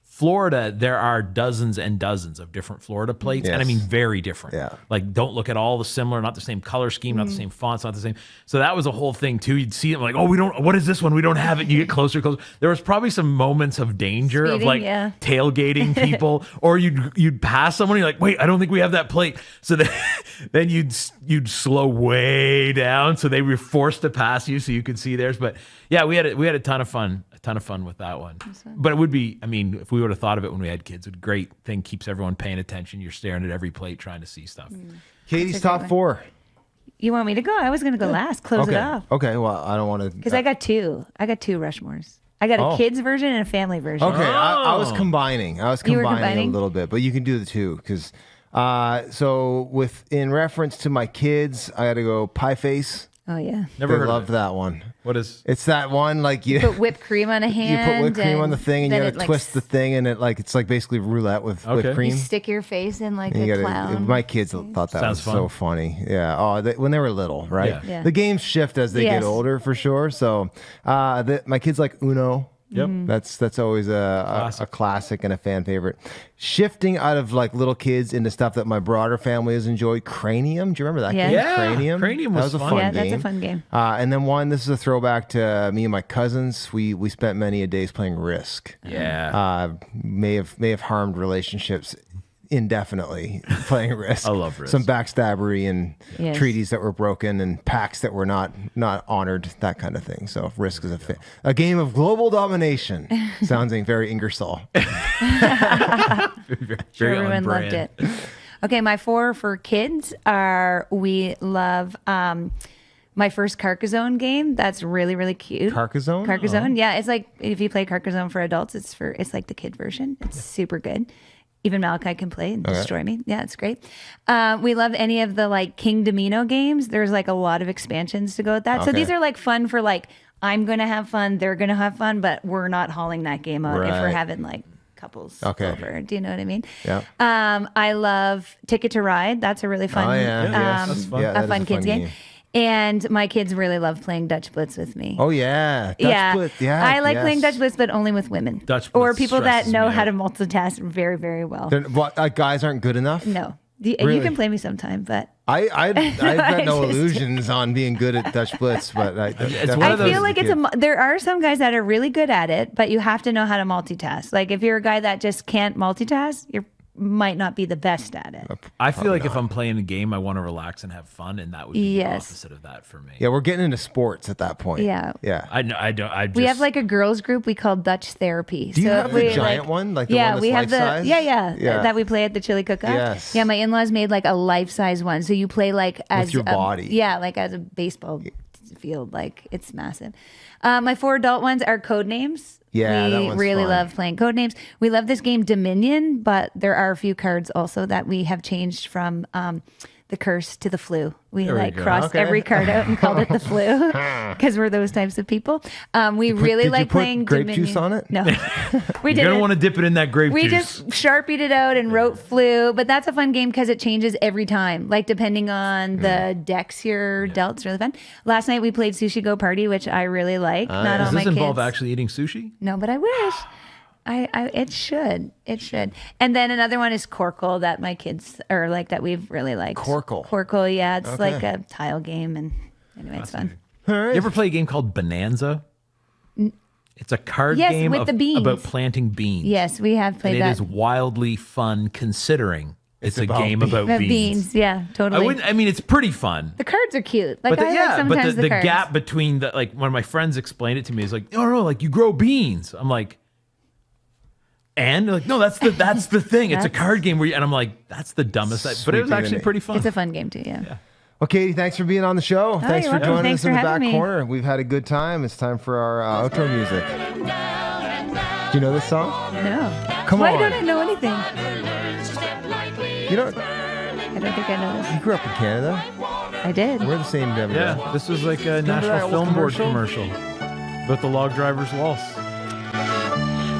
Florida, there are dozens and dozens of different Florida plates, and I Yes. mean very different. Yeah. Like don't look at all the similar, not the same color scheme, not the same fonts, not the same. So that was a whole thing too. You'd see it like, oh, we don't. What is this one? We don't have it. And you get closer, closer. There was probably some moments of danger of Speeding, like yeah. tailgating people, or you'd pass someone. You're like, wait, I don't think we have that plate. So then you'd slow way down, so they were forced to pass you, so you could see theirs. But yeah, we had a ton of fun. Ton of fun with that one. But it would be, I mean, if we would have thought of it when we had kids, it's a great thing, keeps everyone paying attention. You're staring at every plate trying to see stuff. Katie's That's a great top one. 4. You want me to go? I was going to go last. Close Okay. it off. Okay. Well, I don't want to. Because I got 2. I got 2 Rushmores. I got a Oh. kids version and a family version. Okay, I was Oh. combining. I was You were combining a combining? little bit, but you can do the two because. So in reference to my kids, I got to go pie face. Oh yeah. Never They heard love of it. that one. What is? It's that one like you Put whipped cream on a you hand. put whipped cream on the thing and you then have to it, like, twist the thing and it's like basically roulette with Okay. whipped cream. You stick your face in like And you a gotta- clown. My kids thought that Sounds was fun. so funny. Yeah. Oh, when they were little, right? Yeah. Yeah. The games shift as they Yes. get older, for sure. So, my kids like Uno. Yep. That's always a classic and a fan favorite. Shifting out of like little kids into stuff that my broader family has enjoyed. Cranium. Do you remember that Yeah. game? Yeah, Cranium. Cranium That was was a fun. fun Yeah, game. that's a fun game. And then this is a throwback to me and my cousins. We spent many a days playing Risk. Yeah. May have harmed relationships indefinitely playing Risk. I love Risk. Some backstabbery and Yes. treaties that were broken and pacts that were not honored, that kind of thing. So Risk is a game of global domination. Sounding very Ingersoll. Sure, Very on everyone brand. loved it. Okay, my 4 for kids are we love my first Carcassonne game. That's really, really cute. Carcassonne? Carcassonne, yeah. It's like if you play Carcassonne for adults, it's like the kid version. It's super good. Even Malachi can play and destroy me. Yeah, it's great. We love any of the like King Domino games. There's like a lot of expansions to go with that. So Okay. these are like fun for like I'm gonna have fun, they're gonna have fun, but we're not hauling that game out if we're Right. having like couples Okay. over. Do you know what I mean? Yeah. I love Ticket to Ride. That's a really fun, Oh, yeah. Yes. That's fun. Yeah, that a is fun kids game. And my kids really love playing Dutch Blitz with me. Oh, yeah. Dutch yeah. Blitz. Yeah. I like yes. playing Dutch Blitz, but only with women. Dutch or Blitz people that stresses know me how out. to multitask very, very well. What, guys aren't good enough? No. You Really? can play me sometime, but I've got no just- illusions on being good at Dutch Blitz, but It's one I of those- feel like there are some guys that are really good at it, but you have to know how to multitask. Like if you're a guy that just can't multitask, you might not be the best at it. I feel like if I'm playing a game, I want to relax and have fun, and that would be the Yes. opposite of that for me. Yeah, we're getting into sports at that point. Yeah. Yeah. I know. I don't. I just, We have like a girls group we call Dutch Therapy. Do you have the we, giant one? Like the yeah, one that's we have life-size? Yeah. that we play at the chili cook-off. Yes. Yeah, my in-laws made like a life-size one, so you play like as your a- body. Yeah, like as a baseball field. Like it's massive. My 4 adult ones are code names. Yeah, that we one's really fun. love playing code names. We love this game Dominion, but there are a few cards also that we have changed from the curse to the flu. We There we like go. crossed Okay. every card out and called it the flu because we're those types of people. We really did you like put playing grape Dominion. juice on it? No, we You're didn't. gonna want to dip it in that grape We juice. just sharpied it out and wrote flu, but that's a fun game because it changes every time. Like depending on the decks you're dealt, it's really fun. Last night we played Sushi Go Party, which I really like. Not Does all my this involve kids. actually eating sushi? No, but I wish. It should. It should. And then another one is Corkle that my kids are like that we've really liked. Corkle. Corkle, yeah. It's Okay. like a tile game and anyway, it's fun. All right. You ever play a game called Bonanza? It's a card Yes, game with the beans. about planting beans. Yes, we have and played it that. is wildly fun considering it's a about game beans. about With beans. beans, yeah, totally. I mean, it's pretty fun. The cards are cute. Like But I like but sometimes the cards. gap between the like when my friends explained it to me is like, no, like you grow beans. I'm like, and they're like, no, that's the thing. It's a That's- card game where you, and I'm like, that's the dumbest. But it was Sweeping the actually name. pretty fun. It's a fun game too, yeah. Well, Katie, thanks for being on the show. Thanks you're for welcome. joining Thanks us in for the back having me. corner. We've had a good time. It's time for our outro music. Do you know this song? No. Come Why on. don't I know anything? You don't. I don't think I know this. You grew up in Canada. I did. We're the same demographic. Yeah, this was like a Remember that National old Film Board commercial? commercial about the log driver's waltz.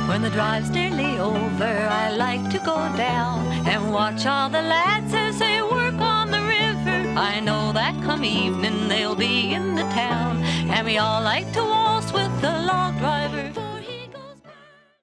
When the drive's nearly over, I like to go down and watch all the lads as they work on the river. I know that come evening they'll be in the town, and we all like to waltz with the log driver.